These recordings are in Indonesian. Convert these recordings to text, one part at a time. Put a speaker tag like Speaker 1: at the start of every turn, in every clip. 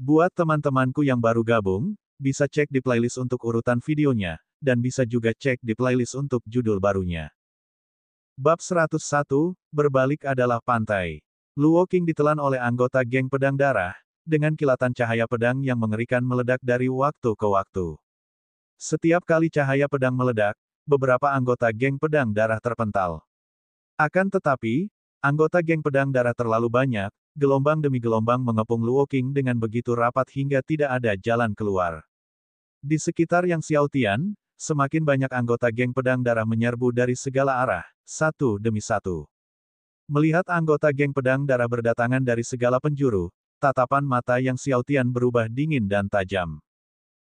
Speaker 1: Buat teman-temanku yang baru gabung, bisa cek di playlist untuk urutan videonya, dan bisa juga cek di playlist untuk judul barunya. Bab 101, Berbalik adalah pantai. Luo Qing ditelan oleh anggota geng pedang darah, dengan kilatan cahaya pedang yang mengerikan meledak dari waktu ke waktu. Setiap kali cahaya pedang meledak, beberapa anggota geng pedang darah terpental. Akan tetapi, anggota geng pedang darah terlalu banyak, gelombang demi gelombang mengepung Luo Qing dengan begitu rapat hingga tidak ada jalan keluar. Di sekitar Yang Xiaotian, semakin banyak anggota geng pedang darah menyerbu dari segala arah, satu demi satu. Melihat anggota geng pedang darah berdatangan dari segala penjuru, tatapan mata Yang Xiaotian berubah dingin dan tajam.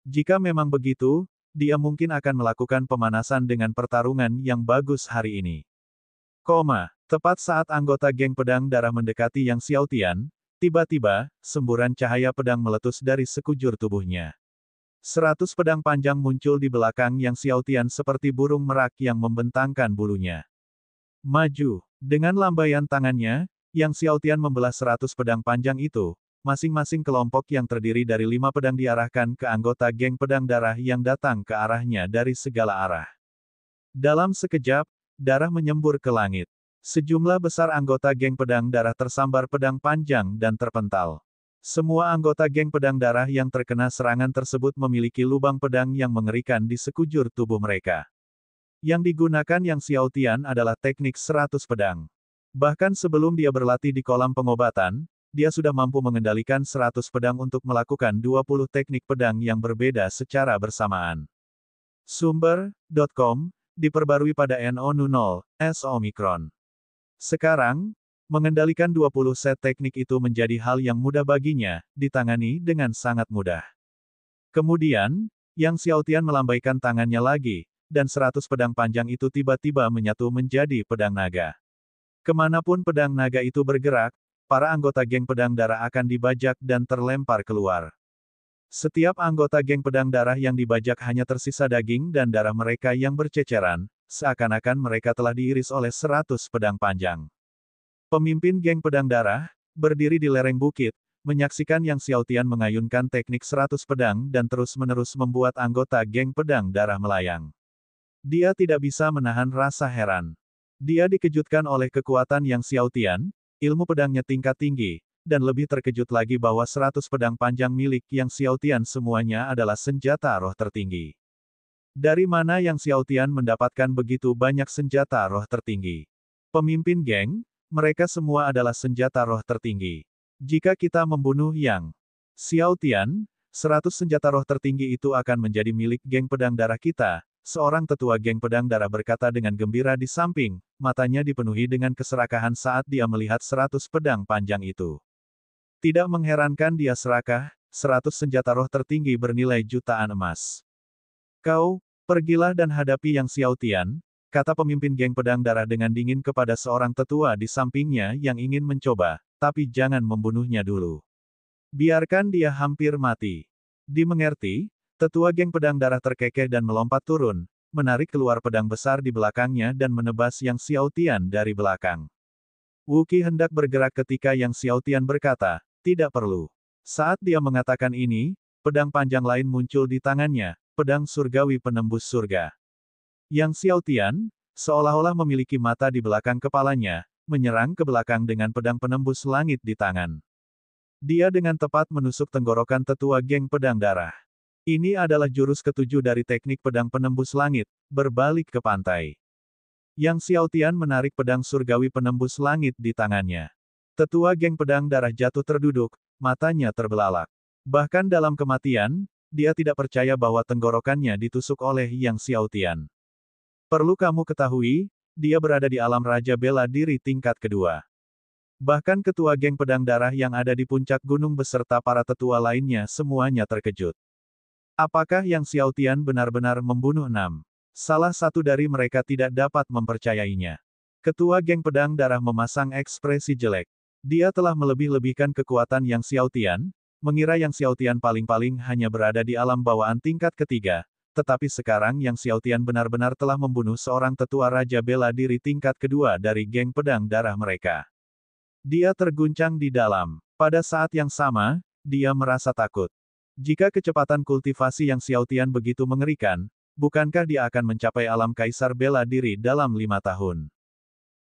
Speaker 1: Jika memang begitu, dia mungkin akan melakukan pemanasan dengan pertarungan yang bagus hari ini. Tepat saat anggota geng pedang darah mendekati Yang Xiaotian, tiba-tiba, semburan cahaya pedang meletus dari sekujur tubuhnya. 100 pedang panjang muncul di belakang Yang Xiaotian seperti burung merak yang membentangkan bulunya. Maju. Dengan lambaian tangannya, Yang Xiaotian membelah 100 pedang panjang itu, masing-masing kelompok yang terdiri dari 5 pedang diarahkan ke anggota geng pedang darah yang datang ke arahnya dari segala arah. Dalam sekejap, darah menyembur ke langit. Sejumlah besar anggota geng pedang darah tersambar pedang panjang dan terpental. Semua anggota geng pedang darah yang terkena serangan tersebut memiliki lubang pedang yang mengerikan di sekujur tubuh mereka. Yang digunakan Yang Xiaotian adalah teknik 100 pedang. Bahkan sebelum dia berlatih di kolam pengobatan, dia sudah mampu mengendalikan 100 pedang untuk melakukan 20 teknik pedang yang berbeda secara bersamaan. Sumber.com, diperbarui pada No.0, Omicron. Sekarang, mengendalikan 20 set teknik itu menjadi hal yang mudah baginya, ditangani dengan sangat mudah. Kemudian, Yang Xiaotian melambaikan tangannya lagi, dan 100 pedang panjang itu tiba-tiba menyatu menjadi pedang naga. Kemanapun pedang naga itu bergerak, para anggota geng pedang darah akan dibajak dan terlempar keluar. Setiap anggota geng pedang darah yang dibajak hanya tersisa daging dan darah mereka yang berceceran, seakan-akan mereka telah diiris oleh 100 pedang panjang. Pemimpin geng pedang darah, berdiri di lereng bukit, menyaksikan Yang Xiaotian mengayunkan teknik 100 pedang dan terus-menerus membuat anggota geng pedang darah melayang. Dia tidak bisa menahan rasa heran. Dia dikejutkan oleh kekuatan Yang Xiaotian, ilmu pedangnya tingkat tinggi, dan lebih terkejut lagi bahwa 100 pedang panjang milik Yang Xiaotian semuanya adalah senjata roh tertinggi. Dari mana Yang Xiaotian mendapatkan begitu banyak senjata roh tertinggi? Pemimpin geng, mereka semua adalah senjata roh tertinggi. Jika kita membunuh Yang Xiaotian, 100 senjata roh tertinggi itu akan menjadi milik geng pedang darah kita. Seorang tetua geng pedang darah berkata dengan gembira di samping, matanya dipenuhi dengan keserakahan saat dia melihat 100 pedang panjang itu. Tidak mengherankan dia serakah, 100 senjata roh tertinggi bernilai jutaan emas. Kau, pergilah dan hadapi Yang Xiaotian, kata pemimpin geng pedang darah dengan dingin kepada seorang tetua di sampingnya yang ingin mencoba, tapi jangan membunuhnya dulu. Biarkan dia hampir mati. Dimengerti? Tetua geng pedang darah terkekeh dan melompat turun, menarik keluar pedang besar di belakangnya dan menebas Yang Xiaotian dari belakang. Wu Qi hendak bergerak ketika Yang Xiaotian berkata, tidak perlu. Saat dia mengatakan ini, pedang panjang lain muncul di tangannya, pedang surgawi penembus surga. Yang Xiaotian, seolah-olah memiliki mata di belakang kepalanya, menyerang ke belakang dengan pedang penembus langit di tangan. Dia dengan tepat menusuk tenggorokan tetua geng pedang darah. Ini adalah jurus ketujuh dari teknik pedang penembus langit, berbalik ke pantai. Yang Xiaotian menarik pedang surgawi penembus langit di tangannya. Tetua geng pedang darah jatuh terduduk, matanya terbelalak. Bahkan dalam kematian, dia tidak percaya bahwa tenggorokannya ditusuk oleh Yang Xiaotian. Perlu kamu ketahui, dia berada di alam Raja Bela Diri tingkat kedua. Bahkan ketua geng pedang darah yang ada di puncak gunung beserta para tetua lainnya semuanya terkejut. Apakah Yang Xiaotian benar-benar membunuh 6? Salah satu dari mereka tidak dapat mempercayainya. Ketua geng pedang darah memasang ekspresi jelek. Dia telah melebih-lebihkan kekuatan Yang Xiaotian, mengira Yang Xiaotian paling-paling hanya berada di alam bawaan tingkat ketiga, tetapi sekarang Yang Xiaotian benar-benar telah membunuh seorang tetua Raja Bela Diri tingkat kedua dari geng pedang darah mereka. Dia terguncang di dalam. Pada saat yang sama, dia merasa takut. Jika kecepatan kultivasi yang Xiao Tian begitu mengerikan, bukankah dia akan mencapai alam kaisar bela diri dalam 5 tahun?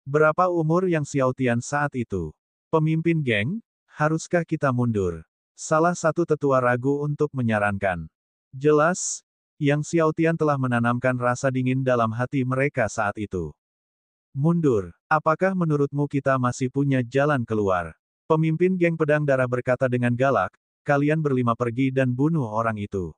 Speaker 1: Berapa umur yang Xiao Tian saat itu? Pemimpin geng, haruskah kita mundur? Salah satu tetua ragu untuk menyarankan. Jelas, Yang Xiao Tian telah menanamkan rasa dingin dalam hati mereka saat itu. Mundur, apakah menurutmu kita masih punya jalan keluar? Pemimpin geng pedang darah berkata dengan galak, kalian berlima pergi dan bunuh orang itu.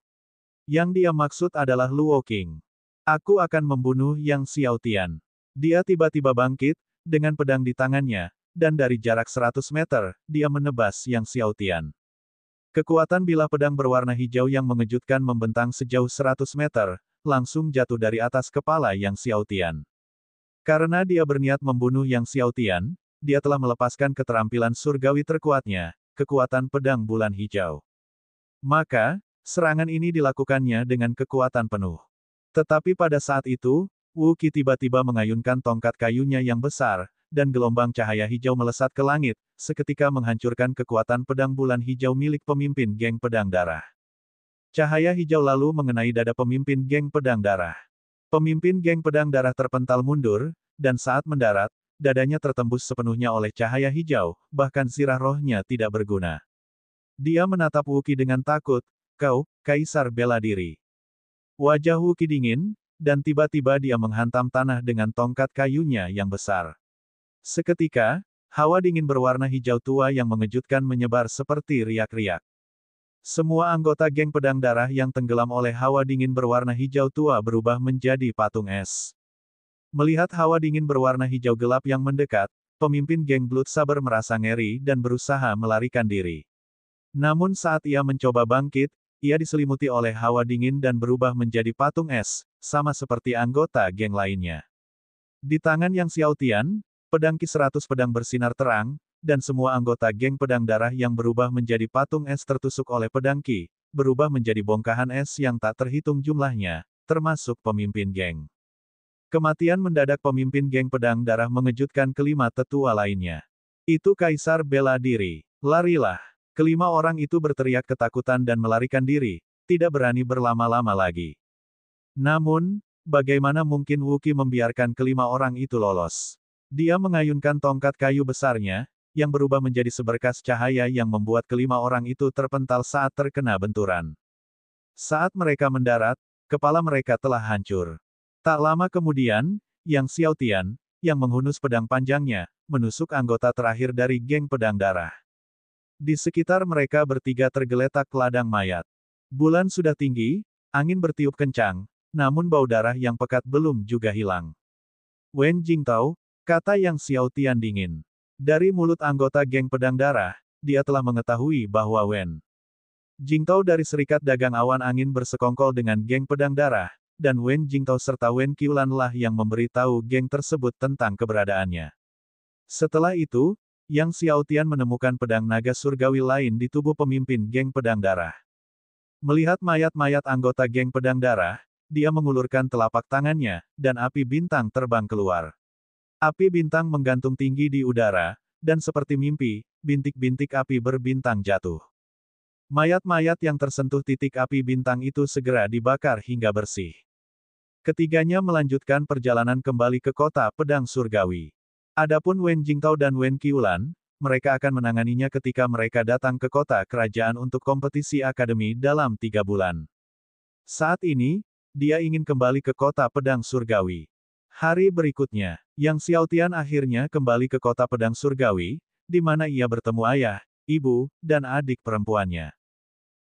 Speaker 1: Yang dia maksud adalah Luo Qing. Aku akan membunuh Yang Xiao Tian. Dia tiba-tiba bangkit, dengan pedang di tangannya, dan dari jarak 100 meter, dia menebas Yang Xiao Tian. Kekuatan bilah pedang berwarna hijau yang mengejutkan membentang sejauh 100 meter, langsung jatuh dari atas kepala Yang Xiao Tian. Karena dia berniat membunuh Yang Xiao Tian, dia telah melepaskan keterampilan surgawi terkuatnya, kekuatan pedang bulan hijau. Maka, serangan ini dilakukannya dengan kekuatan penuh. Tetapi pada saat itu, Wu Qi tiba-tiba mengayunkan tongkat kayunya yang besar, dan gelombang cahaya hijau melesat ke langit, seketika menghancurkan kekuatan pedang bulan hijau milik pemimpin geng pedang darah. Cahaya hijau lalu mengenai dada pemimpin geng pedang darah. Pemimpin geng pedang darah terpental mundur, dan saat mendarat, dadanya tertembus sepenuhnya oleh cahaya hijau, bahkan zirah rohnya tidak berguna. Dia menatap Wu Qi dengan takut, kau, kaisar bela diri. Wajah Wu Qi dingin, dan tiba-tiba dia menghantam tanah dengan tongkat kayunya yang besar. Seketika, hawa dingin berwarna hijau tua yang mengejutkan menyebar seperti riak-riak. Semua anggota geng pedang darah yang tenggelam oleh hawa dingin berwarna hijau tua berubah menjadi patung es. Melihat hawa dingin berwarna hijau gelap yang mendekat, pemimpin geng Blood Saber merasa ngeri dan berusaha melarikan diri. Namun saat ia mencoba bangkit, ia diselimuti oleh hawa dingin dan berubah menjadi patung es, sama seperti anggota geng lainnya. Di tangan Yang Xiao Tian, pedang Ki 100 pedang bersinar terang, dan semua anggota geng pedang darah yang berubah menjadi patung es tertusuk oleh pedang Ki, berubah menjadi bongkahan es yang tak terhitung jumlahnya, termasuk pemimpin geng. Kematian mendadak pemimpin geng pedang darah mengejutkan kelima tetua lainnya. Itu kaisar bela diri. Larilah. Kelima orang itu berteriak ketakutan dan melarikan diri, tidak berani berlama-lama lagi. Namun, bagaimana mungkin Wu Qi membiarkan kelima orang itu lolos? Dia mengayunkan tongkat kayu besarnya, yang berubah menjadi seberkas cahaya yang membuat kelima orang itu terpental saat terkena benturan. Saat mereka mendarat, kepala mereka telah hancur. Tak lama kemudian, Yang Xiao Tian, yang menghunus pedang panjangnya, menusuk anggota terakhir dari geng pedang darah. Di sekitar mereka bertiga tergeletak ladang mayat. Bulan sudah tinggi, angin bertiup kencang, namun bau darah yang pekat belum juga hilang. Wen Jingtao, kata Yang Xiao Tian dingin. Dari mulut anggota geng pedang darah, dia telah mengetahui bahwa Wen Jingtao dari Serikat Dagang Awan Angin bersekongkol dengan geng pedang darah, dan Wen Jingtao serta Wen Qiulan lah yang memberitahu geng tersebut tentang keberadaannya. Setelah itu, Yang Xiao Tian menemukan pedang naga surgawi lain di tubuh pemimpin geng pedang darah. Melihat mayat-mayat anggota geng pedang darah, dia mengulurkan telapak tangannya, dan api bintang terbang keluar. Api bintang menggantung tinggi di udara, dan seperti mimpi, bintik-bintik api berbintang jatuh. Mayat-mayat yang tersentuh titik api bintang itu segera dibakar hingga bersih. Ketiganya melanjutkan perjalanan kembali ke kota pedang surgawi. Adapun Wen Jingtao dan Wen Qiulan, mereka akan menanganinya ketika mereka datang ke kota kerajaan untuk kompetisi akademi dalam 3 bulan. Saat ini, dia ingin kembali ke kota pedang surgawi. Hari berikutnya, Yang Xiao Tian akhirnya kembali ke kota pedang surgawi, di mana ia bertemu ayah, ibu, dan adik perempuannya.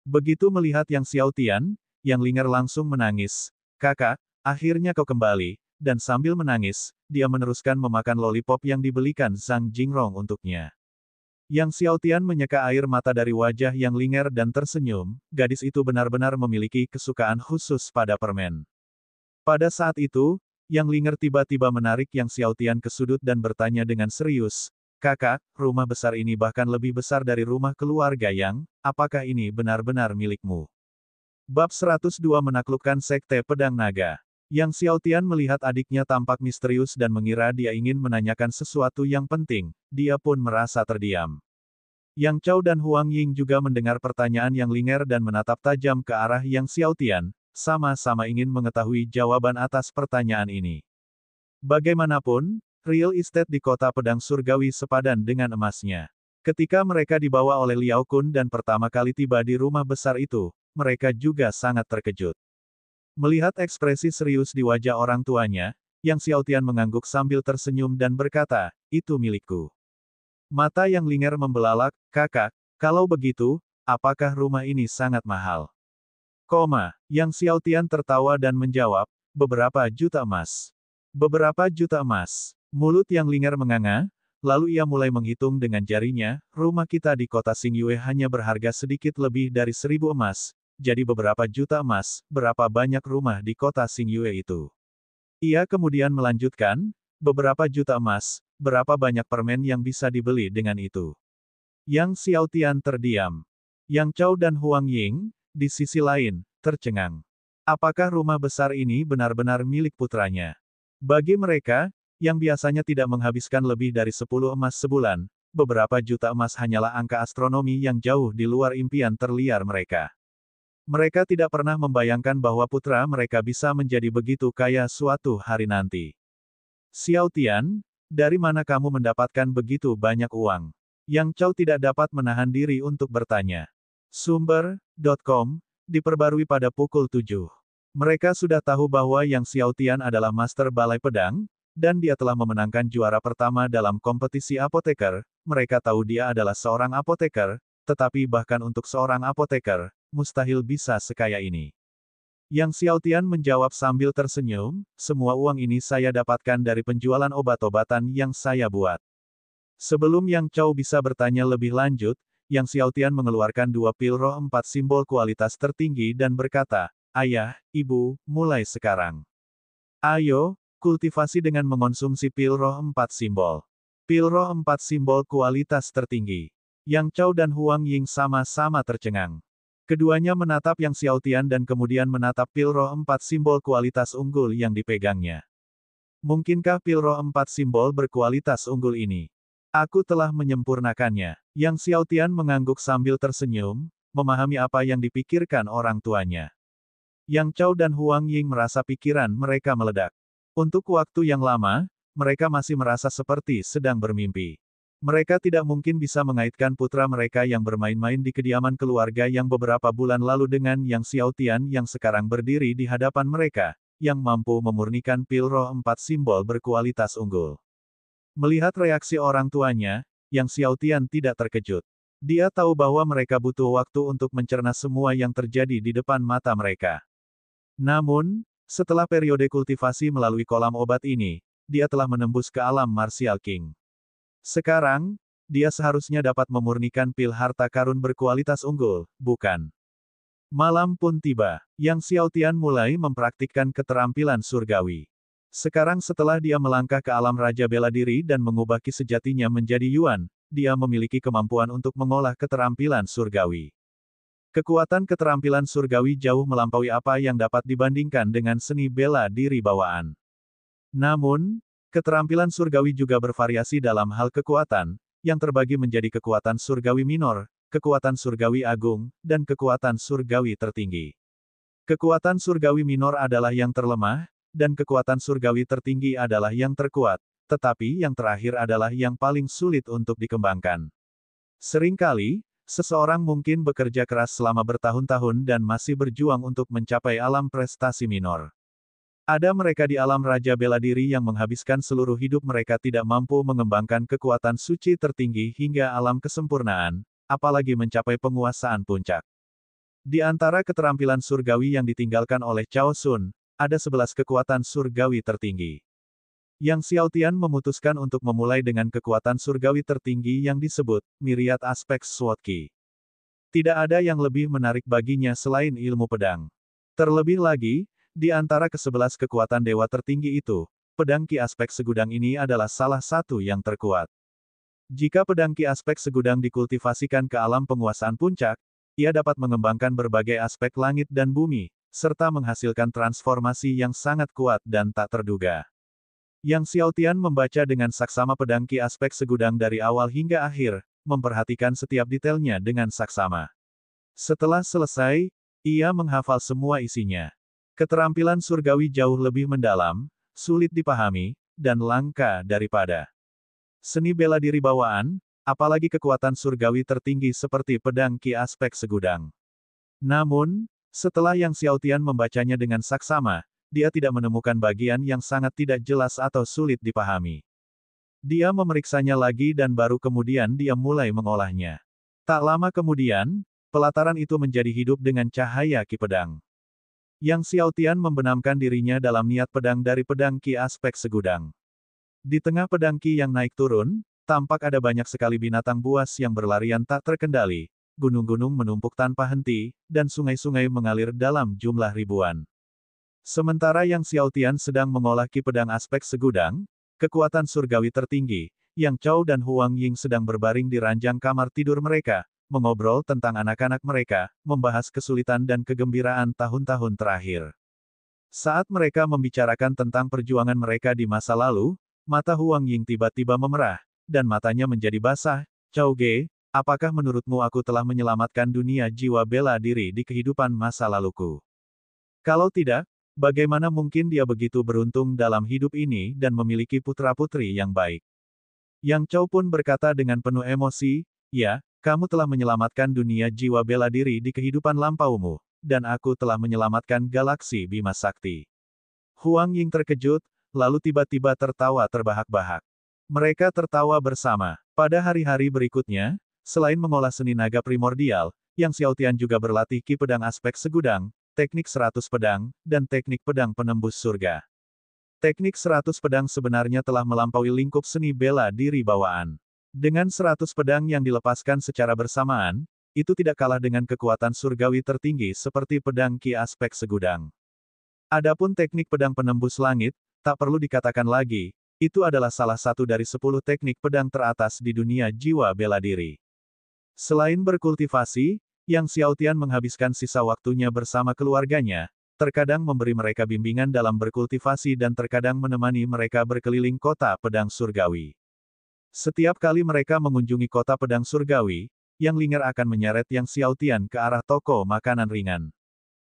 Speaker 1: Begitu melihat Yang Xiao Tian, Yang Linger langsung menangis. Kakak, akhirnya kau kembali, dan sambil menangis, dia meneruskan memakan lollipop yang dibelikan Zhang Jingrong untuknya. Yang Xiao Tian menyeka air mata dari wajah Yang Linger dan tersenyum, gadis itu benar-benar memiliki kesukaan khusus pada permen. Pada saat itu, Yang Linger tiba-tiba menarik Yang Xiao Tian ke sudut dan bertanya dengan serius, kakak, rumah besar ini bahkan lebih besar dari rumah keluarga Yang, apakah ini benar-benar milikmu? Bab 102 Menaklukkan Sekte Pedang Naga. Yang Xiao Tian melihat adiknya tampak misterius dan mengira dia ingin menanyakan sesuatu yang penting, dia pun merasa terdiam. Yang Chao dan Huang Ying juga mendengar pertanyaan yang linger dan menatap tajam ke arah Yang Xiaotian, sama-sama ingin mengetahui jawaban atas pertanyaan ini. Bagaimanapun, real estate di kota pedang surgawi sepadan dengan emasnya. Ketika mereka dibawa oleh Liao Kun dan pertama kali tiba di rumah besar itu, mereka juga sangat terkejut. Melihat ekspresi serius di wajah orang tuanya, Yang Xiaotian mengangguk sambil tersenyum dan berkata, "Itu milikku." Mata yang linger membelalak, "Kakak, kalau begitu, apakah rumah ini sangat mahal?" Yang Xiaotian tertawa dan menjawab, "Beberapa juta emas." Beberapa juta emas. Mulut yang linger menganga, lalu ia mulai menghitung dengan jarinya, "Rumah kita di kota Xingyue hanya berharga sedikit lebih dari 1.000 emas, jadi beberapa juta emas, berapa banyak rumah di kota Xingyue itu?" Ia kemudian melanjutkan, "Beberapa juta emas, berapa banyak permen yang bisa dibeli dengan itu?" Yang Xiaotian terdiam. Yang Chao dan Huang Ying, di sisi lain, tercengang. Apakah rumah besar ini benar-benar milik putranya? Bagi mereka, yang biasanya tidak menghabiskan lebih dari 10 emas sebulan, beberapa juta emas hanyalah angka astronomi yang jauh di luar impian terliar mereka. Mereka tidak pernah membayangkan bahwa putra mereka bisa menjadi begitu kaya suatu hari nanti. "Xiaotian, dari mana kamu mendapatkan begitu banyak uang?" Yang Chao tidak dapat menahan diri untuk bertanya. Sumber.com, diperbarui pada pukul 7. Mereka sudah tahu bahwa Yang Xiaotian adalah master balai pedang, dan dia telah memenangkan juara pertama dalam kompetisi apoteker. Mereka tahu dia adalah seorang apoteker, tetapi bahkan untuk seorang apoteker, mustahil bisa sekaya ini. Yang Xiaotian menjawab sambil tersenyum, "Semua uang ini saya dapatkan dari penjualan obat-obatan yang saya buat." Sebelum Yang Chao bisa bertanya lebih lanjut, Yang Xiaotian mengeluarkan 2 pil roh 4 simbol kualitas tertinggi dan berkata, "Ayah, Ibu, mulai sekarang. Ayo, kultivasi dengan mengonsumsi pil roh 4 simbol." Pil roh 4 simbol kualitas tertinggi. Yang Chao dan Huang Ying sama-sama tercengang. Keduanya menatap Yang Xiaotian dan kemudian menatap pil roh 4 simbol kualitas unggul yang dipegangnya. "Mungkinkah pil roh 4 simbol berkualitas unggul ini? Aku telah menyempurnakannya." Yang Xiaotian mengangguk sambil tersenyum, memahami apa yang dipikirkan orang tuanya. Yang Chao dan Huang Ying merasa pikiran mereka meledak. Untuk waktu yang lama, mereka masih merasa seperti sedang bermimpi. Mereka tidak mungkin bisa mengaitkan putra mereka yang bermain-main di kediaman keluarga yang beberapa bulan lalu dengan Yang Xiaotian yang sekarang berdiri di hadapan mereka, yang mampu memurnikan pil roh 4 simbol berkualitas unggul. Melihat reaksi orang tuanya, Yang Xiaotian tidak terkejut. Dia tahu bahwa mereka butuh waktu untuk mencerna semua yang terjadi di depan mata mereka. Namun, setelah periode kultivasi melalui kolam obat ini, dia telah menembus ke alam Martial King. Sekarang, dia seharusnya dapat memurnikan pil harta karun berkualitas unggul, bukan? Malam pun tiba. Yang Xiaotian mulai mempraktikkan keterampilan surgawi. Sekarang setelah dia melangkah ke alam Raja Bela Diri dan mengubah ki sejatinya menjadi Yuan, dia memiliki kemampuan untuk mengolah keterampilan surgawi. Kekuatan keterampilan surgawi jauh melampaui apa yang dapat dibandingkan dengan seni bela diri bawaan. Namun, keterampilan surgawi juga bervariasi dalam hal kekuatan, yang terbagi menjadi kekuatan surgawi minor, kekuatan surgawi agung, dan kekuatan surgawi tertinggi. Kekuatan surgawi minor adalah yang terlemah, dan kekuatan surgawi tertinggi adalah yang terkuat, tetapi yang terakhir adalah yang paling sulit untuk dikembangkan. Seringkali, seseorang mungkin bekerja keras selama bertahun-tahun dan masih berjuang untuk mencapai alam prestasi minor. Ada mereka di alam Raja Bela Diri yang menghabiskan seluruh hidup mereka tidak mampu mengembangkan kekuatan suci tertinggi hingga alam kesempurnaan, apalagi mencapai penguasaan puncak. Di antara keterampilan surgawi yang ditinggalkan oleh Cao Sun, ada 11 kekuatan surgawi tertinggi. Yang Xiaotian memutuskan untuk memulai dengan kekuatan surgawi tertinggi yang disebut Myriad Aspects Sword Ki. Tidak ada yang lebih menarik baginya selain ilmu pedang. Terlebih lagi, di antara ke-11 kekuatan dewa tertinggi itu, pedang Ki Aspek Segudang ini adalah salah satu yang terkuat. Jika pedang Ki Aspek Segudang dikultivasikan ke alam penguasaan puncak, ia dapat mengembangkan berbagai aspek langit dan bumi, serta menghasilkan transformasi yang sangat kuat dan tak terduga. Yang Xiaotian membaca dengan saksama pedang Ki Aspek Segudang dari awal hingga akhir, memperhatikan setiap detailnya dengan saksama. Setelah selesai, ia menghafal semua isinya. Keterampilan surgawi jauh lebih mendalam, sulit dipahami, dan langka daripada seni bela diri bawaan, apalagi kekuatan surgawi tertinggi seperti pedang Ki Aspek Segudang. Namun, setelah Yang Xiaotian membacanya dengan saksama, dia tidak menemukan bagian yang sangat tidak jelas atau sulit dipahami. Dia memeriksanya lagi dan baru kemudian dia mulai mengolahnya. Tak lama kemudian, pelataran itu menjadi hidup dengan cahaya Ki Pedang. Yang Xiaotian membenamkan dirinya dalam niat pedang dari pedang Ki Aspek Segudang. Di tengah pedang Ki yang naik turun, tampak ada banyak sekali binatang buas yang berlarian tak terkendali, gunung-gunung menumpuk tanpa henti, dan sungai-sungai mengalir dalam jumlah ribuan. Sementara Yang Xiaotian sedang mengolah Ki Pedang Aspek Segudang, kekuatan surgawi tertinggi, Yang Chou dan Huang Ying sedang berbaring di ranjang kamar tidur mereka, mengobrol tentang anak-anak mereka, membahas kesulitan dan kegembiraan tahun-tahun terakhir. Saat mereka membicarakan tentang perjuangan mereka di masa lalu, mata Huang Ying tiba-tiba memerah, dan matanya menjadi basah. Chou Ge, apakah menurutmu aku telah menyelamatkan dunia jiwa bela diri di kehidupan masa laluku? Kalau tidak, bagaimana mungkin dia begitu beruntung dalam hidup ini dan memiliki putra-putri yang baik? Yang Chou pun berkata dengan penuh emosi, ya, kamu telah menyelamatkan dunia jiwa bela diri di kehidupan lampaumu, dan aku telah menyelamatkan galaksi Bima Sakti. Huang Ying terkejut, lalu tiba-tiba tertawa terbahak-bahak. Mereka tertawa bersama. Pada hari-hari berikutnya, selain mengolah seni naga primordial, Yang Xiaotian juga berlatih Ki Pedang Aspek Segudang, teknik 100 pedang, dan teknik pedang penembus surga. Teknik 100 pedang sebenarnya telah melampaui lingkup seni bela diri bawaan. Dengan 100 pedang yang dilepaskan secara bersamaan, itu tidak kalah dengan kekuatan surgawi tertinggi seperti pedang Ki Aspek Segudang. Adapun teknik pedang penembus langit, tak perlu dikatakan lagi, itu adalah salah satu dari 10 teknik pedang teratas di dunia jiwa bela diri. Selain berkultivasi, Yang Xiaotian menghabiskan sisa waktunya bersama keluarganya, terkadang memberi mereka bimbingan dalam berkultivasi dan terkadang menemani mereka berkeliling kota pedang surgawi. Setiap kali mereka mengunjungi kota pedang surgawi, Yang Linger akan menyeret Yang Xiaotian ke arah toko makanan ringan.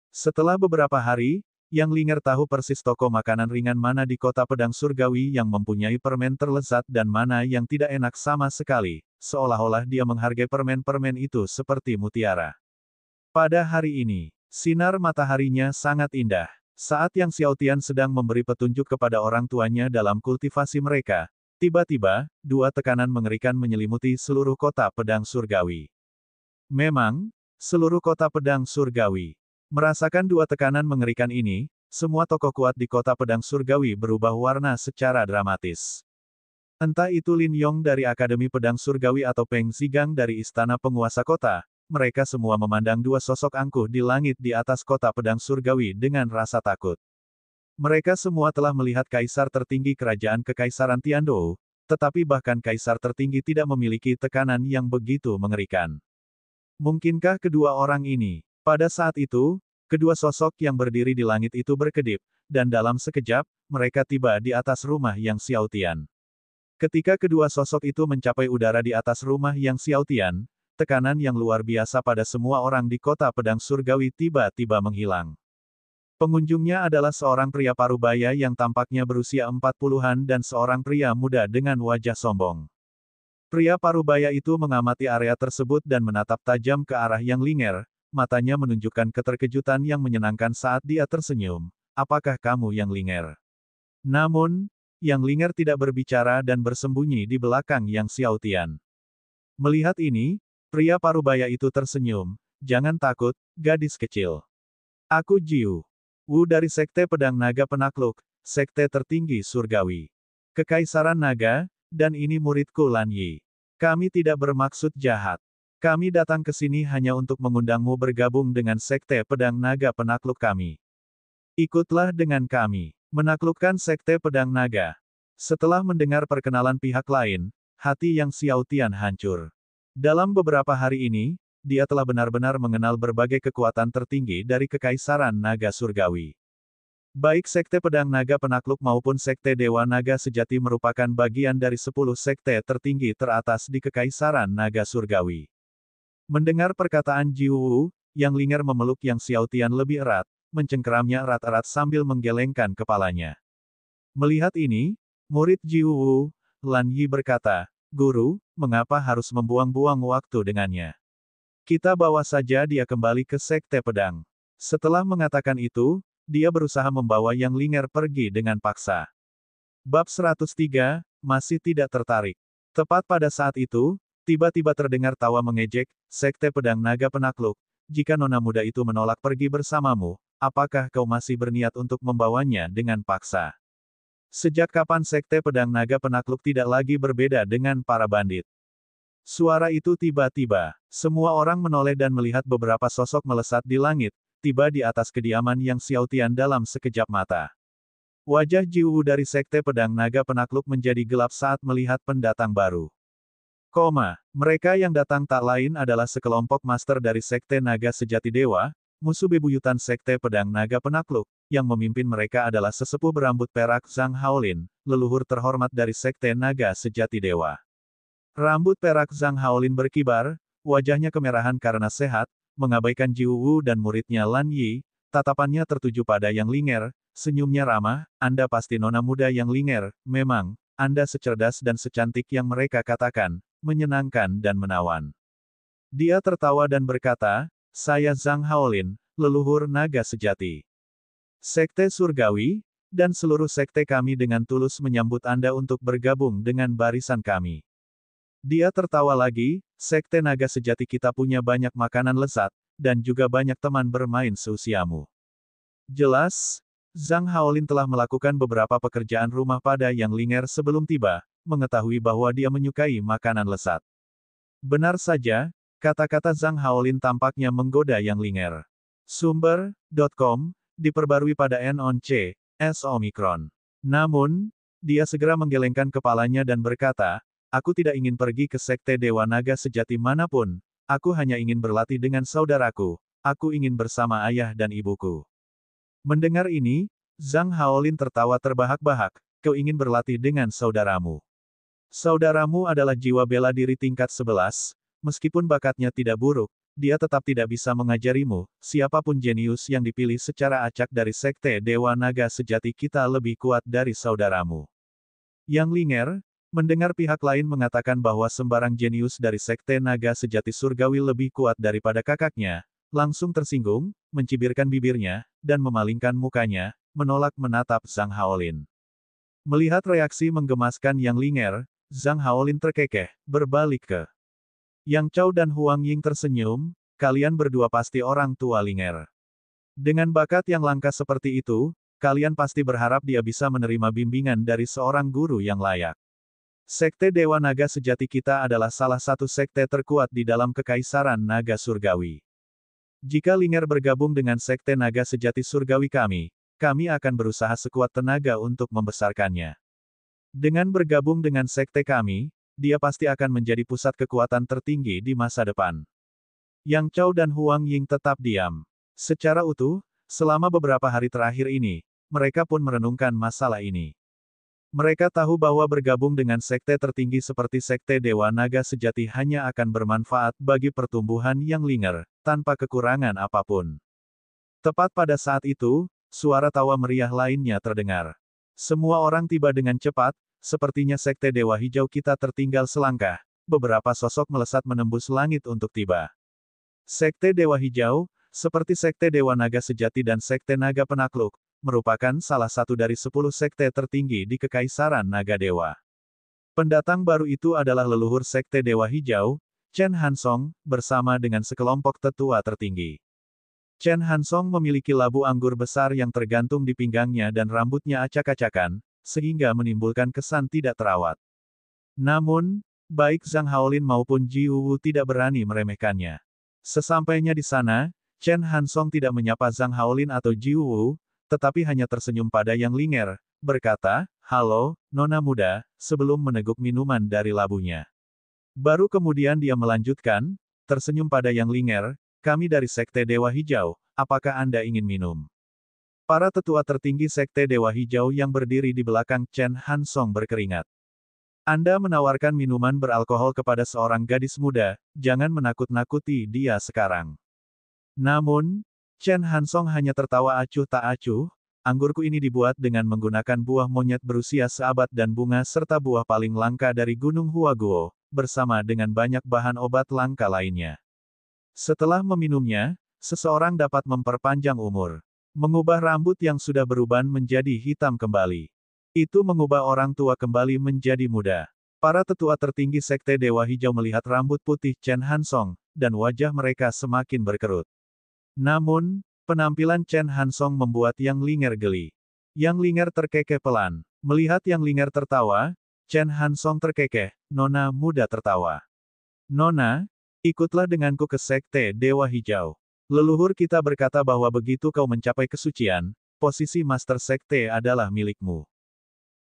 Speaker 1: Setelah beberapa hari, Yang Linger tahu persis toko makanan ringan mana di kota pedang surgawi yang mempunyai permen terlezat dan mana yang tidak enak sama sekali, seolah-olah dia menghargai permen-permen itu seperti mutiara. Pada hari ini, sinar mataharinya sangat indah. Saat Yang Xiaotian sedang memberi petunjuk kepada orang tuanya dalam kultivasi mereka, tiba-tiba, dua tekanan mengerikan menyelimuti seluruh kota pedang surgawi. Memang, seluruh kota pedang surgawi merasakan dua tekanan mengerikan ini, semua tokoh kuat di kota pedang surgawi berubah warna secara dramatis. Entah itu Lin Yong dari Akademi Pedang Surgawi atau Peng Zigang dari Istana Penguasa Kota, mereka semua memandang dua sosok angkuh di langit di atas kota pedang surgawi dengan rasa takut. Mereka semua telah melihat kaisar tertinggi kerajaan Kekaisaran Tiandou, tetapi bahkan kaisar tertinggi tidak memiliki tekanan yang begitu mengerikan. Mungkinkah kedua orang ini? Pada saat itu, kedua sosok yang berdiri di langit itu berkedip, dan dalam sekejap, mereka tiba di atas rumah Yang Xiaotian. Ketika kedua sosok itu mencapai udara di atas rumah Yang Xiaotian, tekanan yang luar biasa pada semua orang di kota pedang surgawi tiba-tiba menghilang. Pengunjungnya adalah seorang pria parubaya yang tampaknya berusia 40-an dan seorang pria muda dengan wajah sombong. Pria parubaya itu mengamati area tersebut dan menatap tajam ke arah Yang Linger, matanya menunjukkan keterkejutan yang menyenangkan saat dia tersenyum. Apakah kamu Yang Linger? Namun, Yang Linger tidak berbicara dan bersembunyi di belakang Yang Xiaotian. Melihat ini, pria parubaya itu tersenyum. Jangan takut, gadis kecil. Aku Jiu Wu dari Sekte Pedang Naga Penakluk, sekte tertinggi surgawi Kekaisaran Naga, dan ini muridku Lan Yi. Kami tidak bermaksud jahat. Kami datang ke sini hanya untuk mengundangmu bergabung dengan Sekte Pedang Naga Penakluk kami. Ikutlah dengan kami. Menaklukkan Sekte Pedang Naga. Setelah mendengar perkenalan pihak lain, hati Yang Xiaotian hancur. Dalam beberapa hari ini, dia telah benar-benar mengenal berbagai kekuatan tertinggi dari Kekaisaran Naga Surgawi. Baik Sekte Pedang Naga Penakluk maupun Sekte Dewa Naga Sejati merupakan bagian dari 10 sekte tertinggi teratas di Kekaisaran Naga Surgawi. Mendengar perkataan Ji Wu, Yang Linger memeluk Yang Xiaotian lebih erat, mencengkeramnya erat-erat sambil menggelengkan kepalanya. Melihat ini, murid Ji Wu, Lan Yi berkata, "Guru, mengapa harus membuang-buang waktu dengannya? Kita bawa saja dia kembali ke Sekte Pedang." Setelah mengatakan itu, dia berusaha membawa Yang Linger pergi dengan paksa. Bab 103, masih tidak tertarik. Tepat pada saat itu, tiba-tiba terdengar tawa mengejek, Sekte Pedang Naga Penakluk, jika nona muda itu menolak pergi bersamamu, apakah kau masih berniat untuk membawanya dengan paksa? Sejak kapan Sekte Pedang Naga Penakluk tidak lagi berbeda dengan para bandit? Suara itu tiba-tiba, semua orang menoleh dan melihat beberapa sosok melesat di langit, tiba di atas kediaman Yang Xiaotian dalam sekejap mata. Wajah Ji Wu dari Sekte Pedang Naga Penakluk menjadi gelap saat melihat pendatang baru. Mereka yang datang tak lain adalah sekelompok master dari Sekte Naga Sejati Dewa, musuh bebuyutan Sekte Pedang Naga Penakluk, yang memimpin mereka adalah sesepuh berambut perak Zhang Haolin, leluhur terhormat dari Sekte Naga Sejati Dewa. Rambut perak Zhang Haolin berkibar, wajahnya kemerahan karena sehat, mengabaikan Ji Wu dan muridnya Lan Yi, tatapannya tertuju pada Yang Linger, senyumnya ramah, "Anda pasti nona muda Yang Linger, memang, Anda secerdas dan secantik yang mereka katakan, menyenangkan dan menawan." Dia tertawa dan berkata, "Saya Zhang Haolin, leluhur naga sejati. Sekte Surgawi, dan seluruh sekte kami dengan tulus menyambut Anda untuk bergabung dengan barisan kami." Dia tertawa lagi, Sekte Naga Sejati kita punya banyak makanan lezat, dan juga banyak teman bermain seusiamu. Jelas, Zhang Haolin telah melakukan beberapa pekerjaan rumah pada Yang Linger sebelum tiba, mengetahui bahwa dia menyukai makanan lezat. Benar saja, kata-kata Zhang Haolin tampaknya menggoda Yang Linger. Sumber.com, diperbarui pada N-on-C-S Omicron. Namun, dia segera menggelengkan kepalanya dan berkata, "Aku tidak ingin pergi ke Sekte Dewa Naga Sejati manapun, aku hanya ingin berlatih dengan saudaraku, aku ingin bersama ayah dan ibuku." Mendengar ini, Zhang Haolin tertawa terbahak-bahak, "Kau ingin berlatih dengan saudaramu? Saudaramu adalah jiwa bela diri tingkat 11, meskipun bakatnya tidak buruk, dia tetap tidak bisa mengajarimu, siapapun jenius yang dipilih secara acak dari Sekte Dewa Naga Sejati kita lebih kuat dari saudaramu." Yang Linger, mendengar pihak lain mengatakan bahwa sembarang jenius dari Sekte Naga Sejati Surgawi lebih kuat daripada kakaknya, langsung tersinggung, mencibirkan bibirnya, dan memalingkan mukanya, menolak menatap Zhang Haolin. Melihat reaksi menggemaskan Yang Linger, Zhang Haolin terkekeh, berbalik ke Yang Chao dan Huang Ying tersenyum, "Kalian berdua pasti orang tua Linger. Dengan bakat yang langka seperti itu, kalian pasti berharap dia bisa menerima bimbingan dari seorang guru yang layak. Sekte Dewa Naga Sejati kita adalah salah satu sekte terkuat di dalam Kekaisaran Naga Surgawi. Jika Linger bergabung dengan Sekte Naga Sejati Surgawi kami akan berusaha sekuat tenaga untuk membesarkannya. Dengan bergabung dengan sekte kami, dia pasti akan menjadi pusat kekuatan tertinggi di masa depan." Yang Chao dan Huang Ying tetap diam. Secara utuh, selama beberapa hari terakhir ini, mereka pun merenungkan masalah ini. Mereka tahu bahwa bergabung dengan sekte tertinggi seperti Sekte Dewa Naga Sejati hanya akan bermanfaat bagi pertumbuhan Yang Linger, tanpa kekurangan apapun. Tepat pada saat itu, suara tawa meriah lainnya terdengar. Semua orang tiba dengan cepat, sepertinya Sekte Dewa Hijau kita tertinggal selangkah, beberapa sosok melesat menembus langit untuk tiba. Sekte Dewa Hijau, seperti Sekte Dewa Naga Sejati dan Sekte Naga Penakluk, merupakan salah satu dari 10 sekte tertinggi di Kekaisaran Naga Dewa. Pendatang baru itu adalah leluhur Sekte Dewa Hijau, Chen Hansong, bersama dengan sekelompok tetua tertinggi. Chen Hansong memiliki labu anggur besar yang tergantung di pinggangnya dan rambutnya acak-acakan, sehingga menimbulkan kesan tidak terawat. Namun, baik Zhang Haolin maupun Ji Wu tidak berani meremehkannya. Sesampainya di sana, Chen Hansong tidak menyapa Zhang Haolin atau Ji Wu, tetapi hanya tersenyum pada Yang Linger, berkata, "Halo, nona muda," sebelum meneguk minuman dari labunya. Baru kemudian dia melanjutkan, tersenyum pada Yang Linger, "Kami dari Sekte Dewa Hijau, apakah Anda ingin minum?" Para tetua tertinggi Sekte Dewa Hijau yang berdiri di belakang Chen Hansong berkeringat. Anda menawarkan minuman beralkohol kepada seorang gadis muda, jangan menakut-nakuti dia sekarang. Namun, Chen Hansong hanya tertawa acuh tak acuh, anggurku ini dibuat dengan menggunakan buah monyet berusia seabad dan bunga serta buah paling langka dari Gunung Huaguo, bersama dengan banyak bahan obat langka lainnya. Setelah meminumnya, seseorang dapat memperpanjang umur. Mengubah rambut yang sudah beruban menjadi hitam kembali. Itu mengubah orang tua kembali menjadi muda. Para tetua tertinggi Sekte Dewa Hijau melihat rambut putih Chen Hansong, dan wajah mereka semakin berkerut. Namun, penampilan Chen Hansong membuat Yang Linger geli. Yang Linger terkekeh pelan. Melihat Yang Linger tertawa, Chen Hansong terkekeh, Nona muda tertawa. Nona, ikutlah denganku ke Sekte Dewa Hijau. Leluhur kita berkata bahwa begitu kau mencapai kesucian, posisi Master Sekte adalah milikmu.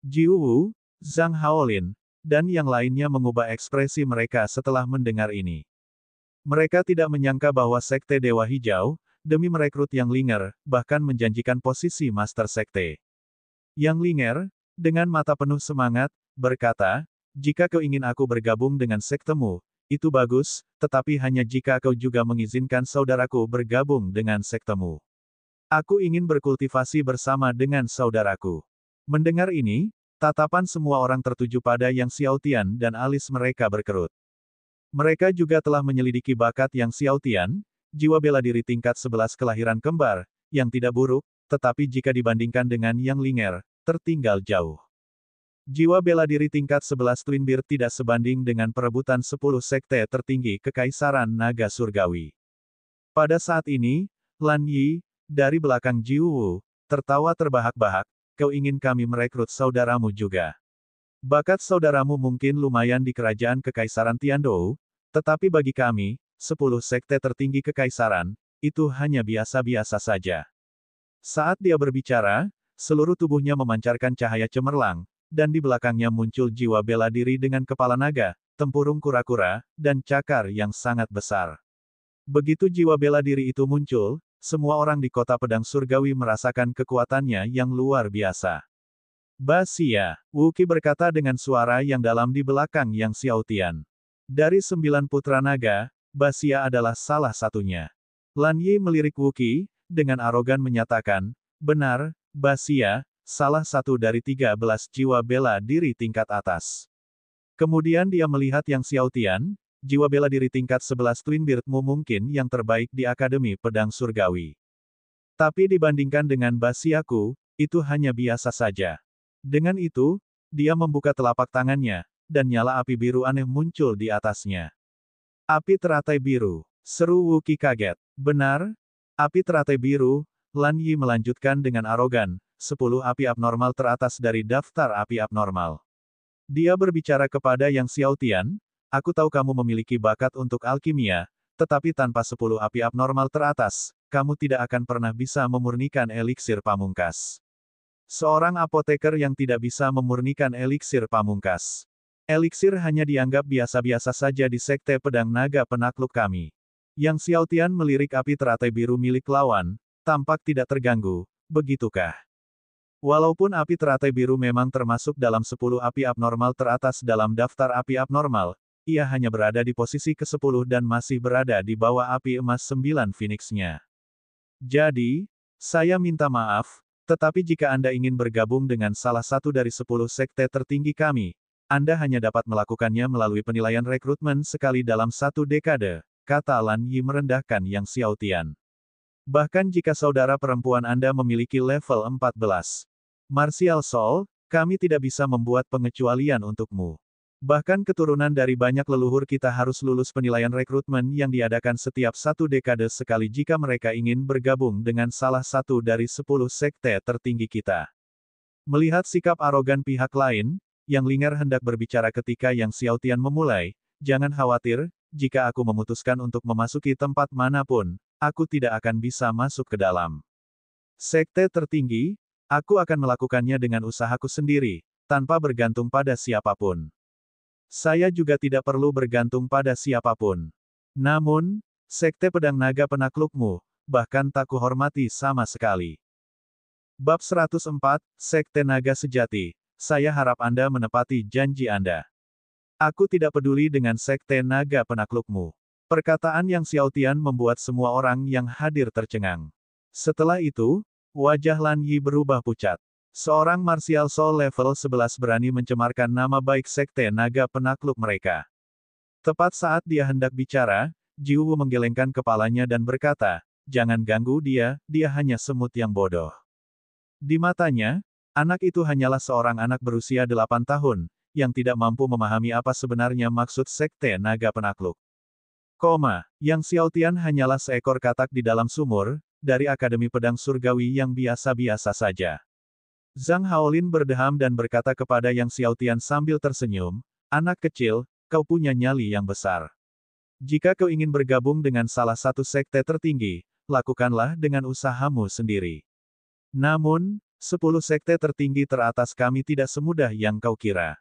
Speaker 1: Jiu Wu, Zhang Haolin, dan yang lainnya mengubah ekspresi mereka setelah mendengar ini. Mereka tidak menyangka bahwa Sekte Dewa Hijau, demi merekrut Yang Linger, bahkan menjanjikan posisi Master Sekte. Yang Linger, dengan mata penuh semangat, berkata, jika kau ingin aku bergabung dengan sektemu, itu bagus, tetapi hanya jika kau juga mengizinkan saudaraku bergabung dengan sektemu. Aku ingin berkultivasi bersama dengan saudaraku. Mendengar ini, tatapan semua orang tertuju pada Yang Xiaotian dan alis mereka berkerut. Mereka juga telah menyelidiki bakat Yang Xiaotian, jiwa bela diri tingkat 11 kelahiran kembar, yang tidak buruk, tetapi jika dibandingkan dengan Yang Linger, tertinggal jauh. Jiwa bela diri tingkat 11 Twin Beard tidak sebanding dengan perebutan 10 sekte tertinggi Kekaisaran Naga Surgawi. Pada saat ini, Lan Yi, dari belakang Jiu Wu, tertawa terbahak-bahak, kau ingin kami merekrut saudaramu juga. Bakat saudaramu mungkin lumayan di kerajaan Kekaisaran Tiandou, tetapi bagi kami, 10 sekte tertinggi Kekaisaran, itu hanya biasa-biasa saja. Saat dia berbicara, seluruh tubuhnya memancarkan cahaya cemerlang, dan di belakangnya muncul jiwa bela diri dengan kepala naga, tempurung kura-kura, dan cakar yang sangat besar. Begitu jiwa bela diri itu muncul, semua orang di kota pedang surgawi merasakan kekuatannya yang luar biasa. Basia, Wuki berkata dengan suara yang dalam di belakang Yang Xiaotian. Dari 9 putra naga, Basia adalah salah satunya. Lan Yi melirik Wuki, dengan arogan menyatakan, benar, Basia, salah satu dari 13 jiwa bela diri tingkat atas. Kemudian dia melihat Yang Xiaotian, jiwa bela diri tingkat 11 Twin Beardmu mungkin yang terbaik di Akademi Pedang Surgawi. Tapi dibandingkan dengan Basiaku, itu hanya biasa saja. Dengan itu, dia membuka telapak tangannya, dan nyala api biru aneh muncul di atasnya. Api teratai biru, seru Wuki kaget. Benar, api teratai biru, Lan Yi melanjutkan dengan arogan, 10 api abnormal teratas dari daftar api abnormal. Dia berbicara kepada Yang Xiaotian, aku tahu kamu memiliki bakat untuk alkimia, tetapi tanpa 10 api abnormal teratas, kamu tidak akan pernah bisa memurnikan eliksir pamungkas. Seorang apoteker yang tidak bisa memurnikan eliksir pamungkas. Eliksir hanya dianggap biasa-biasa saja di Sekte Pedang Naga penakluk kami. Yang Xiaotian melirik api teratai biru milik lawan, tampak tidak terganggu, begitukah? Walaupun api teratai biru memang termasuk dalam 10 api abnormal teratas dalam daftar api abnormal, ia hanya berada di posisi ke-10 dan masih berada di bawah api emas 9 Phoenix-nya. Jadi, saya minta maaf, tetapi jika Anda ingin bergabung dengan salah satu dari 10 sekte tertinggi kami, Anda hanya dapat melakukannya melalui penilaian rekrutmen sekali dalam 1 dekade, kata Lan Yi merendahkan Yang Xiaotian. Bahkan jika saudara perempuan Anda memiliki level 14 Martial Soul, kami tidak bisa membuat pengecualian untukmu. Bahkan keturunan dari banyak leluhur kita harus lulus penilaian rekrutmen yang diadakan setiap 1 dekade sekali jika mereka ingin bergabung dengan salah satu dari 10 sekte tertinggi kita. Melihat sikap arogan pihak lain, Yang Linger hendak berbicara ketika Yang Xiaotian memulai, jangan khawatir, jika aku memutuskan untuk memasuki tempat manapun, aku tidak akan bisa masuk ke dalam sekte tertinggi. Aku akan melakukannya dengan usahaku sendiri, tanpa bergantung pada siapapun. Saya juga tidak perlu bergantung pada siapapun. Namun, Sekte Pedang Naga penaklukmu, bahkan tak kuhormati sama sekali. Bab 104, Sekte Naga Sejati. Saya harap Anda menepati janji Anda. Aku tidak peduli dengan Sekte Naga Penaklukmu. Perkataan Yang Xiaotian membuat semua orang yang hadir tercengang. Setelah itu, wajah Lan Yi berubah pucat. Seorang martial soul level 11 berani mencemarkan nama baik Sekte Naga Penakluk mereka. Tepat saat dia hendak bicara, Jiwu menggelengkan kepalanya dan berkata, "Jangan ganggu dia hanya semut yang bodoh." Di matanya, anak itu hanyalah seorang anak berusia 8 tahun, yang tidak mampu memahami apa sebenarnya maksud Sekte Naga Penakluk. Yang Xiaotian hanyalah seekor katak di dalam sumur, dari Akademi Pedang Surgawi yang biasa-biasa saja. Zhang Haolin berdeham dan berkata kepada Yang Xiaotian sambil tersenyum, "Anak kecil, kau punya nyali yang besar. Jika kau ingin bergabung dengan salah satu sekte tertinggi, lakukanlah dengan usahamu sendiri. Namun, 10 sekte tertinggi teratas kami tidak semudah yang kau kira."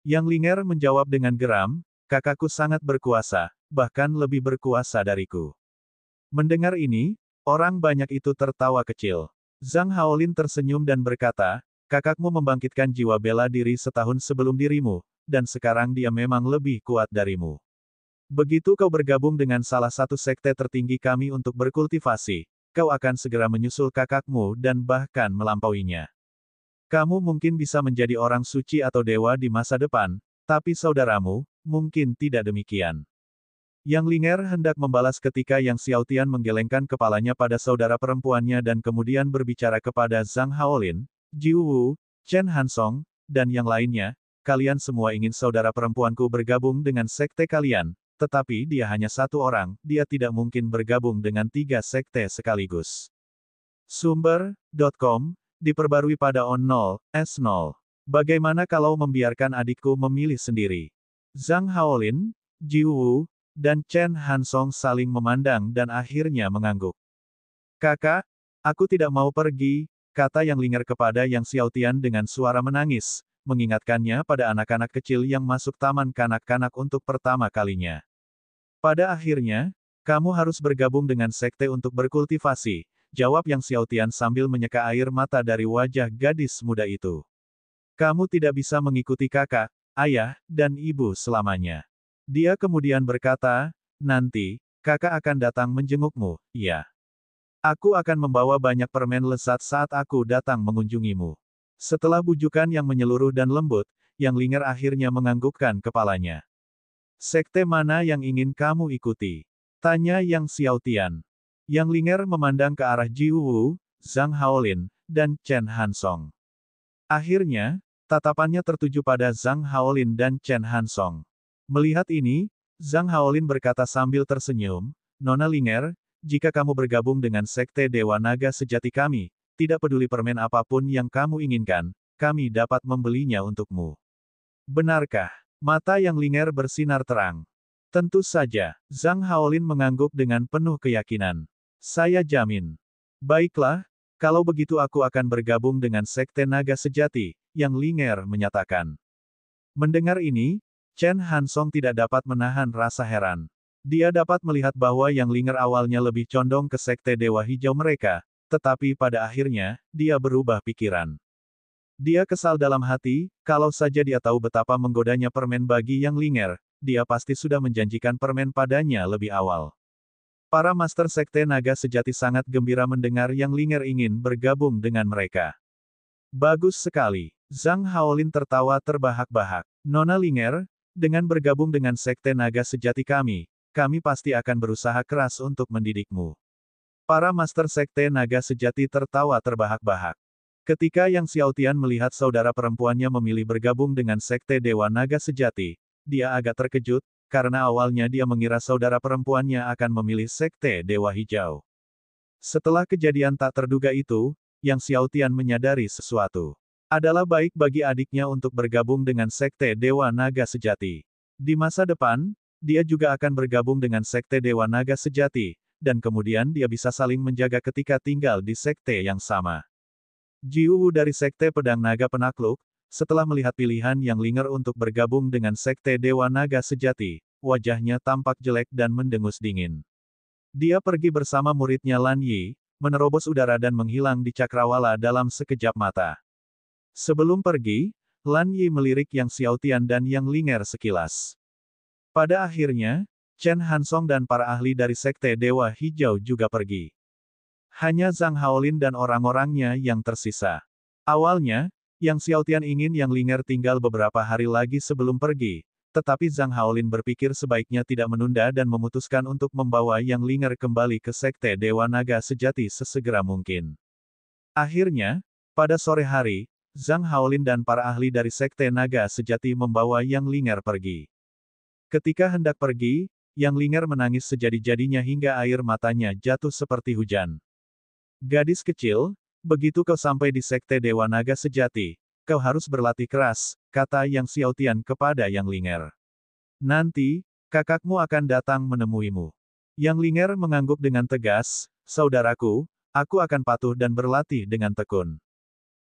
Speaker 1: Yang Linger menjawab dengan geram, "Kakakku sangat berkuasa, bahkan lebih berkuasa dariku." Mendengar ini, orang banyak itu tertawa kecil. Zhang Haolin tersenyum dan berkata, "Kakakmu membangkitkan jiwa bela diri setahun sebelum dirimu, dan sekarang dia memang lebih kuat darimu. Begitu kau bergabung dengan salah satu sekte tertinggi kami untuk berkultivasi, kau akan segera menyusul kakakmu dan bahkan melampauinya. Kamu mungkin bisa menjadi orang suci atau dewa di masa depan, tapi saudaramu, mungkin tidak demikian." Yang Linger hendak membalas ketika Yang Xiaotian menggelengkan kepalanya pada saudara perempuannya dan kemudian berbicara kepada Zhang Haolin, Jiu Wu, Chen Hansong, dan yang lainnya, "Kalian semua ingin saudara perempuanku bergabung dengan sekte kalian, tetapi dia hanya satu orang, dia tidak mungkin bergabung dengan 3 sekte sekaligus." Sumber.com, diperbarui pada on0s0. Bagaimana kalau membiarkan adikku memilih sendiri? Zhang Haolin, Jiu Wu, dan Chen Hansong saling memandang dan akhirnya mengangguk. "Kakak, aku tidak mau pergi," kata Yang Linger kepada Yang Xiaotian dengan suara menangis, mengingatkannya pada anak-anak kecil yang masuk taman kanak-kanak untuk pertama kalinya. "Pada akhirnya, kamu harus bergabung dengan sekte untuk berkultivasi," jawab Yang Xiaotian sambil menyeka air mata dari wajah gadis muda itu. "Kamu tidak bisa mengikuti kakak, ayah, dan ibu selamanya." Dia kemudian berkata, "Nanti, kakak akan datang menjengukmu, ya. Aku akan membawa banyak permen lezat saat aku datang mengunjungimu." Setelah bujukan yang menyeluruh dan lembut, Yang Linger akhirnya menganggukkan kepalanya. "Sekte mana yang ingin kamu ikuti?" tanya Yang Xiaotian. Yang Linger memandang ke arah Jiu Wu, Zhang Haolin, dan Chen Hansong. Akhirnya, tatapannya tertuju pada Zhang Haolin dan Chen Hansong. Melihat ini, Zhang Haolin berkata sambil tersenyum, "Nona Linger, jika kamu bergabung dengan sekte Dewa Naga Sejati kami, tidak peduli permen apapun yang kamu inginkan, kami dapat membelinya untukmu." "Benarkah?" Mata Yang Linger bersinar terang. "Tentu saja," Zhang Haolin mengangguk dengan penuh keyakinan. "Saya jamin." "Baiklah, kalau begitu aku akan bergabung dengan sekte Naga Sejati," Yang Linger menyatakan. Mendengar ini, Chen Hansong tidak dapat menahan rasa heran. Dia dapat melihat bahwa Yang Linger awalnya lebih condong ke sekte Dewa Hijau mereka, tetapi pada akhirnya, dia berubah pikiran. Dia kesal dalam hati, kalau saja dia tahu betapa menggodanya permen bagi Yang Linger, dia pasti sudah menjanjikan permen padanya lebih awal. Para master sekte naga sejati sangat gembira mendengar Yang Linger ingin bergabung dengan mereka. "Bagus sekali." Zhang Haolin tertawa terbahak-bahak. "Nona Linger, dengan bergabung dengan sekte naga sejati kami pasti akan berusaha keras untuk mendidikmu." Para master sekte naga sejati tertawa terbahak-bahak. Ketika Yang Xiaotian melihat saudara perempuannya memilih bergabung dengan sekte Dewa Naga Sejati, dia agak terkejut, karena awalnya dia mengira saudara perempuannya akan memilih sekte Dewa Hijau. Setelah kejadian tak terduga itu, Yang Xiaotian menyadari sesuatu. Adalah baik bagi adiknya untuk bergabung dengan sekte Dewa Naga Sejati. Di masa depan, dia juga akan bergabung dengan sekte Dewa Naga Sejati, dan kemudian dia bisa saling menjaga ketika tinggal di sekte yang sama. Jiu Wu dari sekte Pedang Naga Penakluk, setelah melihat pilihan Yang Linger untuk bergabung dengan sekte Dewa Naga Sejati, wajahnya tampak jelek dan mendengus dingin. Dia pergi bersama muridnya Lan Yi, menerobos udara dan menghilang di cakrawala dalam sekejap mata. Sebelum pergi, Lan Yi melirik Yang Xiaotian dan Yang Linger sekilas. Pada akhirnya, Chen Hansong dan para ahli dari Sekte Dewa Hijau juga pergi. Hanya Zhang Haolin dan orang-orangnya yang tersisa. Awalnya, Yang Xiaotian ingin Yang Linger tinggal beberapa hari lagi sebelum pergi, tetapi Zhang Haolin berpikir sebaiknya tidak menunda dan memutuskan untuk membawa Yang Linger kembali ke Sekte Dewa Naga Sejati sesegera mungkin. Akhirnya, pada sore hari, Zhang Haolin dan para ahli dari Sekte Naga Sejati membawa Yang Linger pergi. Ketika hendak pergi, Yang Linger menangis sejadi-jadinya hingga air matanya jatuh seperti hujan. Gadis kecil, begitu kau sampai di Sekte Dewa Naga Sejati, kau harus berlatih keras, kata Yang Xiaotian kepada Yang Linger. Nanti, kakakmu akan datang menemuimu. Yang Linger mengangguk dengan tegas, saudaraku, aku akan patuh dan berlatih dengan tekun.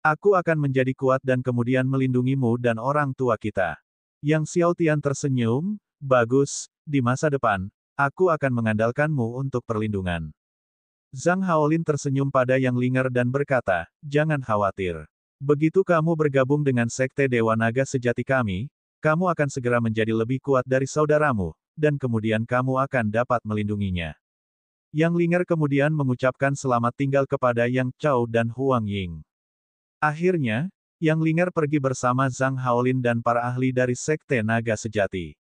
Speaker 1: Aku akan menjadi kuat dan kemudian melindungimu dan orang tua kita. Yang Xiaotian tersenyum, bagus, di masa depan, aku akan mengandalkanmu untuk perlindungan. Zhang Haolin tersenyum pada Yang Linger dan berkata, jangan khawatir. Begitu kamu bergabung dengan Sekte Dewa Naga Sejati kami, kamu akan segera menjadi lebih kuat dari saudaramu, dan kemudian kamu akan dapat melindunginya. Yang Linger kemudian mengucapkan selamat tinggal kepada Yang Chao dan Huang Ying. Akhirnya, Yang Linger pergi bersama Zhang Haolin dan para ahli dari Sekte Naga Sejati.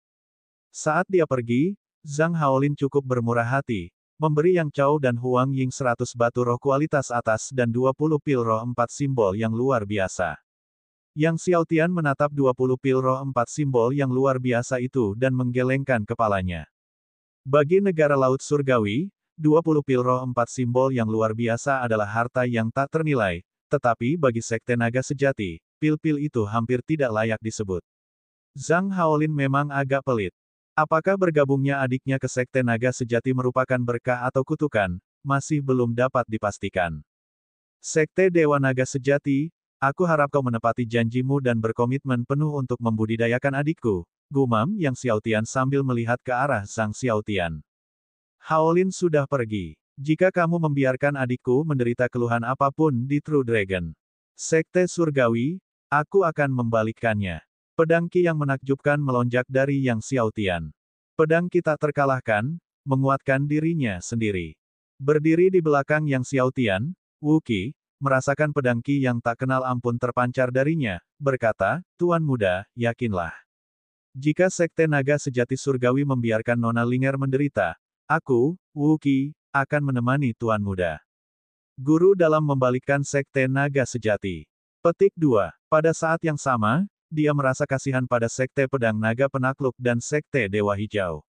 Speaker 1: Saat dia pergi, Zhang Haolin cukup bermurah hati, memberi Yang Chao dan Huang Ying 100 batu roh kualitas atas dan 20 pil roh 4 simbol yang luar biasa. Yang Xiaotian menatap 20 pil roh 4 simbol yang luar biasa itu dan menggelengkan kepalanya. Bagi negara Laut Surgawi, 20 pil roh 4 simbol yang luar biasa adalah harta yang tak ternilai, tetapi bagi Sekte Naga Sejati, pil-pil itu hampir tidak layak disebut. Zhang Haolin memang agak pelit. Apakah bergabungnya adiknya ke Sekte Naga Sejati merupakan berkah atau kutukan, masih belum dapat dipastikan. Sekte Dewa Naga Sejati, aku harap kau menepati janjimu dan berkomitmen penuh untuk membudidayakan adikku, gumam Yang Xiaotian sambil melihat ke arah Zhang Xiaotian. Haolin sudah pergi. Jika kamu membiarkan adikku menderita keluhan apapun di True Dragon Sekte Surgawi, aku akan membalikkannya. Pedang Ki yang menakjubkan melonjak dari Yang Xiaotian. Pedang Ki tak terkalahkan, menguatkan dirinya sendiri. Berdiri di belakang Yang Xiaotian, Wu Qi, merasakan pedang Ki yang tak kenal ampun terpancar darinya, berkata, Tuan muda, yakinlah. Jika Sekte Naga Sejati Surgawi membiarkan Nona Linger menderita, aku, Wu Qi, akan menemani Tuan muda. Guru dalam membalikkan Sekte Naga Sejati. Petik 2. Pada saat yang sama, dia merasa kasihan pada Sekte Pedang Naga Penakluk dan Sekte Dewa Hijau.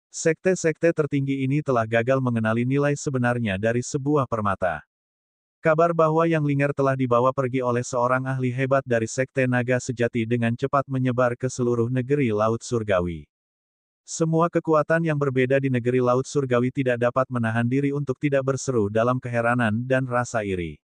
Speaker 1: Sekte-sekte tertinggi ini telah gagal mengenali nilai sebenarnya dari sebuah permata. Kabar bahwa Yang Linger telah dibawa pergi oleh seorang ahli hebat dari Sekte Naga Sejati dengan cepat menyebar ke seluruh negeri Laut Surgawi. Semua kekuatan yang berbeda di negeri Laut Surgawi tidak dapat menahan diri untuk tidak berseru dalam keheranan dan rasa iri.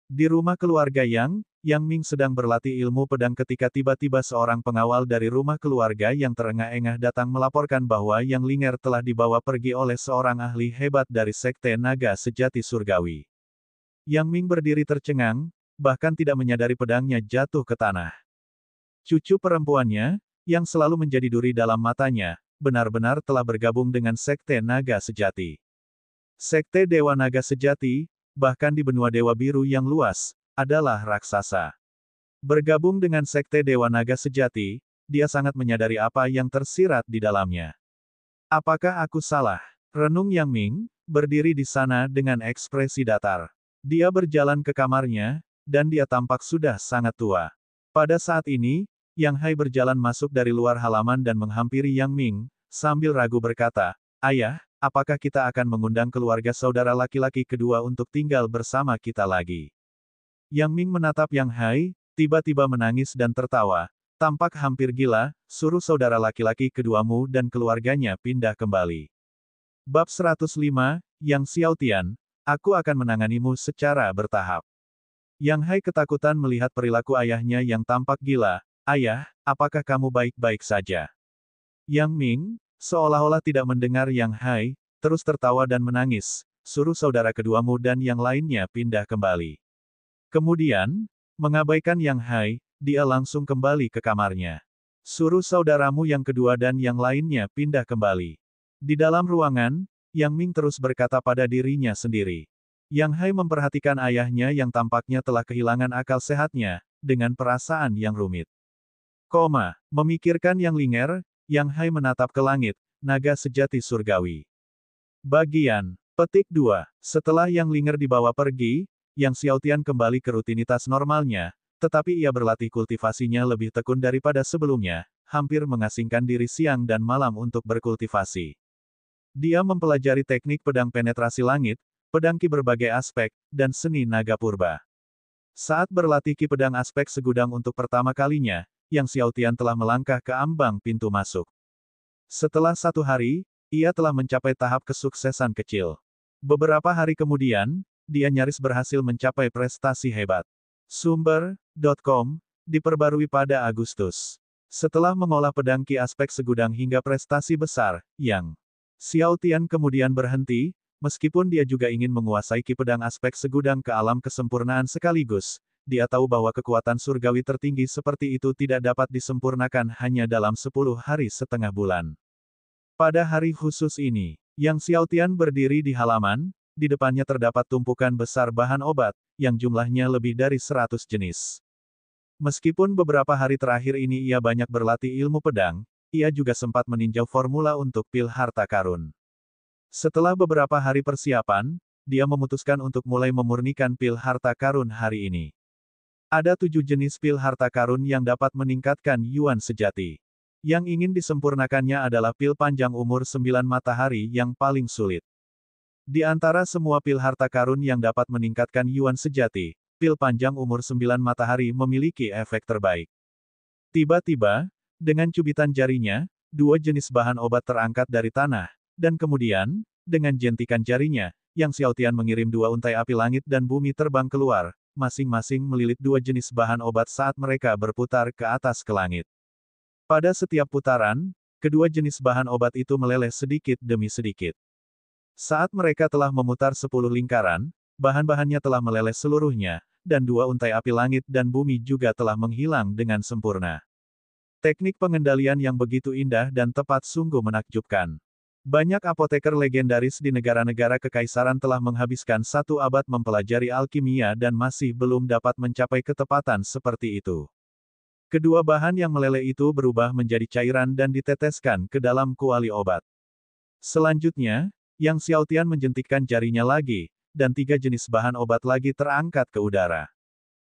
Speaker 1: Di rumah keluarga Yang Ming sedang berlatih ilmu pedang ketika tiba-tiba seorang pengawal dari rumah keluarga yang terengah-engah datang melaporkan bahwa Yang Linger telah dibawa pergi oleh seorang ahli hebat dari Sekte Naga Sejati Surgawi. Yang Ming berdiri tercengang, bahkan tidak menyadari pedangnya jatuh ke tanah. Cucu perempuannya, yang selalu menjadi duri dalam matanya, benar-benar telah bergabung dengan Sekte Naga Sejati. Sekte Dewa Naga Sejati, bahkan di benua Dewa Biru yang luas, adalah raksasa. Bergabung dengan Sekte Dewa Naga Sejati, dia sangat menyadari apa yang tersirat di dalamnya. Apakah aku salah? Renung Yang Ming, berdiri di sana dengan ekspresi datar. Dia berjalan ke kamarnya, dan dia tampak sudah sangat tua. Pada saat ini, Yang Hai berjalan masuk dari luar halaman dan menghampiri Yang Ming, sambil ragu berkata, Ayah, apakah kita akan mengundang keluarga saudara laki-laki kedua untuk tinggal bersama kita lagi? Yang Ming menatap Yang Hai, tiba-tiba menangis dan tertawa, tampak hampir gila, suruh saudara laki-laki keduamu dan keluarganya pindah kembali. Bab 105, Yang Xiaotian, aku akan menanganimu secara bertahap. Yang Hai ketakutan melihat perilaku ayahnya yang tampak gila. Ayah, apakah kamu baik-baik saja? Yang Ming, seolah-olah tidak mendengar Yang Hai, terus tertawa dan menangis, suruh saudara keduamu dan yang lainnya pindah kembali. Kemudian, mengabaikan Yang Hai, dia langsung kembali ke kamarnya. Suruh saudaramu yang kedua dan yang lainnya pindah kembali. Di dalam ruangan, Yang Ming terus berkata pada dirinya sendiri. Yang Hai memperhatikan ayahnya yang tampaknya telah kehilangan akal sehatnya, dengan perasaan yang rumit. Memikirkan Yang Linger, Yang Hai menatap ke langit, naga sejati surgawi. Bagian Petik 2. Setelah Yang Linger dibawa pergi, Yang Xiaotian kembali ke rutinitas normalnya, tetapi ia berlatih kultivasinya lebih tekun daripada sebelumnya, hampir mengasingkan diri siang dan malam untuk berkultivasi. Dia mempelajari teknik pedang penetrasi langit, pedang ki berbagai aspek, dan seni naga purba. Saat berlatih ki pedang aspek segudang untuk pertama kalinya, Yang Xiaotian telah melangkah ke ambang pintu masuk. Setelah 1 hari, ia telah mencapai tahap kesuksesan kecil. Beberapa hari kemudian, dia nyaris berhasil mencapai prestasi hebat. Sumber.com, diperbarui pada Agustus. Setelah mengolah pedang ki aspek segudang hingga prestasi besar, Yang Xiaotian kemudian berhenti, meskipun dia juga ingin menguasai ki pedang aspek segudang ke alam kesempurnaan sekaligus, dia tahu bahwa kekuatan surgawi tertinggi seperti itu tidak dapat disempurnakan hanya dalam 10 hari setengah bulan. Pada hari khusus ini, Yang Xiaotian berdiri di halaman, di depannya terdapat tumpukan besar bahan obat, yang jumlahnya lebih dari 100 jenis. Meskipun beberapa hari terakhir ini ia banyak berlatih ilmu pedang, ia juga sempat meninjau formula untuk pil harta karun. Setelah beberapa hari persiapan, dia memutuskan untuk mulai memurnikan pil harta karun hari ini. Ada 7 jenis pil harta karun yang dapat meningkatkan yuan sejati. Yang ingin disempurnakannya adalah pil panjang umur 9 matahari yang paling sulit. Di antara semua pil harta karun yang dapat meningkatkan yuan sejati, pil panjang umur 9 matahari memiliki efek terbaik. Tiba-tiba, dengan cubitan jarinya, 2 jenis bahan obat terangkat dari tanah, dan kemudian, dengan jentikan jarinya, Yang Xiaotian mengirim 2 untai api langit dan bumi terbang keluar, masing-masing melilit 2 jenis bahan obat saat mereka berputar ke atas ke langit. Pada setiap putaran, kedua jenis bahan obat itu meleleh sedikit demi sedikit. Saat mereka telah memutar 10 lingkaran, bahan-bahannya telah meleleh seluruhnya, dan 2 untai api langit dan bumi juga telah menghilang dengan sempurna. Teknik pengendalian yang begitu indah dan tepat sungguh menakjubkan. Banyak apoteker legendaris di negara-negara kekaisaran telah menghabiskan 1 abad mempelajari alkimia dan masih belum dapat mencapai ketepatan seperti itu. Kedua bahan yang meleleh itu berubah menjadi cairan dan diteteskan ke dalam kuali obat. Selanjutnya, Yang Xiaotian menjentikkan jarinya lagi, dan 3 jenis bahan obat lagi terangkat ke udara.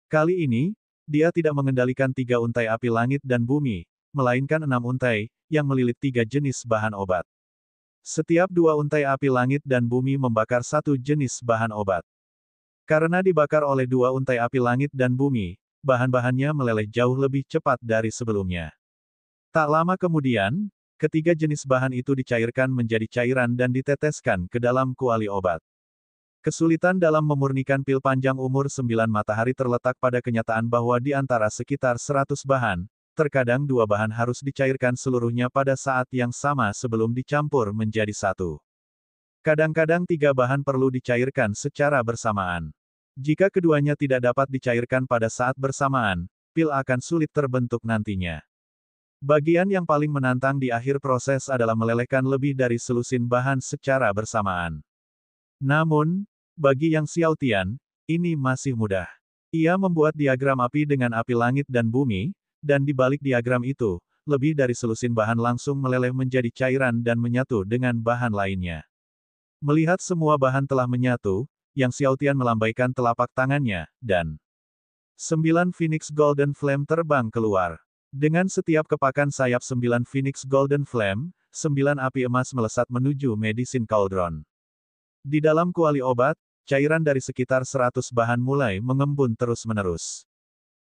Speaker 1: Kali ini, dia tidak mengendalikan 3 untai api langit dan bumi, melainkan 6 untai, yang melilit 3 jenis bahan obat. Setiap 2 untai api langit dan bumi membakar 1 jenis bahan obat. Karena dibakar oleh 2 untai api langit dan bumi, bahan-bahannya meleleh jauh lebih cepat dari sebelumnya. Tak lama kemudian, ketiga jenis bahan itu dicairkan menjadi cairan dan diteteskan ke dalam kuali obat. Kesulitan dalam memurnikan pil panjang umur 9 matahari terletak pada kenyataan bahwa di antara sekitar 100 bahan, terkadang 2 bahan harus dicairkan seluruhnya pada saat yang sama sebelum dicampur menjadi satu. Kadang-kadang 3 bahan perlu dicairkan secara bersamaan. Jika keduanya tidak dapat dicairkan pada saat bersamaan, pil akan sulit terbentuk nantinya. Bagian yang paling menantang di akhir proses adalah melelehkan lebih dari selusin bahan secara bersamaan. Namun, bagi Yang Xiaotian, ini masih mudah. Ia membuat diagram api dengan api langit dan bumi, dan di balik diagram itu, lebih dari selusin bahan langsung meleleh menjadi cairan dan menyatu dengan bahan lainnya. Melihat semua bahan telah menyatu, Yang Xiaotian melambaikan telapak tangannya, dan 9 Phoenix Golden Flame terbang keluar. Dengan setiap kepakan sayap 9 Phoenix Golden Flame, 9 api emas melesat menuju Medicine Cauldron. Di dalam kuali obat, cairan dari sekitar 100 bahan mulai mengembun terus-menerus.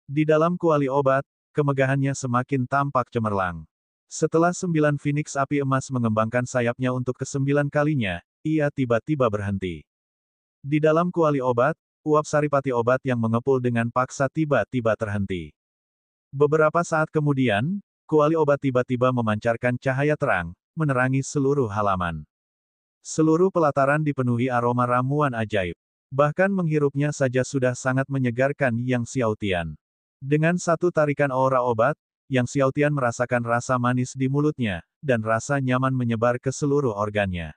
Speaker 1: Di dalam kuali obat, kemegahannya semakin tampak cemerlang. Setelah 9 Phoenix api emas mengembangkan sayapnya untuk ke-9 kalinya, ia tiba-tiba berhenti. Di dalam kuali obat, uap saripati obat yang mengepul dengan paksa tiba-tiba terhenti. Beberapa saat kemudian, kuali obat tiba-tiba memancarkan cahaya terang, menerangi seluruh halaman. Seluruh pelataran dipenuhi aroma ramuan ajaib. Bahkan menghirupnya saja sudah sangat menyegarkan Yang Xiaotian. Dengan satu tarikan aura obat, Yang Xiaotian merasakan rasa manis di mulutnya, dan rasa nyaman menyebar ke seluruh organnya.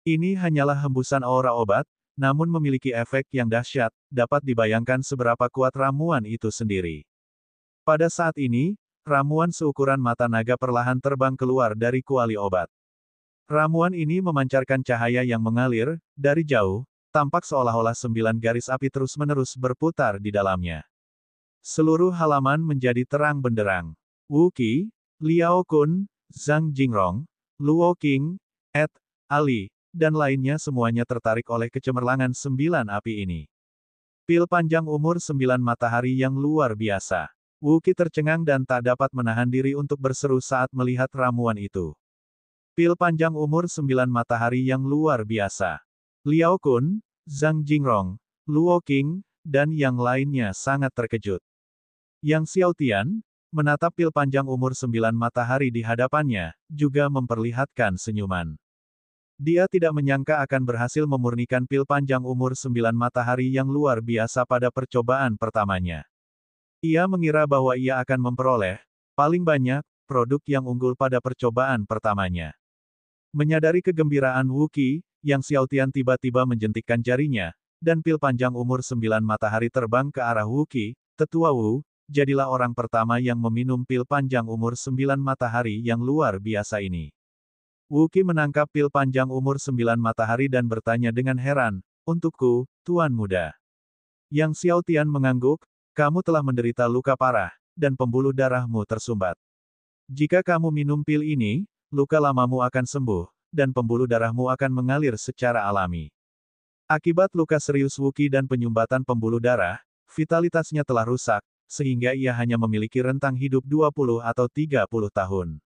Speaker 1: Ini hanyalah hembusan aura obat, namun memiliki efek yang dahsyat, dapat dibayangkan seberapa kuat ramuan itu sendiri. Pada saat ini, ramuan seukuran mata naga perlahan terbang keluar dari kuali obat. Ramuan ini memancarkan cahaya yang mengalir, dari jauh, tampak seolah-olah 9 garis api terus-menerus berputar di dalamnya. Seluruh halaman menjadi terang benderang. Wu Qi, Liao Kun, Zhang Jingrong, Luo Qing, Ed, Ali, dan lainnya semuanya tertarik oleh kecemerlangan 9 api ini. Pil panjang umur 9 matahari yang luar biasa. Wu Qi tercengang dan tak dapat menahan diri untuk berseru saat melihat ramuan itu. Pil panjang umur 9 matahari yang luar biasa. Liao Kun, Zhang Jingrong, Luo Qing, dan yang lainnya sangat terkejut. Yang Xiaotian, menatap pil panjang umur 9 matahari di hadapannya, juga memperlihatkan senyuman. Dia tidak menyangka akan berhasil memurnikan pil panjang umur 9 matahari yang luar biasa pada percobaan pertamanya. Ia mengira bahwa ia akan memperoleh, paling banyak, produk yang unggul pada percobaan pertamanya. Menyadari kegembiraan Wu Qi, Yang Xiaotian tiba-tiba menjentikkan jarinya, dan pil panjang umur 9 matahari terbang ke arah Wu Qi. Tetua Wu, jadilah orang pertama yang meminum pil panjang umur 9 matahari yang luar biasa ini. Wu Qi menangkap pil panjang umur 9 matahari dan bertanya dengan heran, "Untukku, Tuan Muda." Yang Xiaotian mengangguk, "Kamu telah menderita luka parah, dan pembuluh darahmu tersumbat. Jika kamu minum pil ini, luka lamamu akan sembuh, dan pembuluh darahmu akan mengalir secara alami." Akibat luka serius Wu Qi dan penyumbatan pembuluh darah, vitalitasnya telah rusak, sehingga ia hanya memiliki rentang hidup 20 atau 30 tahun.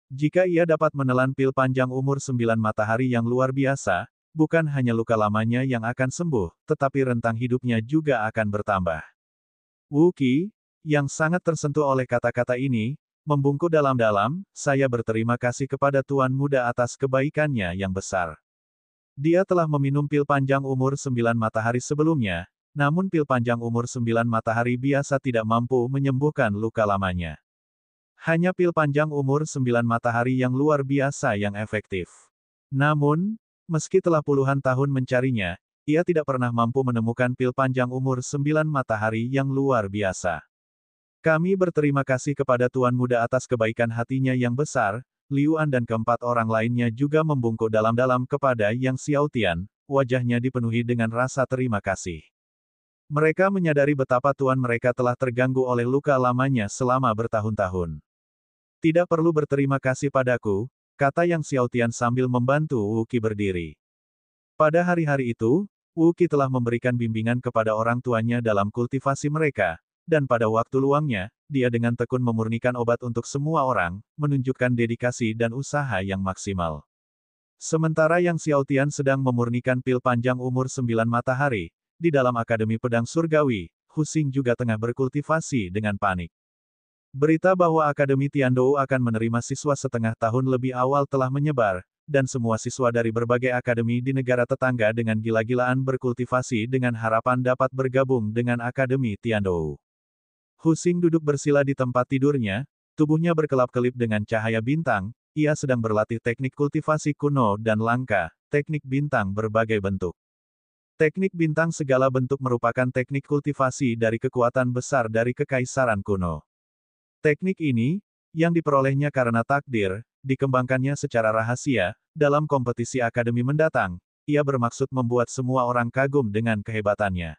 Speaker 1: Jika ia dapat menelan pil panjang umur 9 matahari yang luar biasa, bukan hanya luka lamanya yang akan sembuh, tetapi rentang hidupnya juga akan bertambah. Wu Qi, yang sangat tersentuh oleh kata-kata ini, membungkuk dalam-dalam, "Saya berterima kasih kepada Tuan Muda atas kebaikannya yang besar." Dia telah meminum pil panjang umur 9 matahari sebelumnya, namun pil panjang umur 9 matahari biasa tidak mampu menyembuhkan luka lamanya. Hanya pil panjang umur 9 matahari yang luar biasa yang efektif. Namun, meski telah puluhan tahun mencarinya, ia tidak pernah mampu menemukan pil panjang umur 9 matahari yang luar biasa. "Kami berterima kasih kepada Tuan Muda atas kebaikan hatinya yang besar." Liu An dan keempat orang lainnya juga membungkuk dalam-dalam kepada Yang Xiaotian, wajahnya dipenuhi dengan rasa terima kasih. Mereka menyadari betapa tuan mereka telah terganggu oleh luka lamanya selama bertahun-tahun. "Tidak perlu berterima kasih padaku," kata Yang Xiaotian sambil membantu Wu Qi berdiri. Pada hari-hari itu, Wu Qi telah memberikan bimbingan kepada orang tuanya dalam kultivasi mereka, dan pada waktu luangnya, dia dengan tekun memurnikan obat untuk semua orang, menunjukkan dedikasi dan usaha yang maksimal. Sementara Yang Xiaotian sedang memurnikan pil panjang umur 9 matahari, di dalam Akademi Pedang Surgawi, Hu Xing juga tengah berkultivasi dengan panik. Berita bahwa Akademi Tiandou akan menerima siswa setengah tahun lebih awal telah menyebar, dan semua siswa dari berbagai akademi di negara tetangga dengan gila-gilaan berkultivasi dengan harapan dapat bergabung dengan Akademi Tiandou. Hu Xing duduk bersila di tempat tidurnya, tubuhnya berkelap-kelip dengan cahaya bintang, ia sedang berlatih teknik kultivasi kuno dan langka, teknik bintang berbagai bentuk. Teknik bintang segala bentuk merupakan teknik kultivasi dari kekuatan besar dari kekaisaran kuno. Teknik ini, yang diperolehnya karena takdir, dikembangkannya secara rahasia, dalam kompetisi akademi mendatang, ia bermaksud membuat semua orang kagum dengan kehebatannya.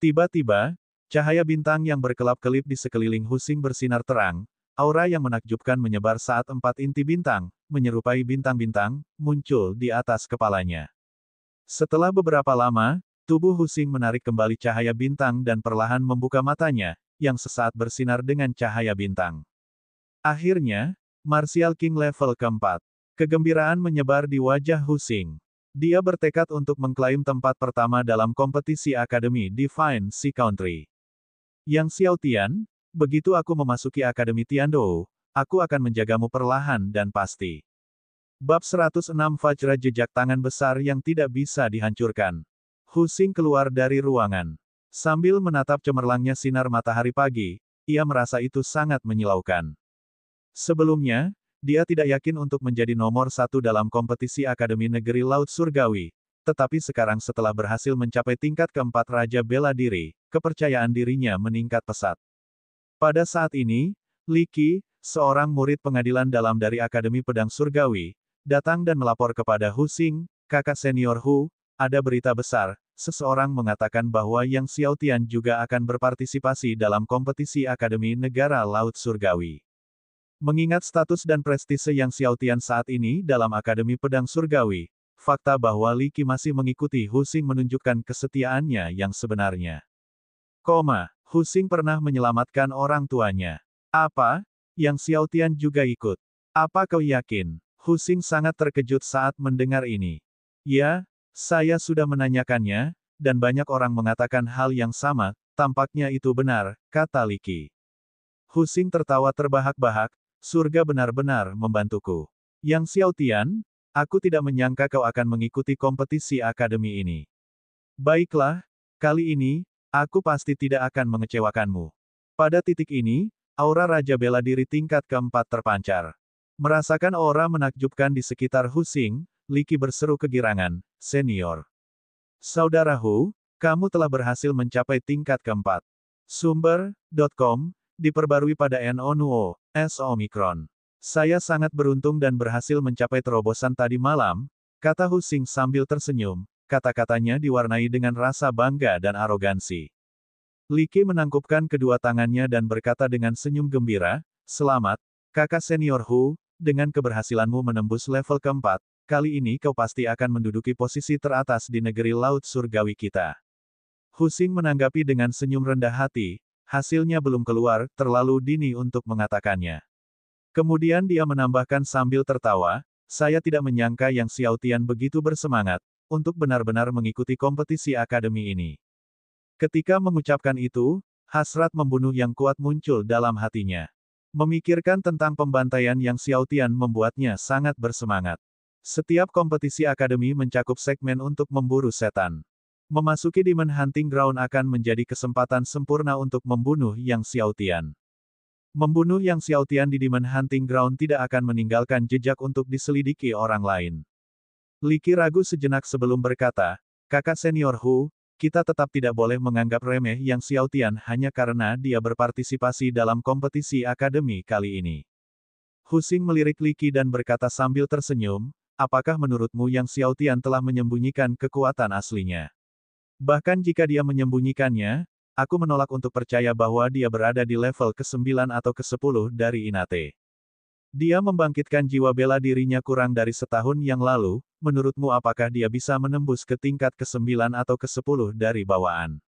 Speaker 1: Tiba-tiba, cahaya bintang yang berkelap-kelip di sekeliling Hu Xing bersinar terang, aura yang menakjubkan menyebar saat 4 inti bintang, menyerupai bintang-bintang, muncul di atas kepalanya. Setelah beberapa lama, tubuh Hu Xing menarik kembali cahaya bintang dan perlahan membuka matanya, yang sesaat bersinar dengan cahaya bintang. Akhirnya, Martial King level keempat. Kegembiraan menyebar di wajah Hu Xing. Dia bertekad untuk mengklaim tempat pertama dalam kompetisi Akademi Divine Sea Country. Yang Xiaotian, begitu aku memasuki Akademi Tiandou, aku akan menjagamu perlahan dan pasti. Bab 106 Vajra Jejak Tangan Besar yang Tidak Bisa Dihancurkan. Hu Xing keluar dari ruangan. Sambil menatap cemerlangnya sinar matahari pagi, ia merasa itu sangat menyilaukan. Sebelumnya, dia tidak yakin untuk menjadi nomor satu dalam kompetisi Akademi Negeri Laut Surgawi, tetapi sekarang setelah berhasil mencapai tingkat keempat Raja Bela Diri, kepercayaan dirinya meningkat pesat. Pada saat ini, Li Qi, seorang murid pengadilan dalam dari Akademi Pedang Surgawi, datang dan melapor kepada Hu Xing, kakak senior Hu, ada berita besar, seseorang mengatakan bahwa Yang Xiaotian juga akan berpartisipasi dalam kompetisi Akademi Negara Laut Surgawi. Mengingat status dan prestise Yang Xiaotian saat ini dalam Akademi Pedang Surgawi, fakta bahwa Li Qi masih mengikuti Hu Xing menunjukkan kesetiaannya yang sebenarnya. Hu Xing pernah menyelamatkan orang tuanya. Apa? Yang Xiaotian juga ikut. Apa kau yakin? Hu Xing sangat terkejut saat mendengar ini. Ya, saya sudah menanyakannya, dan banyak orang mengatakan hal yang sama, tampaknya itu benar, kata Li Qi. Hu Xing tertawa terbahak-bahak, surga benar-benar membantuku. Yang Xiaotian, aku tidak menyangka kau akan mengikuti kompetisi akademi ini. Baiklah, kali ini, aku pasti tidak akan mengecewakanmu. Pada titik ini, aura Raja Bela Diri tingkat keempat terpancar. Merasakan aura menakjubkan di sekitar Hu Xing, Li Qi berseru kegirangan, senior. Saudara Hu, kamu telah berhasil mencapai tingkat keempat. Sumber.com, diperbarui pada NO S Omicron. Saya sangat beruntung dan berhasil mencapai terobosan tadi malam, kata Hu Xing sambil tersenyum, kata-katanya diwarnai dengan rasa bangga dan arogansi. Li Qi menangkupkan kedua tangannya dan berkata dengan senyum gembira, selamat, kakak senior Hu, dengan keberhasilanmu menembus level keempat, kali ini kau pasti akan menduduki posisi teratas di negeri laut surgawi kita. Hu Xing menanggapi dengan senyum rendah hati, hasilnya belum keluar, terlalu dini untuk mengatakannya. Kemudian dia menambahkan sambil tertawa, saya tidak menyangka Yang Xiaotian begitu bersemangat, untuk benar-benar mengikuti kompetisi akademi ini. Ketika mengucapkan itu, hasrat membunuh yang kuat muncul dalam hatinya. Memikirkan tentang pembantaian Yang Xiaotian membuatnya sangat bersemangat. Setiap kompetisi akademi mencakup segmen untuk memburu setan. Memasuki Demon Hunting Ground akan menjadi kesempatan sempurna untuk membunuh Yang Xiaotian. Membunuh Yang Xiaotian di Demon Hunting Ground tidak akan meninggalkan jejak untuk diselidiki orang lain. Li Qi ragu sejenak sebelum berkata, kakak senior Hu, kita tetap tidak boleh menganggap remeh Yang Xiaotian hanya karena dia berpartisipasi dalam kompetisi akademi kali ini. Hu Xing melirik Li Qi dan berkata sambil tersenyum, apakah menurutmu Yang Xiaotian telah menyembunyikan kekuatan aslinya? Bahkan jika dia menyembunyikannya, aku menolak untuk percaya bahwa dia berada di level ke-9 atau ke-10 dari Inate. Dia membangkitkan jiwa bela dirinya kurang dari setahun yang lalu, menurutmu apakah dia bisa menembus ke tingkat ke-9 atau ke-10 dari bawaan?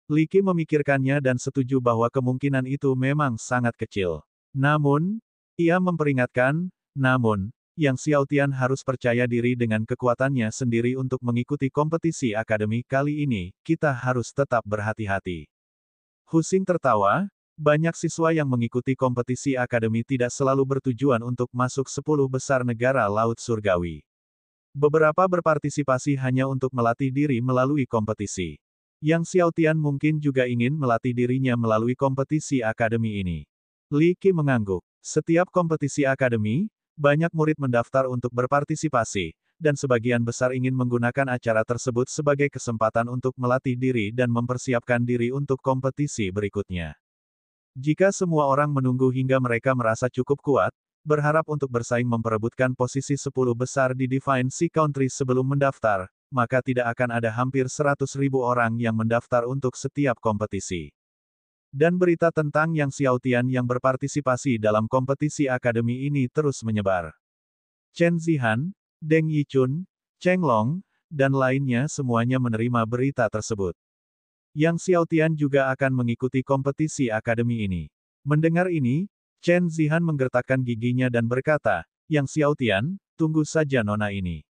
Speaker 1: Li Qi memikirkannya dan setuju bahwa kemungkinan itu memang sangat kecil. Namun, ia memperingatkan, Yang Xiaotian harus percaya diri dengan kekuatannya sendiri untuk mengikuti kompetisi akademi kali ini, kita harus tetap berhati-hati. Hu Xing tertawa, banyak siswa yang mengikuti kompetisi akademi tidak selalu bertujuan untuk masuk 10 besar negara laut surgawi. Beberapa berpartisipasi hanya untuk melatih diri melalui kompetisi. Yang Xiaotian mungkin juga ingin melatih dirinya melalui kompetisi akademi ini. Li Qi mengangguk. Setiap kompetisi akademi, banyak murid mendaftar untuk berpartisipasi, dan sebagian besar ingin menggunakan acara tersebut sebagai kesempatan untuk melatih diri dan mempersiapkan diri untuk kompetisi berikutnya. Jika semua orang menunggu hingga mereka merasa cukup kuat, berharap untuk bersaing memperebutkan posisi 10 besar di Divine Sea Country sebelum mendaftar, maka tidak akan ada hampir 100.000 orang yang mendaftar untuk setiap kompetisi. Dan berita tentang Yang Xiaotian yang berpartisipasi dalam kompetisi akademi ini terus menyebar. Chen Zihan, Deng Yichun, Cheng Long, dan lainnya semuanya menerima berita tersebut. Yang Xiaotian juga akan mengikuti kompetisi akademi ini. Mendengar ini, Chen Zihan menggertakkan giginya dan berkata, Yang Xiaotian, tunggu saja nona ini.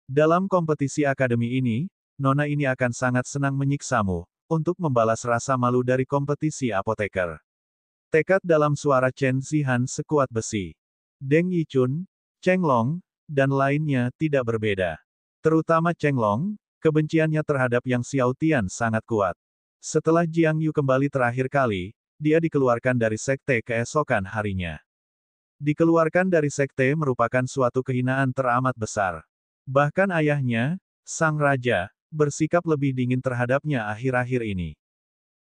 Speaker 1: Dalam kompetisi akademi ini, nona ini akan sangat senang menyiksamu, untuk membalas rasa malu dari kompetisi apoteker. Tekad dalam suara Chen Zihan sekuat besi. Deng Yichun, Cheng Long, dan lainnya tidak berbeda. Terutama Cheng Long, kebenciannya terhadap Yang Xiaotian sangat kuat. Setelah Jiang Yu kembali terakhir kali, dia dikeluarkan dari sekte keesokan harinya. Dikeluarkan dari sekte merupakan suatu kehinaan teramat besar. Bahkan ayahnya, sang raja, bersikap lebih dingin terhadapnya akhir-akhir ini.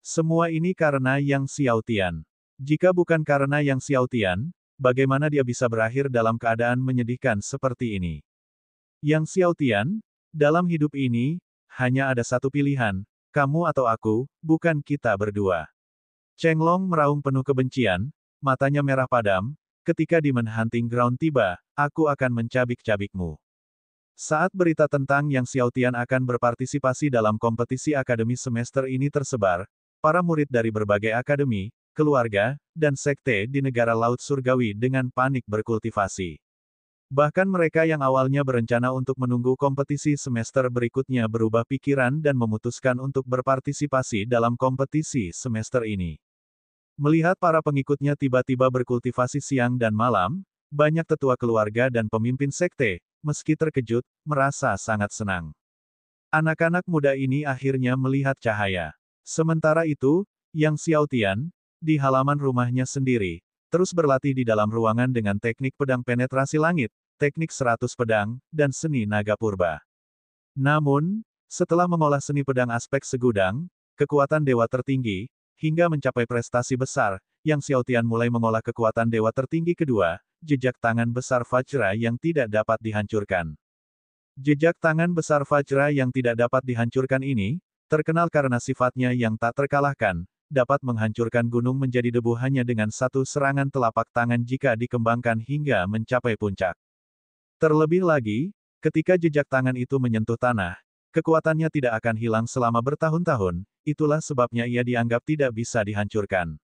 Speaker 1: Semua ini karena Yang Xiaotian. Jika bukan karena Yang Xiaotian, bagaimana dia bisa berakhir dalam keadaan menyedihkan seperti ini? Yang Xiaotian, dalam hidup ini, hanya ada satu pilihan, kamu atau aku, bukan kita berdua. Cheng Long meraung penuh kebencian, matanya merah padam. Ketika Demon Hunting Ground tiba, aku akan mencabik-cabikmu. Saat berita tentang Yang Xiaotian akan berpartisipasi dalam kompetisi akademi semester ini tersebar, para murid dari berbagai akademi, keluarga, dan sekte di negara Laut Surgawi dengan panik berkultivasi. Bahkan mereka yang awalnya berencana untuk menunggu kompetisi semester berikutnya berubah pikiran dan memutuskan untuk berpartisipasi dalam kompetisi semester ini. Melihat para pengikutnya tiba-tiba berkultivasi siang dan malam, banyak tetua keluarga dan pemimpin sekte, meski terkejut, merasa sangat senang. Anak-anak muda ini akhirnya melihat cahaya. Sementara itu, Yang Xiaotian, di halaman rumahnya sendiri, terus berlatih di dalam ruangan dengan teknik pedang penetrasi langit, teknik 100 pedang, dan seni naga purba. Namun, setelah mengolah seni pedang aspek segudang, kekuatan dewa tertinggi, hingga mencapai prestasi besar, Yang Xiaotian mulai mengolah kekuatan dewa tertinggi kedua, jejak tangan besar Vajra yang tidak dapat dihancurkan. Jejak tangan besar Vajra yang tidak dapat dihancurkan ini, terkenal karena sifatnya yang tak terkalahkan, dapat menghancurkan gunung menjadi debu hanya dengan satu serangan telapak tangan jika dikembangkan hingga mencapai puncak. Terlebih lagi, ketika jejak tangan itu menyentuh tanah, kekuatannya tidak akan hilang selama bertahun-tahun, itulah sebabnya ia dianggap tidak bisa dihancurkan.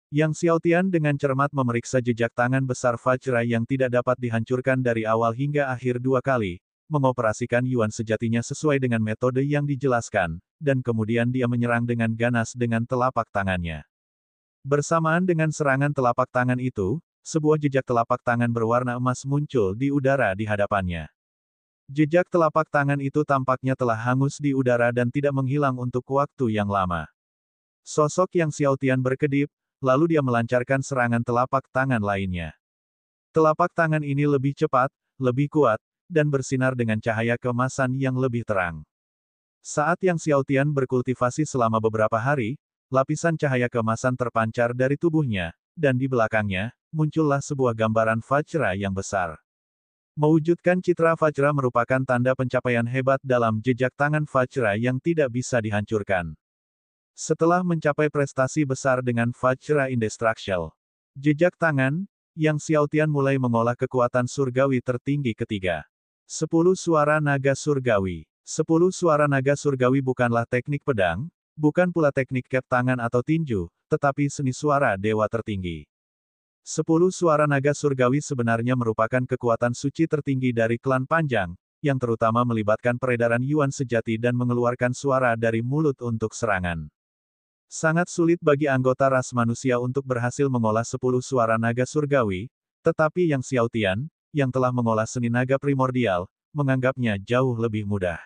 Speaker 1: Yang Xiaotian dengan cermat memeriksa jejak tangan besar Vajra yang tidak dapat dihancurkan dari awal hingga akhir 2 kali, mengoperasikan Yuan sejatinya sesuai dengan metode yang dijelaskan, dan kemudian dia menyerang dengan ganas dengan telapak tangannya. Bersamaan dengan serangan telapak tangan itu, sebuah jejak telapak tangan berwarna emas muncul di udara di hadapannya. Jejak telapak tangan itu tampaknya telah hangus di udara dan tidak menghilang untuk waktu yang lama. Sosok Yang Xiaotian berkedip, lalu dia melancarkan serangan telapak tangan lainnya. Telapak tangan ini lebih cepat, lebih kuat, dan bersinar dengan cahaya keemasan yang lebih terang. Saat Yang Xiaotian berkultivasi selama beberapa hari, lapisan cahaya keemasan terpancar dari tubuhnya, dan di belakangnya, muncullah sebuah gambaran Vajra yang besar. Mewujudkan citra Vajra merupakan tanda pencapaian hebat dalam jejak tangan Vajra yang tidak bisa dihancurkan. Setelah mencapai prestasi besar dengan Vajra Indestructible jejak tangan, Yang Xiaotian mulai mengolah kekuatan surgawi tertinggi ketiga. 10 suara naga surgawi. 10 suara naga surgawi bukanlah teknik pedang, bukan pula teknik kep tangan atau tinju, tetapi seni suara dewa tertinggi. 10 suara naga surgawi sebenarnya merupakan kekuatan suci tertinggi dari klan Panjang, yang terutama melibatkan peredaran Yuan sejati dan mengeluarkan suara dari mulut untuk serangan. Sangat sulit bagi anggota ras manusia untuk berhasil mengolah 10 suara naga surgawi, tetapi Yang Xiaotian, yang telah mengolah seni naga primordial, menganggapnya jauh lebih mudah.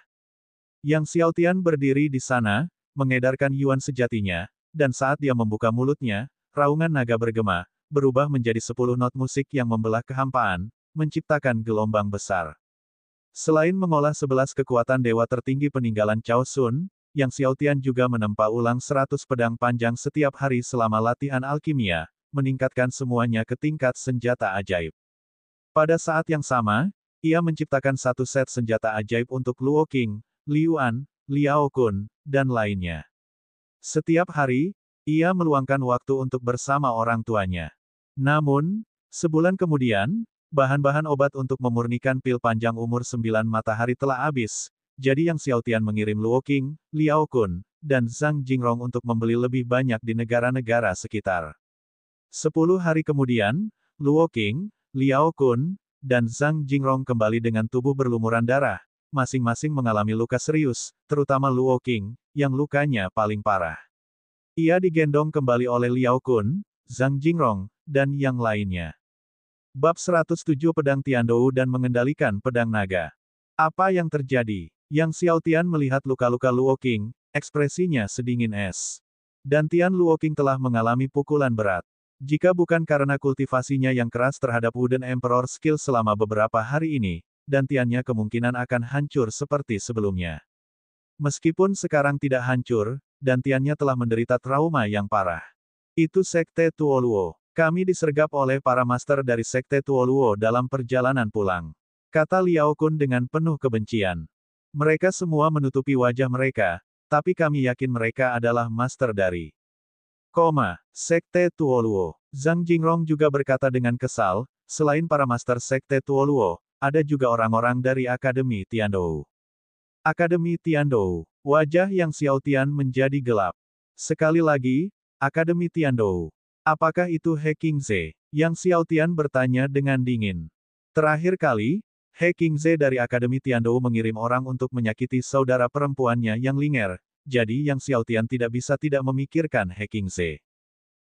Speaker 1: Yang Xiaotian berdiri di sana, mengedarkan Yuan sejatinya, dan saat dia membuka mulutnya, raungan naga bergema, berubah menjadi 10 not musik yang membelah kehampaan, menciptakan gelombang besar. Selain mengolah 11 kekuatan dewa tertinggi peninggalan Cao Sun, Yang Xiaotian juga menempa ulang 100 pedang panjang setiap hari selama latihan alkimia, meningkatkan semuanya ke tingkat senjata ajaib. Pada saat yang sama, ia menciptakan satu set senjata ajaib untuk Luo Qing, Liu An, Liao Kun, dan lainnya. Setiap hari, ia meluangkan waktu untuk bersama orang tuanya. Namun, sebulan kemudian, bahan-bahan obat untuk memurnikan pil panjang umur 9 matahari telah habis, jadi Yang Xiaotian mengirim Luo Qing, Liao Kun, dan Zhang Jingrong untuk membeli lebih banyak di negara-negara sekitar. 10 hari kemudian, Luo Qing, Liao Kun, dan Zhang Jingrong kembali dengan tubuh berlumuran darah, masing-masing mengalami luka serius, terutama Luo Qing, yang lukanya paling parah. Ia digendong kembali oleh Liao Kun, Zhang Jingrong, dan yang lainnya. Bab 107 Pedang Tiandou dan Mengendalikan Pedang Naga. Apa yang terjadi? Yang Xiao Tian melihat luka-luka Luo Qing, ekspresinya sedingin es. Dan Tian Luo Qing telah mengalami pukulan berat. Jika bukan karena kultivasinya yang keras terhadap Wooden Emperor Skill selama beberapa hari ini, dan Tiannya kemungkinan akan hancur seperti sebelumnya. Meskipun sekarang tidak hancur, dan Tiannya telah menderita trauma yang parah. Itu Sekte Tuo Luo. Kami disergap oleh para master dari Sekte Tuo Luo dalam perjalanan pulang. Kata Liao Kun dengan penuh kebencian. Mereka semua menutupi wajah mereka, tapi kami yakin mereka adalah master dari Sekte Tuo Luo. Zhang Jingrong juga berkata dengan kesal, selain para master Sekte Tuo Luo, ada juga orang-orang dari Akademi Tiandou. Akademi Tiandou. Wajah yang Xiao Tian menjadi gelap. Sekali lagi, Akademi Tiandou. Apakah itu He Qingze? Yang Xiao Tian bertanya dengan dingin. Terakhir kali, He Qingze dari Akademi Tiandou mengirim orang untuk menyakiti saudara perempuannya yang Linger, jadi Yang Xiao Tian tidak bisa tidak memikirkan He Qingze.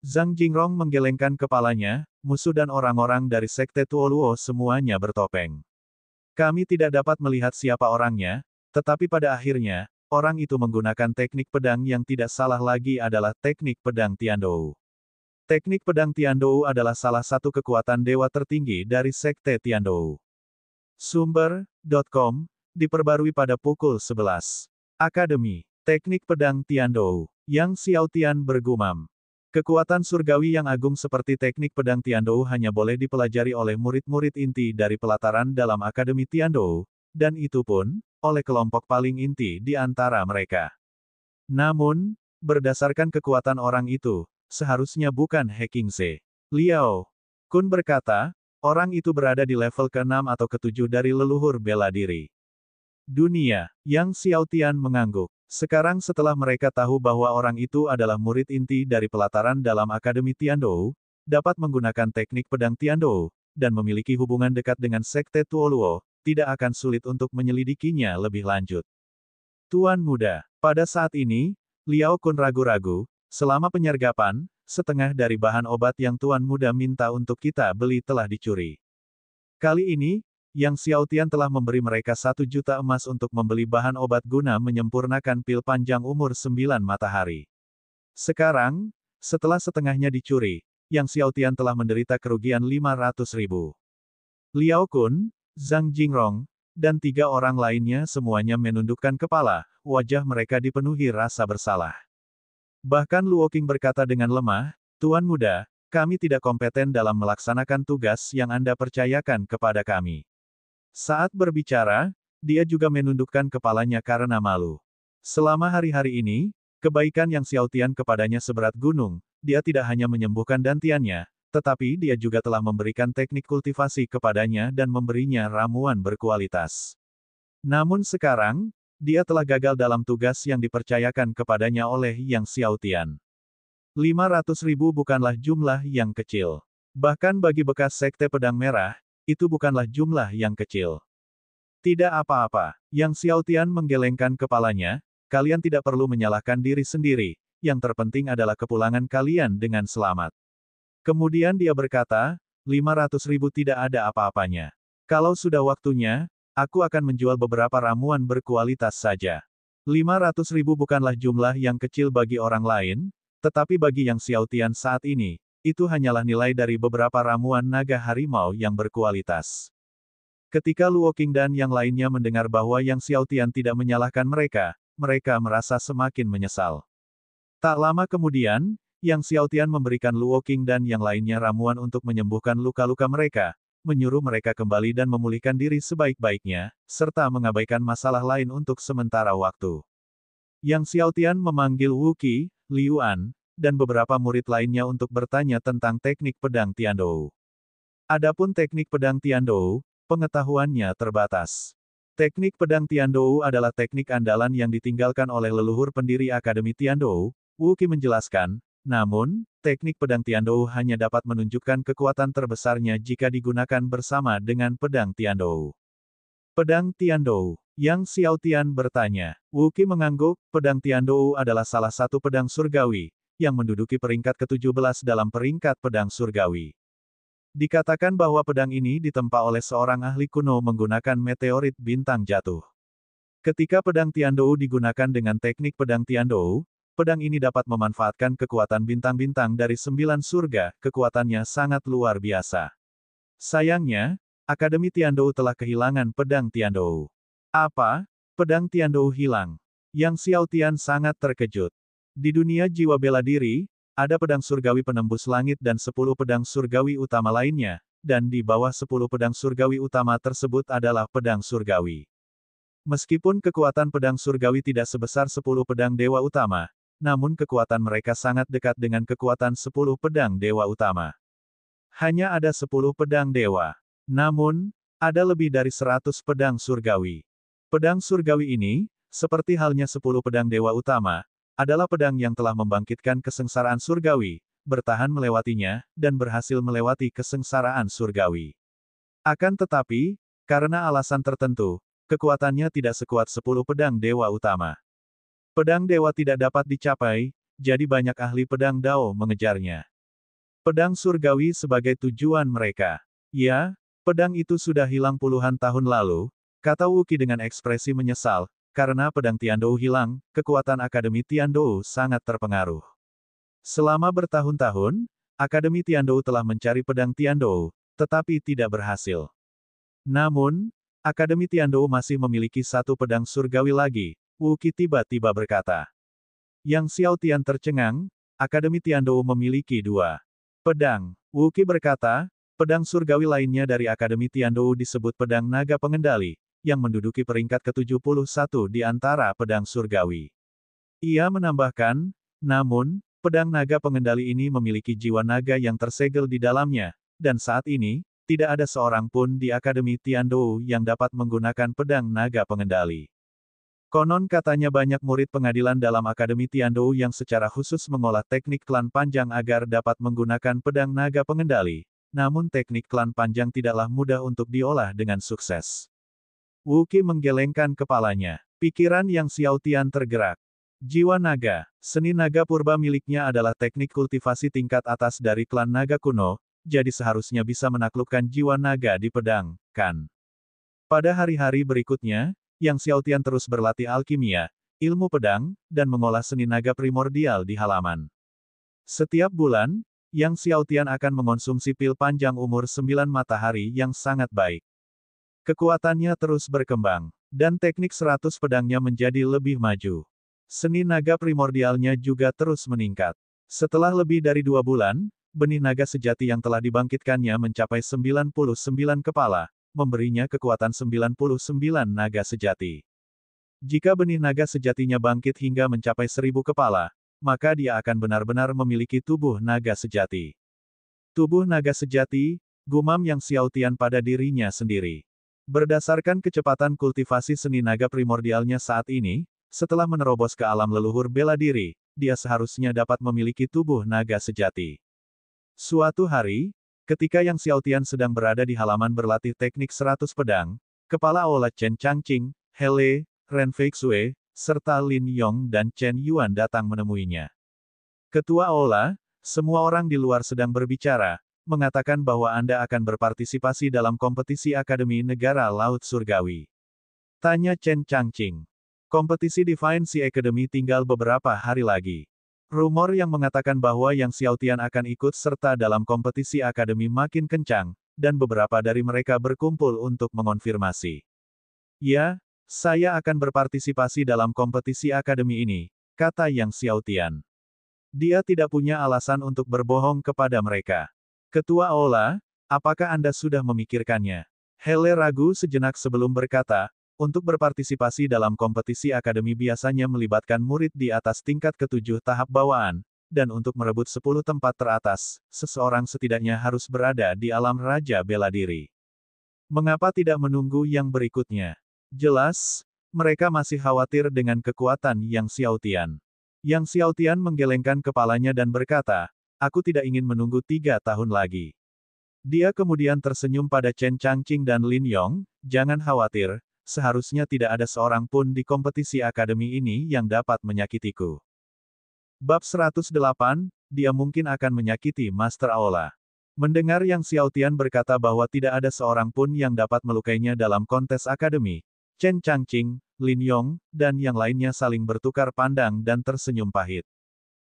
Speaker 1: Zhang Jingrong menggelengkan kepalanya, musuh dan orang-orang dari Sekte Tuo Luo semuanya bertopeng. Kami tidak dapat melihat siapa orangnya, tetapi pada akhirnya, orang itu menggunakan teknik pedang yang tidak salah lagi adalah teknik pedang Tiandou. Teknik pedang Tiandou adalah salah satu kekuatan dewa tertinggi dari Sekte Tiandou. Sumber.com, diperbarui pada pukul 11. Akademi, Teknik Pedang Tiandou. Yang Xiao Tian bergumam. Kekuatan surgawi yang agung seperti teknik pedang Tiandou hanya boleh dipelajari oleh murid-murid inti dari pelataran dalam Akademi Tiandou, dan itu pun, oleh kelompok paling inti di antara mereka. Namun, berdasarkan kekuatan orang itu, seharusnya bukan He Qingze. Liao Kun berkata, orang itu berada di level ke-6 atau ke-7 dari leluhur bela diri dunia. Yang Xiao Tian mengangguk. Sekarang setelah mereka tahu bahwa orang itu adalah murid inti dari pelataran dalam Akademi Tiandou, dapat menggunakan teknik pedang Tiandou, dan memiliki hubungan dekat dengan Sekte Tuo Luo, tidak akan sulit untuk menyelidikinya lebih lanjut. Tuan Muda, pada saat ini, Liao Kun ragu-ragu. Selama penyergapan, setengah dari bahan obat yang Tuan Muda minta untuk kita beli telah dicuri. Kali ini, Yang Xiao Tian telah memberi mereka 1 juta emas untuk membeli bahan obat guna menyempurnakan pil panjang umur 9 matahari. Sekarang, setelah setengahnya dicuri, Yang Xiao Tian telah menderita kerugian 500 ribu. Liao Kun, Zhang Jingrong, dan 3 orang lainnya semuanya menundukkan kepala, wajah mereka dipenuhi rasa bersalah. Bahkan Luo Qing berkata dengan lemah, Tuan Muda, kami tidak kompeten dalam melaksanakan tugas yang Anda percayakan kepada kami. Saat berbicara, dia juga menundukkan kepalanya karena malu. Selama hari-hari ini, kebaikan Yang Xiao Tian kepadanya seberat gunung, dia tidak hanya menyembuhkan dantiannya, tetapi dia juga telah memberikan teknik kultivasi kepadanya dan memberinya ramuan berkualitas. Namun sekarang, dia telah gagal dalam tugas yang dipercayakan kepadanya oleh Yang Xiao Tian. 500 ribu bukanlah jumlah yang kecil. Bahkan bagi bekas Sekte Pedang Merah, itu bukanlah jumlah yang kecil. Tidak apa-apa, Yang Xiao Tian menggelengkan kepalanya, kalian tidak perlu menyalahkan diri sendiri, yang terpenting adalah kepulangan kalian dengan selamat. Kemudian dia berkata, 500 ribu tidak ada apa-apanya. Kalau sudah waktunya, aku akan menjual beberapa ramuan berkualitas saja. 500 ribu bukanlah jumlah yang kecil bagi orang lain, tetapi bagi Yang Xiao Tian saat ini, itu hanyalah nilai dari beberapa ramuan naga harimau yang berkualitas. Ketika Luo Qing dan yang lainnya mendengar bahwa Yang Xiao Tian tidak menyalahkan mereka, mereka merasa semakin menyesal. Tak lama kemudian, Yang Xiao Tian memberikan Luo Qing dan yang lainnya ramuan untuk menyembuhkan luka-luka mereka, menyuruh mereka kembali dan memulihkan diri sebaik-baiknya, serta mengabaikan masalah lain untuk sementara waktu. Yang Xiao Tian memanggil Wu Qi, Liu An, dan beberapa murid lainnya untuk bertanya tentang teknik pedang Tiandou. Adapun teknik pedang Tiandou, pengetahuannya terbatas. Teknik pedang Tiandou adalah teknik andalan yang ditinggalkan oleh leluhur pendiri Akademi Tiandou, Wu Qi menjelaskan, namun, teknik pedang Tiandou hanya dapat menunjukkan kekuatan terbesarnya jika digunakan bersama dengan pedang Tiandou. Pedang Tiandou. Yang Xiao Tian bertanya. Wu Qi mengangguk, pedang Tiandou adalah salah satu pedang surgawi, yang menduduki peringkat ke-17 dalam peringkat pedang surgawi. Dikatakan bahwa pedang ini ditempa oleh seorang ahli kuno menggunakan meteorit bintang jatuh. Ketika pedang Tiandou digunakan dengan teknik pedang Tiandou, pedang ini dapat memanfaatkan kekuatan bintang-bintang dari 9 surga, kekuatannya sangat luar biasa. Sayangnya, Akademi Tiandou telah kehilangan pedang Tiandou. Apa? Pedang Tiandou hilang. Yang Xiao Tian sangat terkejut. Di dunia jiwa bela diri, ada pedang surgawi penembus langit dan 10 pedang surgawi utama lainnya, dan di bawah 10 pedang surgawi utama tersebut adalah pedang surgawi. Meskipun kekuatan pedang surgawi tidak sebesar 10 pedang dewa utama, namun kekuatan mereka sangat dekat dengan kekuatan 10 pedang dewa utama. Hanya ada 10 pedang dewa. Namun, ada lebih dari 100 pedang surgawi. Pedang surgawi ini, seperti halnya 10 pedang dewa utama, adalah pedang yang telah membangkitkan kesengsaraan surgawi, bertahan melewatinya, dan berhasil melewati kesengsaraan surgawi. Akan tetapi, karena alasan tertentu, kekuatannya tidak sekuat 10 pedang dewa utama. Pedang dewa tidak dapat dicapai, jadi banyak ahli pedang Dao mengejarnya. Pedang surgawi sebagai tujuan mereka. Ya, pedang itu sudah hilang puluhan tahun lalu, kata Wuqi dengan ekspresi menyesal. Karena pedang Tiandou hilang, kekuatan Akademi Tiandou sangat terpengaruh. Selama bertahun-tahun, Akademi Tiandou telah mencari pedang Tiandou, tetapi tidak berhasil. Namun, Akademi Tiandou masih memiliki satu pedang surgawi lagi, Wuqi tiba-tiba berkata. Yang Xiao Tian tercengang, Akademi Tiandou memiliki 2 pedang. Wuqi berkata, pedang surgawi lainnya dari Akademi Tiandou disebut pedang naga pengendali, yang menduduki peringkat ke-71 di antara pedang surgawi. Ia menambahkan, namun, pedang naga pengendali ini memiliki jiwa naga yang tersegel di dalamnya, dan saat ini, tidak ada seorang pun di Akademi Tiandou yang dapat menggunakan pedang naga pengendali. Konon katanya banyak murid pengadilan dalam Akademi Tiandou yang secara khusus mengolah teknik klan panjang agar dapat menggunakan pedang naga pengendali, namun teknik klan panjang tidaklah mudah untuk diolah dengan sukses. Wuqi menggelengkan kepalanya. Pikiran Yang Xiao Tian tergerak. Jiwa naga, seni naga purba miliknya adalah teknik kultivasi tingkat atas dari klan naga kuno, jadi seharusnya bisa menaklukkan jiwa naga di pedang, kan? Pada hari-hari berikutnya, Yang Xiao Tian terus berlatih alkimia, ilmu pedang, dan mengolah seni naga primordial di halaman. Setiap bulan, Yang Xiao Tian akan mengonsumsi pil panjang umur 9 matahari yang sangat baik. Kekuatannya terus berkembang, dan teknik 100 pedangnya menjadi lebih maju. Seni naga primordialnya juga terus meningkat. Setelah lebih dari 2 bulan, benih naga sejati yang telah dibangkitkannya mencapai 99 kepala, memberinya kekuatan 99 naga sejati. Jika benih naga sejatinya bangkit hingga mencapai 1000 kepala, maka dia akan benar-benar memiliki tubuh naga sejati. Tubuh naga sejati, gumam Yang Xiao Tian pada dirinya sendiri. Berdasarkan kecepatan kultivasi seni naga primordialnya saat ini, setelah menerobos ke alam leluhur bela diri, dia seharusnya dapat memiliki tubuh naga sejati. Suatu hari, ketika Yang Xiao Tian sedang berada di halaman berlatih teknik 100 pedang, kepala Aula Chen Changqing, Hele, Ren Feixue, serta Lin Yong dan Chen Yuan datang menemuinya. Ketua Aula, semua orang di luar sedang berbicara, mengatakan bahwa Anda akan berpartisipasi dalam kompetisi Akademi Negara Laut Surgawi. Tanya Chen Changqing. Kompetisi Divine Sea Academy tinggal beberapa hari lagi. Rumor yang mengatakan bahwa Yang Xiao Tian akan ikut serta dalam kompetisi akademi makin kencang, dan beberapa dari mereka berkumpul untuk mengonfirmasi. Ya, saya akan berpartisipasi dalam kompetisi akademi ini, kata Yang Xiao Tian. Dia tidak punya alasan untuk berbohong kepada mereka. Ketua Aula, apakah Anda sudah memikirkannya? Hele ragu sejenak sebelum berkata, untuk berpartisipasi dalam kompetisi akademi biasanya melibatkan murid di atas tingkat ke-7 tahap bawaan, dan untuk merebut 10 tempat teratas, seseorang setidaknya harus berada di alam raja bela diri. Mengapa tidak menunggu yang berikutnya? Jelas, mereka masih khawatir dengan kekuatan Yang Xiao Tian. Yang Xiao Tian menggelengkan kepalanya dan berkata, aku tidak ingin menunggu 3 tahun lagi. Dia kemudian tersenyum pada Chen Changqing dan Lin Yong, jangan khawatir, seharusnya tidak ada seorang pun di kompetisi akademi ini yang dapat menyakitiku. Bab 108, dia mungkin akan menyakiti Master Aula. Mendengar Yang Xiaotian berkata bahwa tidak ada seorang pun yang dapat melukainya dalam kontes akademi, Chen Changqing, Lin Yong, dan yang lainnya saling bertukar pandang dan tersenyum pahit.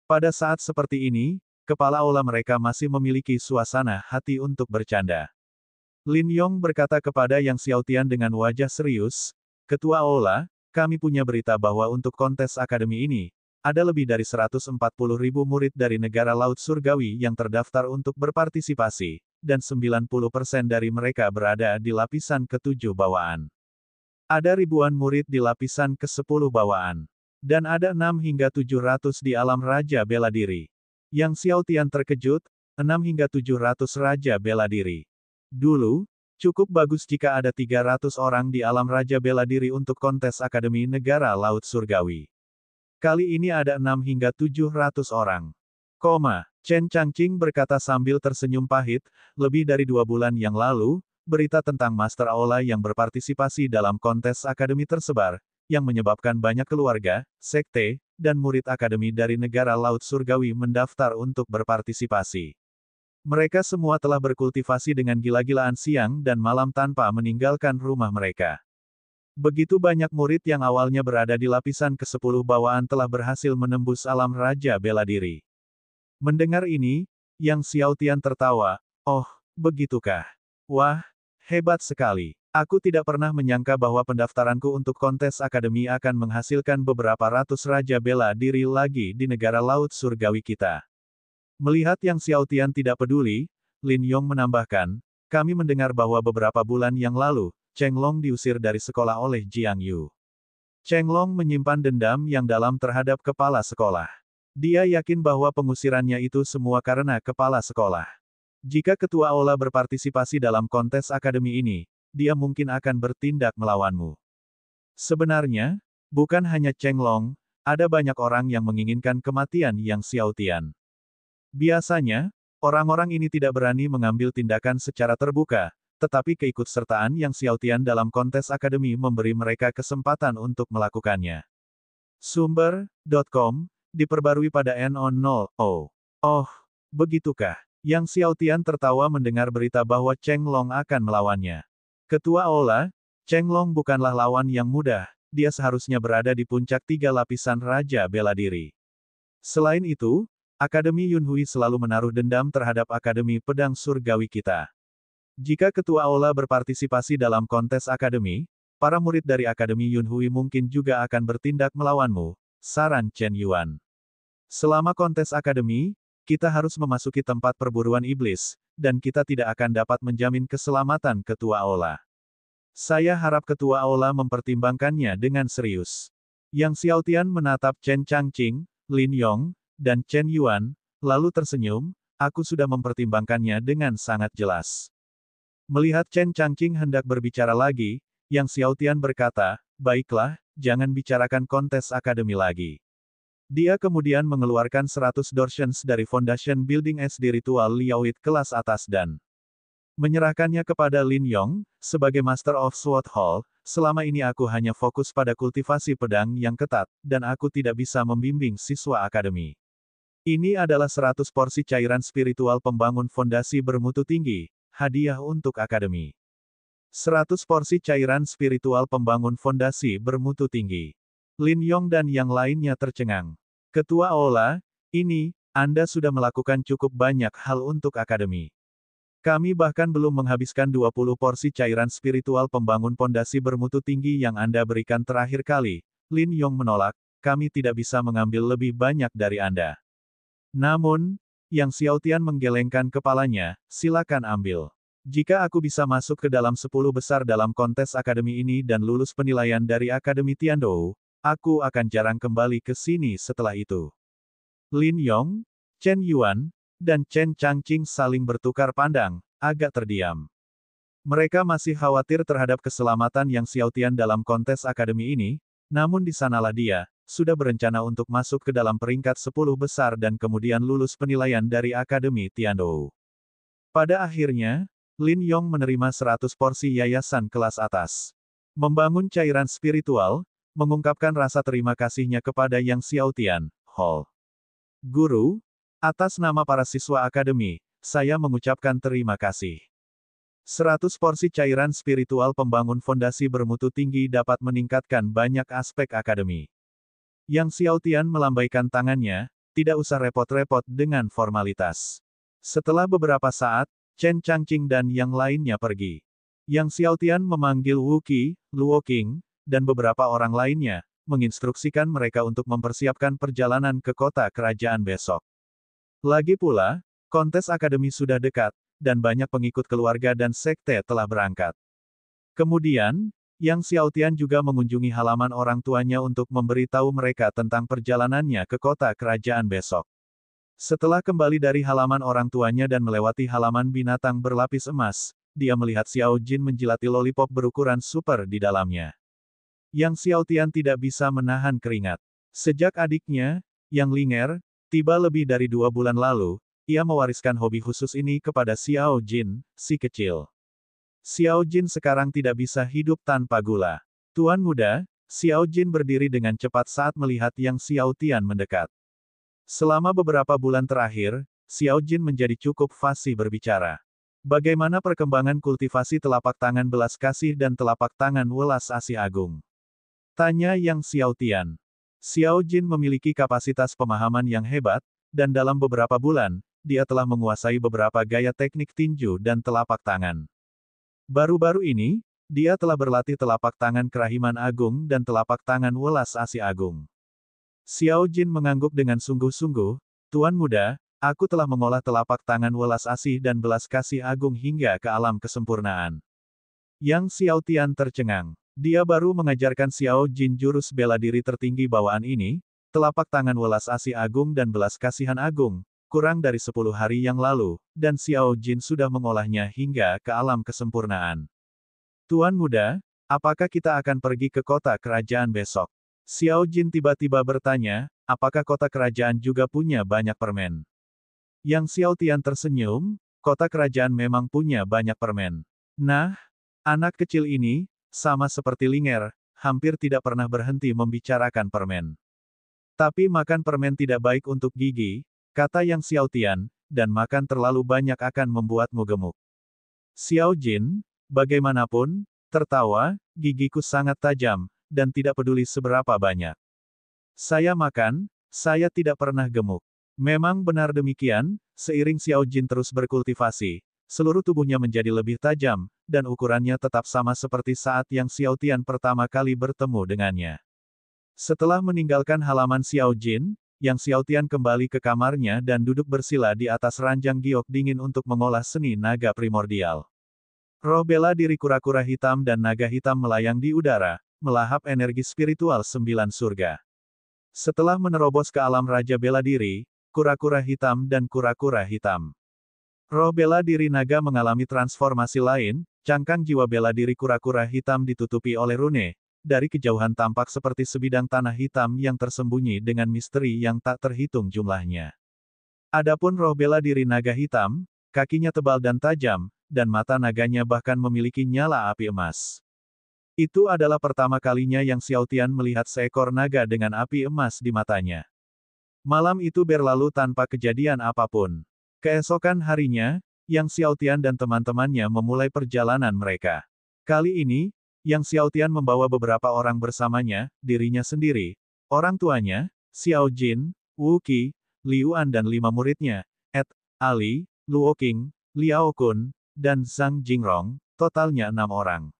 Speaker 1: Pada saat seperti ini, kepala aula mereka masih memiliki suasana hati untuk bercanda. Lin Yong berkata kepada Yang Xiaotian dengan wajah serius, "Ketua aula, kami punya berita bahwa untuk kontes akademi ini, ada lebih dari 140.000 murid dari negara Laut Surgawi yang terdaftar untuk berpartisipasi, dan 90% dari mereka berada di lapisan ke-7 bawaan. Ada ribuan murid di lapisan ke-10 bawaan. Dan ada 6 hingga 700 di alam Raja Bela Diri." Yang Xiaotian terkejut, 6 hingga 700 Raja Bela Diri. Dulu, cukup bagus jika ada 300 orang di alam Raja Bela Diri untuk kontes Akademi Negara Laut Surgawi. Kali ini ada 6 hingga 700 orang. Chen Changqing berkata sambil tersenyum pahit, lebih dari 2 bulan yang lalu, berita tentang Master Aula yang berpartisipasi dalam kontes akademi tersebar, yang menyebabkan banyak keluarga, sekte, dan murid akademi dari negara Laut Surgawi mendaftar untuk berpartisipasi. Mereka semua telah berkultivasi dengan gila-gilaan siang dan malam tanpa meninggalkan rumah mereka. Begitu banyak murid yang awalnya berada di lapisan ke-10 bawaan telah berhasil menembus alam Raja Bela Diri. Mendengar ini, Yang Xiaotian tertawa, "Oh, begitukah? Wah, hebat sekali. Aku tidak pernah menyangka bahwa pendaftaranku untuk kontes akademi akan menghasilkan beberapa ratus Raja Bela Diri lagi di negara Laut Surgawi kita." Melihat Yang Xiaotian tidak peduli, Lin Yong menambahkan, "Kami mendengar bahwa beberapa bulan yang lalu, Cheng Long diusir dari sekolah oleh Jiang Yu. Cheng Long menyimpan dendam yang dalam terhadap kepala sekolah. Dia yakin bahwa pengusirannya itu semua karena kepala sekolah. Jika ketua aula berpartisipasi dalam kontes akademi ini, dia mungkin akan bertindak melawanmu." Sebenarnya, bukan hanya Cheng Long, ada banyak orang yang menginginkan kematian Yang Xiaotian. Biasanya, orang-orang ini tidak berani mengambil tindakan secara terbuka, tetapi keikutsertaan Yang Xiaotian dalam kontes akademi memberi mereka kesempatan untuk melakukannya. Sumber.com, diperbarui pada NO0. Oh, begitukah? Yang Xiaotian tertawa mendengar berita bahwa Cheng Long akan melawannya. Ketua aula, Cheng Long bukanlah lawan yang mudah, dia seharusnya berada di puncak 3 lapisan Raja Bela Diri. Selain itu, Akademi Yunhui selalu menaruh dendam terhadap Akademi Pedang Surgawi kita. Jika ketua aula berpartisipasi dalam kontes akademi, para murid dari Akademi Yunhui mungkin juga akan bertindak melawanmu, saran Chen Yuan. Selama kontes akademi, kita harus memasuki tempat perburuan iblis, dan kita tidak akan dapat menjamin keselamatan ketua aula. Saya harap ketua aula mempertimbangkannya dengan serius. Yang Xiaotian menatap Chen Changqing, Lin Yong, dan Chen Yuan, lalu tersenyum, "Aku sudah mempertimbangkannya dengan sangat jelas." Melihat Chen Changqing hendak berbicara lagi, Yang Xiaotian berkata, "Baiklah, jangan bicarakan kontes akademi lagi." Dia kemudian mengeluarkan 100 Dorshens dari Foundation Building SD Ritual Liaoit kelas atas dan menyerahkannya kepada Lin Yong, sebagai Master of Sword Hall. "Selama ini aku hanya fokus pada kultivasi pedang yang ketat, dan aku tidak bisa membimbing siswa akademi. Ini adalah 100 porsi cairan spiritual pembangun fondasi bermutu tinggi, hadiah untuk akademi." 100 porsi cairan spiritual pembangun fondasi bermutu tinggi. Lin Yong dan yang lainnya tercengang. "Ketua aula, ini, Anda sudah melakukan cukup banyak hal untuk akademi. Kami bahkan belum menghabiskan 20 porsi cairan spiritual pembangun fondasi bermutu tinggi yang Anda berikan terakhir kali." Lin Yong menolak, "Kami tidak bisa mengambil lebih banyak dari Anda." Namun, Yang Xiaotian menggelengkan kepalanya, "Silakan ambil. Jika aku bisa masuk ke dalam 10 besar dalam kontes akademi ini dan lulus penilaian dari Akademi Tiandou, aku akan jarang kembali ke sini setelah itu." Lin Yong, Chen Yuan, dan Chen Changqing saling bertukar pandang, agak terdiam. Mereka masih khawatir terhadap keselamatan Yang Xiaotian dalam kontes akademi ini, namun di sanalah dia, sudah berencana untuk masuk ke dalam peringkat 10 besar dan kemudian lulus penilaian dari Akademi Tiandou. Pada akhirnya, Lin Yong menerima 100 porsi yayasan kelas atas. Membangun cairan spiritual, mengungkapkan rasa terima kasihnya kepada Yang Xiaotian, Hall. "Guru, atas nama para siswa akademi, saya mengucapkan terima kasih. 100 porsi cairan spiritual pembangun fondasi bermutu tinggi dapat meningkatkan banyak aspek akademi. Yang Xiaotian melambaikan tangannya, tidak usah repot-repot dengan formalitas. Setelah beberapa saat, Chen Changqing dan yang lainnya pergi. Yang Xiaotian memanggil Wu Qi, Luo Qing, dan beberapa orang lainnya, menginstruksikan mereka untuk mempersiapkan perjalanan ke kota kerajaan besok. Lagi pula, kontes akademi sudah dekat, dan banyak pengikut keluarga dan sekte telah berangkat. Kemudian, Yang Xiaotian juga mengunjungi halaman orang tuanya untuk memberitahu mereka tentang perjalanannya ke kota kerajaan besok. Setelah kembali dari halaman orang tuanya dan melewati halaman binatang berlapis emas, dia melihat Xiao Jin menjilati lollipop berukuran super di dalamnya. Yang Xiaotian tidak bisa menahan keringat. Sejak adiknya, Yang Linger, tiba lebih dari 2 bulan lalu, ia mewariskan hobi khusus ini kepada Xiao Jin, si kecil. Xiao Jin sekarang tidak bisa hidup tanpa gula. Tuan muda, Xiao Jin berdiri dengan cepat saat melihat Yang Xiaotian mendekat. Selama beberapa bulan terakhir, Xiao Jin menjadi cukup fasih berbicara. Bagaimana perkembangan kultivasi telapak tangan belas kasih dan telapak tangan welas asih agung? Tanya Yang Xiaotian. Xiao Jin memiliki kapasitas pemahaman yang hebat, dan dalam beberapa bulan, dia telah menguasai beberapa gaya teknik tinju dan telapak tangan. Baru-baru ini, dia telah berlatih telapak tangan kerahiman agung dan telapak tangan welas asih agung. Xiao Jin mengangguk dengan sungguh-sungguh, Tuan muda, aku telah mengolah telapak tangan welas asih dan belas kasih agung hingga ke alam kesempurnaan. Yang Xiaotian tercengang. Dia baru mengajarkan Xiao Jin jurus bela diri tertinggi bawaan ini, telapak tangan welas asih agung dan belas kasihan agung, kurang dari 10 hari yang lalu, dan Xiao Jin sudah mengolahnya hingga ke alam kesempurnaan. Tuan muda, apakah kita akan pergi ke kota kerajaan besok? Xiao Jin tiba-tiba bertanya, apakah kota kerajaan juga punya banyak permen? Yang Xiaotian tersenyum, kota kerajaan memang punya banyak permen. Nah, anak kecil ini, sama seperti Linger, hampir tidak pernah berhenti membicarakan permen. Tapi makan permen tidak baik untuk gigi, kata Yang Xiaotian, dan makan terlalu banyak akan membuatmu gemuk. Xiao Jin, bagaimanapun, tertawa, gigiku sangat tajam, dan tidak peduli seberapa banyak. Saya makan, saya tidak pernah gemuk. Memang benar demikian, seiring Xiao Jin terus berkultivasi, seluruh tubuhnya menjadi lebih tajam, dan ukurannya tetap sama seperti saat Yang Xiaotian pertama kali bertemu dengannya. Setelah meninggalkan halaman Xiao Jin, Yang Xiaotian kembali ke kamarnya dan duduk bersila di atas ranjang giok dingin untuk mengolah seni naga primordial. Roh bela diri kura-kura hitam dan naga hitam melayang di udara, melahap energi spiritual 9 surga. Setelah menerobos ke alam Raja Bela Diri, kura-kura hitam dan kura-kura hitam. Roh bela diri naga mengalami transformasi lain, cangkang jiwa bela diri kura-kura hitam ditutupi oleh rune. Dari kejauhan tampak seperti sebidang tanah hitam yang tersembunyi dengan misteri yang tak terhitung jumlahnya. Adapun roh bela diri naga hitam, kakinya tebal dan tajam, dan mata naganya bahkan memiliki nyala api emas. Itu adalah pertama kalinya Yang Xiaotian melihat seekor naga dengan api emas di matanya. Malam itu berlalu tanpa kejadian apapun. Keesokan harinya, Yang Xiaotian dan teman-temannya memulai perjalanan mereka. Kali ini, Yang Xiaotian membawa beberapa orang bersamanya, dirinya sendiri, orang tuanya, Xiao Jin, Wu Qi, Liu An dan 5 muridnya, Ali, Luo Qing, Liao Kun, dan Zhang Jingrong, totalnya 6 orang.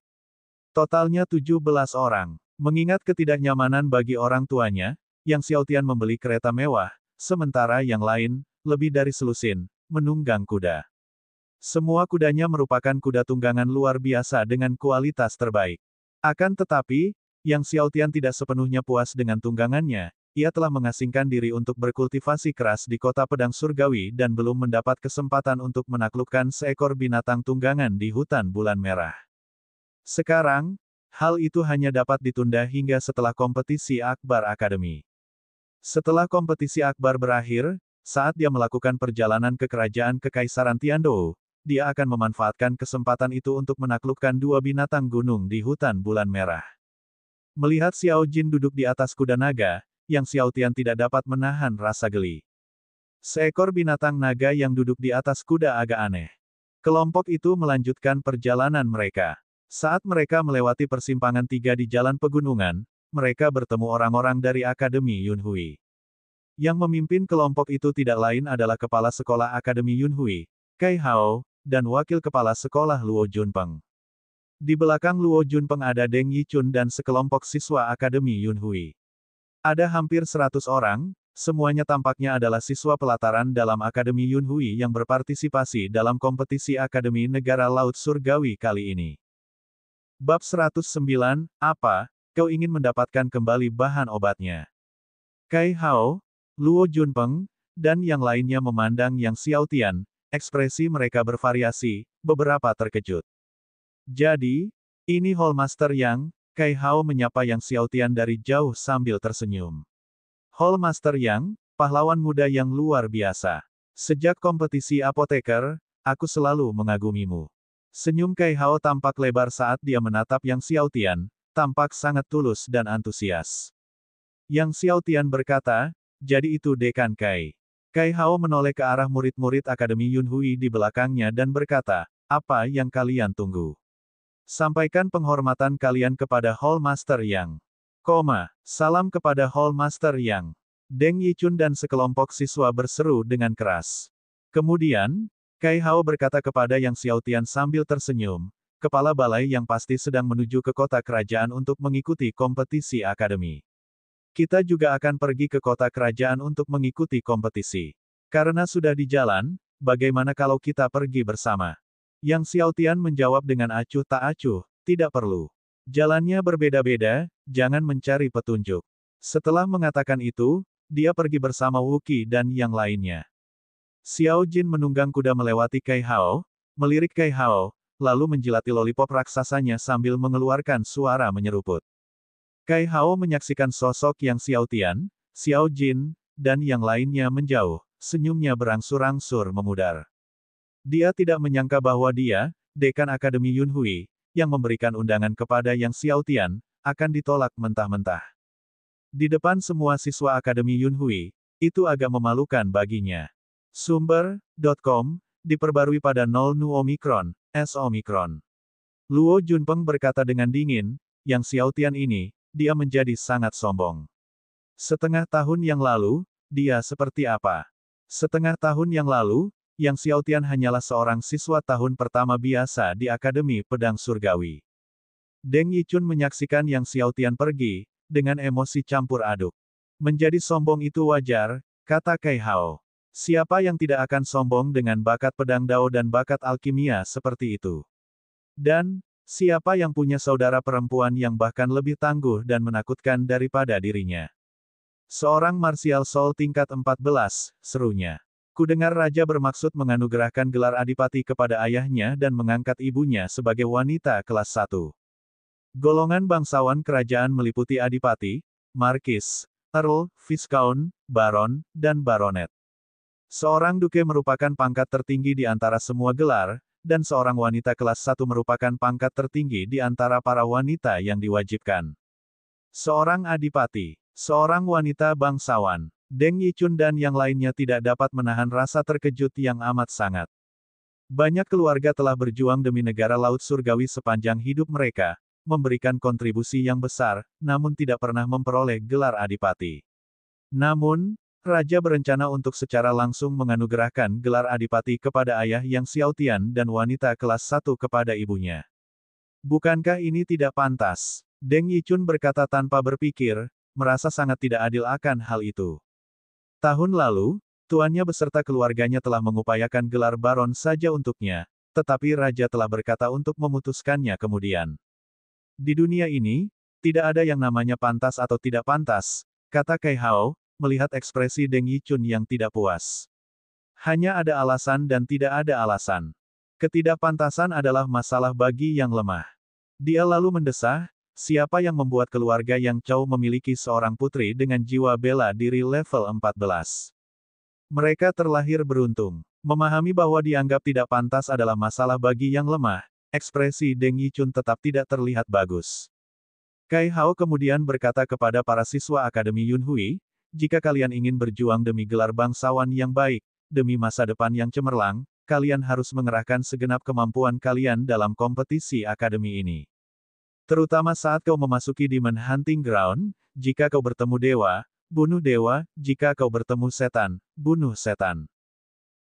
Speaker 1: Totalnya 17 orang. Mengingat ketidaknyamanan bagi orang tuanya, Yang Xiaotian membeli kereta mewah, sementara yang lain, lebih dari selusin, menunggang kuda. Semua kudanya merupakan kuda tunggangan luar biasa dengan kualitas terbaik. Akan tetapi, Yang Xiaotian tidak sepenuhnya puas dengan tunggangannya, ia telah mengasingkan diri untuk berkultivasi keras di kota pedang surgawi dan belum mendapat kesempatan untuk menaklukkan seekor binatang tunggangan di hutan bulan merah. Sekarang, hal itu hanya dapat ditunda hingga setelah kompetisi Akbar Akademi. Setelah kompetisi Akbar berakhir, saat dia melakukan perjalanan ke kerajaan Kekaisaran Tiandou, dia akan memanfaatkan kesempatan itu untuk menaklukkan 2 binatang gunung di hutan bulan merah. Melihat Xiao Jin duduk di atas kuda naga, Yang Xiaotian tidak dapat menahan rasa geli. Seekor binatang naga yang duduk di atas kuda agak aneh. Kelompok itu melanjutkan perjalanan mereka. Saat mereka melewati persimpangan 3 di jalan pegunungan, mereka bertemu orang-orang dari Akademi Yunhui. Yang memimpin kelompok itu tidak lain adalah Kepala Sekolah Akademi Yunhui, Kai Hao, dan Wakil Kepala Sekolah Luo Junpeng. Di belakang Luo Junpeng ada Deng Yichun dan sekelompok siswa Akademi Yunhui. Ada hampir 100 orang, semuanya tampaknya adalah siswa pelataran dalam Akademi Yunhui yang berpartisipasi dalam kompetisi Akademi Negara Laut Surgawi kali ini. Bab 109, apa, kau ingin mendapatkan kembali bahan obatnya? Kai Hao, Luo Junpeng, dan yang lainnya memandang Yang Xiaotian, ekspresi mereka bervariasi, beberapa terkejut. Jadi, ini Hallmaster Yang, Kai Hao menyapa Yang Xiaotian dari jauh sambil tersenyum. Hallmaster Yang, pahlawan muda yang luar biasa. Sejak kompetisi apoteker, aku selalu mengagumimu. Senyum Kai Hao tampak lebar saat dia menatap Yang Xiaotian, tampak sangat tulus dan antusias. Yang Xiaotian berkata, jadi itu Dekan Kai. Kai Hao menoleh ke arah murid-murid Akademi Yunhui di belakangnya dan berkata, apa yang kalian tunggu? Sampaikan penghormatan kalian kepada Hallmaster Yang. Salam kepada Hallmaster Yang. Deng Yichun dan sekelompok siswa berseru dengan keras. Kemudian, Kai Hao berkata kepada Yang Xiaotian sambil tersenyum, kepala balai yang pasti sedang menuju ke kota kerajaan untuk mengikuti kompetisi akademi. Kita juga akan pergi ke kota kerajaan untuk mengikuti kompetisi. Karena sudah di jalan, bagaimana kalau kita pergi bersama? Yang Xiaotian menjawab dengan acuh tak acuh, tidak perlu. Jalannya berbeda-beda, jangan mencari petunjuk. Setelah mengatakan itu, dia pergi bersama Wuqi dan yang lainnya. Xiao Jin menunggang kuda melewati Kai Hao, melirik Kai Hao, lalu menjilati lollipop raksasanya sambil mengeluarkan suara menyeruput. Kai Hao menyaksikan sosok Yang Xiaotian, Xiao Jin, dan yang lainnya menjauh, senyumnya berangsur-angsur memudar. Dia tidak menyangka bahwa dia, Dekan Akademi Yunhui, yang memberikan undangan kepada Yang Xiaotian, akan ditolak mentah-mentah. Di depan semua siswa Akademi Yunhui, itu agak memalukan baginya. Sumber.com, diperbarui pada 0 Nu Omicron, S Omicron. Luo Junpeng berkata dengan dingin, Yang Xiaotian ini, dia menjadi sangat sombong. Setengah tahun yang lalu, dia seperti apa? Setengah tahun yang lalu, Yang Xiaotian hanyalah seorang siswa tahun pertama biasa di Akademi Pedang Surgawi. Deng Yichun menyaksikan Yang Xiaotian pergi, dengan emosi campur aduk. Menjadi sombong itu wajar, kata Kai Hao. Siapa yang tidak akan sombong dengan bakat pedang dao dan bakat alkimia seperti itu? Dan, siapa yang punya saudara perempuan yang bahkan lebih tangguh dan menakutkan daripada dirinya? Seorang martial soul tingkat 14, serunya. Kudengar raja bermaksud menganugerahkan gelar adipati kepada ayahnya dan mengangkat ibunya sebagai wanita kelas 1. Golongan bangsawan kerajaan meliputi adipati, markis, earl, viscount, baron, dan baronet. Seorang duke merupakan pangkat tertinggi di antara semua gelar, dan seorang wanita kelas 1 merupakan pangkat tertinggi di antara para wanita yang diwajibkan. Seorang adipati, seorang wanita bangsawan, Deng Yichun dan yang lainnya tidak dapat menahan rasa terkejut yang amat sangat. Banyak keluarga telah berjuang demi negara laut surgawi sepanjang hidup mereka, memberikan kontribusi yang besar, namun tidak pernah memperoleh gelar adipati. Namun, Raja berencana untuk secara langsung menganugerahkan gelar adipati kepada ayah Yang Xiaotian dan wanita kelas 1 kepada ibunya. Bukankah ini tidak pantas? Deng Yichun berkata tanpa berpikir, merasa sangat tidak adil akan hal itu. Tahun lalu, tuannya beserta keluarganya telah mengupayakan gelar baron saja untuknya, tetapi raja telah berkata untuk memutuskannya kemudian. Di dunia ini, tidak ada yang namanya pantas atau tidak pantas, kata Kai Hao, melihat ekspresi Deng Yichun yang tidak puas. Hanya ada alasan dan tidak ada alasan. Ketidakpantasan adalah masalah bagi yang lemah. Dia lalu mendesah, siapa yang membuat keluarga Yang Chou memiliki seorang putri dengan jiwa bela diri level 14? Mereka terlahir beruntung. Memahami bahwa dianggap tidak pantas adalah masalah bagi yang lemah, ekspresi Deng Yichun tetap tidak terlihat bagus. Kai Hao kemudian berkata kepada para siswa Akademi Yunhui, jika kalian ingin berjuang demi gelar bangsawan yang baik, demi masa depan yang cemerlang, kalian harus mengerahkan segenap kemampuan kalian dalam kompetisi akademi ini. Terutama saat kau memasuki Demon Hunting Ground, jika kau bertemu dewa, bunuh dewa, jika kau bertemu setan, bunuh setan.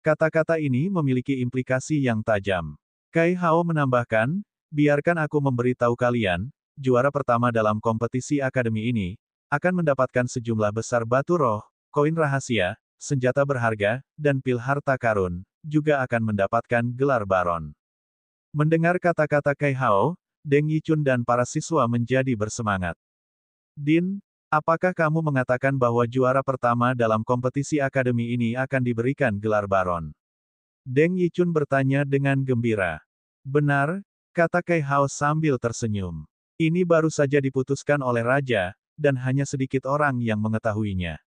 Speaker 1: Kata-kata ini memiliki implikasi yang tajam. Kai Hao menambahkan, biarkan aku memberitahu kalian, juara pertama dalam kompetisi akademi ini, akan mendapatkan sejumlah besar batu roh, koin rahasia, senjata berharga, dan pil harta karun, juga akan mendapatkan gelar baron. Mendengar kata-kata Kai Hao, Deng Yichun dan para siswa menjadi bersemangat. Din, apakah kamu mengatakan bahwa juara pertama dalam kompetisi akademi ini akan diberikan gelar baron? Deng Yichun bertanya dengan gembira. Benar, kata Kai Hao sambil tersenyum. Ini baru saja diputuskan oleh Raja, dan hanya sedikit orang yang mengetahuinya.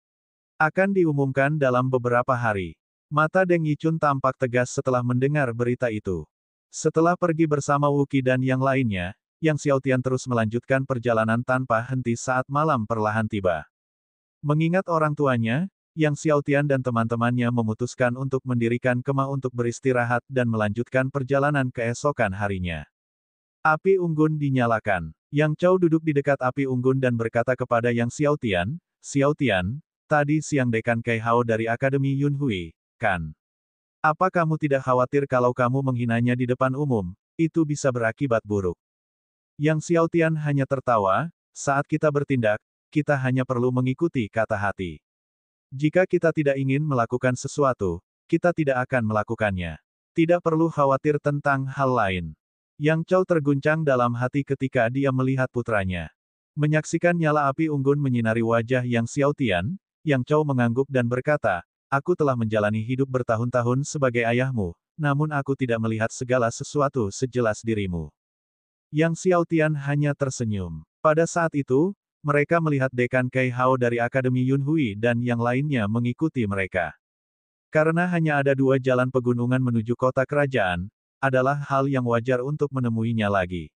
Speaker 1: Akan diumumkan dalam beberapa hari. Mata Deng Yichun tampak tegas setelah mendengar berita itu. Setelah pergi bersama Wuki dan yang lainnya, Yang Xiaotian terus melanjutkan perjalanan tanpa henti saat malam perlahan tiba. Mengingat orang tuanya, Yang Xiaotian dan teman-temannya memutuskan untuk mendirikan kemah untuk beristirahat dan melanjutkan perjalanan keesokan harinya. Api unggun dinyalakan. Yang Chou duduk di dekat api unggun dan berkata kepada Yang Xiaotian, "Xiaotian, tadi siang Dekan Kai Hao dari Akademi Yunhui, kan? Apa kamu tidak khawatir kalau kamu menghinanya di depan umum, itu bisa berakibat buruk?" Yang Xiaotian hanya tertawa, "Saat kita bertindak, kita hanya perlu mengikuti kata hati. Jika kita tidak ingin melakukan sesuatu, kita tidak akan melakukannya. Tidak perlu khawatir tentang hal lain." Yang Chou terguncang dalam hati ketika dia melihat putranya. Menyaksikan nyala api unggun menyinari wajah Yang Xiaotian, Yang Chou mengangguk dan berkata, "Aku telah menjalani hidup bertahun-tahun sebagai ayahmu, namun aku tidak melihat segala sesuatu sejelas dirimu." Yang Xiaotian hanya tersenyum. Pada saat itu, mereka melihat Dekan Kai Hao dari Akademi Yunhui dan yang lainnya mengikuti mereka. Karena hanya ada 2 jalan pegunungan menuju kota kerajaan, adalah hal yang wajar untuk menemuinya lagi.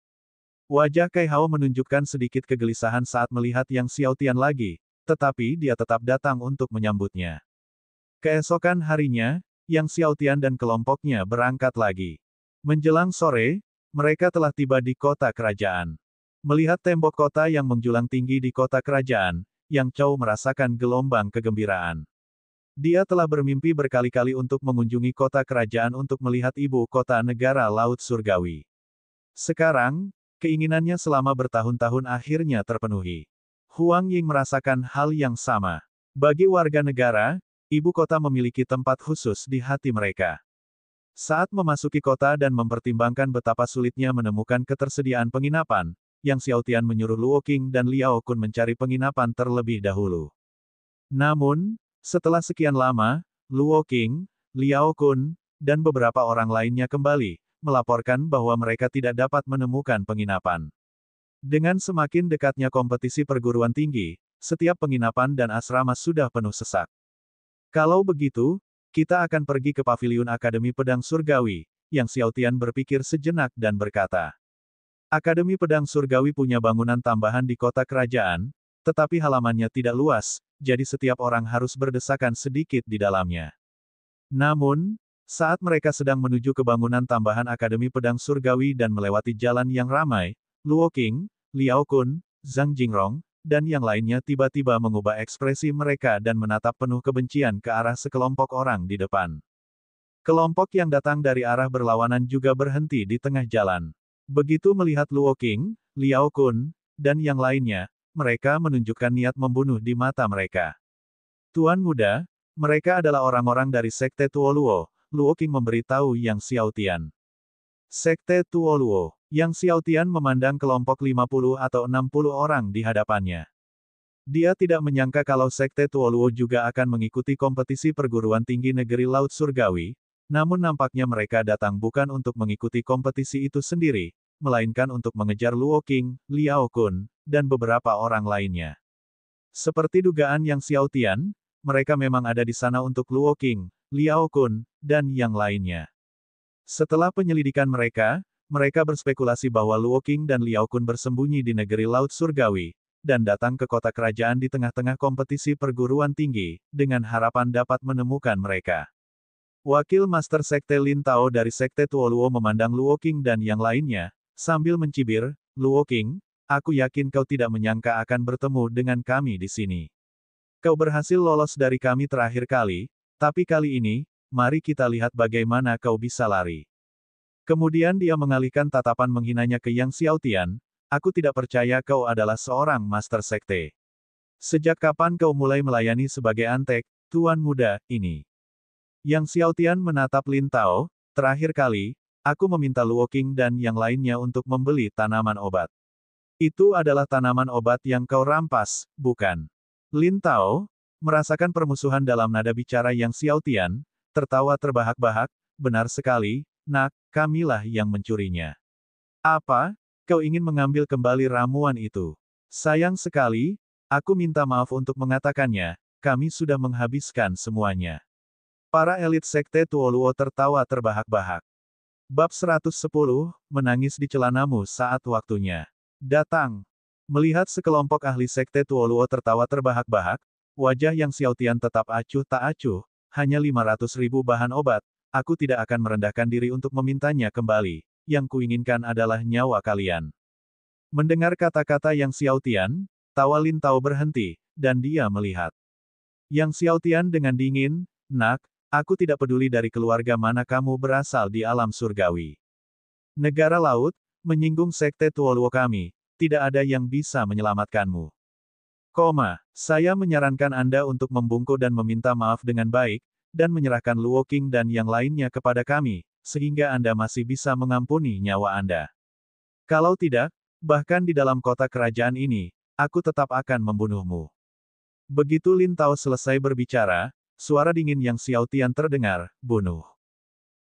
Speaker 1: Wajah Kai Hao menunjukkan sedikit kegelisahan saat melihat Yang Xiaotian lagi, tetapi dia tetap datang untuk menyambutnya. Keesokan harinya, Yang Xiaotian dan kelompoknya berangkat lagi. Menjelang sore, mereka telah tiba di kota kerajaan. Melihat tembok kota yang menjulang tinggi di kota kerajaan, Yang Chou merasakan gelombang kegembiraan. Dia telah bermimpi berkali-kali untuk mengunjungi kota kerajaan untuk melihat ibu kota negara Laut Surgawi. Sekarang, keinginannya selama bertahun-tahun akhirnya terpenuhi. Huang Ying merasakan hal yang sama. Bagi warga negara, ibu kota memiliki tempat khusus di hati mereka. Saat memasuki kota dan mempertimbangkan betapa sulitnya menemukan ketersediaan penginapan, Yang Xiaotian menyuruh Luo Qing dan Liao Kun mencari penginapan terlebih dahulu. Namun, setelah sekian lama, Luo Qing, Liao Kun, dan beberapa orang lainnya kembali, melaporkan bahwa mereka tidak dapat menemukan penginapan. Dengan semakin dekatnya kompetisi perguruan tinggi, setiap penginapan dan asrama sudah penuh sesak. Kalau begitu, kita akan pergi ke Paviliun Akademi Pedang Surgawi, Yang Xiaotian berpikir sejenak dan berkata. Akademi Pedang Surgawi punya bangunan tambahan di kota kerajaan, tetapi halamannya tidak luas, jadi setiap orang harus berdesakan sedikit di dalamnya. Namun, saat mereka sedang menuju ke bangunan tambahan Akademi Pedang Surgawi dan melewati jalan yang ramai, Luo Qing, Liao Kun, Zhang Jingrong, dan yang lainnya tiba-tiba mengubah ekspresi mereka dan menatap penuh kebencian ke arah sekelompok orang di depan. Kelompok yang datang dari arah berlawanan juga berhenti di tengah jalan. Begitu melihat Luo Qing, Liao Kun, dan yang lainnya, mereka menunjukkan niat membunuh di mata mereka. "Tuan muda, mereka adalah orang-orang dari Sekte Tuo Luo," Luo Qing memberitahu Yang Xiaotian. Sekte Tuo Luo. Yang Xiaotian memandang kelompok 50 atau 60 orang di hadapannya. Dia tidak menyangka kalau Sekte Tuo Luo juga akan mengikuti kompetisi perguruan tinggi negeri Laut Surgawi, namun nampaknya mereka datang bukan untuk mengikuti kompetisi itu sendiri, melainkan untuk mengejar Luo Qing, Liao Kun, dan beberapa orang lainnya. Seperti dugaan Yang Xiaotian, mereka memang ada di sana untuk Luo Qing, Liao Kun, dan yang lainnya. Setelah penyelidikan mereka berspekulasi bahwa Luo Qing dan Liao Kun bersembunyi di negeri Laut Surgawi, dan datang ke kota kerajaan di tengah-tengah kompetisi perguruan tinggi, dengan harapan dapat menemukan mereka. Wakil Master Sekte Lin Tao dari Sekte Tuoluo memandang Luo Qing dan yang lainnya, sambil mencibir, "Luo Qing, aku yakin kau tidak menyangka akan bertemu dengan kami di sini. Kau berhasil lolos dari kami terakhir kali, tapi kali ini, mari kita lihat bagaimana kau bisa lari." Kemudian dia mengalihkan tatapan menghinanya ke Yang Xiaotian, "Aku tidak percaya kau adalah seorang Master Sekte. Sejak kapan kau mulai melayani sebagai antek, tuan muda, ini?" Yang Xiaotian menatap Lin Tao, "Terakhir kali, aku meminta Luo Qing dan yang lainnya untuk membeli tanaman obat. Itu adalah tanaman obat yang kau rampas, bukan?" Lin Tao, merasakan permusuhan dalam nada bicara Yang Xiaotian, tertawa terbahak-bahak, "Benar sekali, nak, kamilah yang mencurinya." "Apa? Kau ingin mengambil kembali ramuan itu?" "Sayang sekali, aku minta maaf untuk mengatakannya, kami sudah menghabiskan semuanya." Para elit Sekte Tuoluo tertawa terbahak-bahak. Bab 110, Menangis di Celanamu saat waktunya datang. Melihat sekelompok ahli Sekte Tuoluo tertawa terbahak-bahak, wajah Yang Xiaotian tetap acuh tak acuh, "Hanya 500.000 bahan obat, aku tidak akan merendahkan diri untuk memintanya kembali, yang kuinginkan adalah nyawa kalian." Mendengar kata-kata Yang Xiaotian, tawa Lin Tao berhenti, dan dia melihat Yang Xiaotian dengan dingin, "Nak, aku tidak peduli dari keluarga mana kamu berasal di alam surgawi. Negara laut, menyinggung Sekte Tuoluo kami, tidak ada yang bisa menyelamatkanmu. Saya menyarankan Anda untuk membungkuk dan meminta maaf dengan baik, dan menyerahkan Luo Qing dan yang lainnya kepada kami, sehingga Anda masih bisa mengampuni nyawa Anda. Kalau tidak, bahkan di dalam kota kerajaan ini, aku tetap akan membunuhmu." Begitu Lin Tao selesai berbicara, suara dingin Yang Xiaotian terdengar, "Bunuh."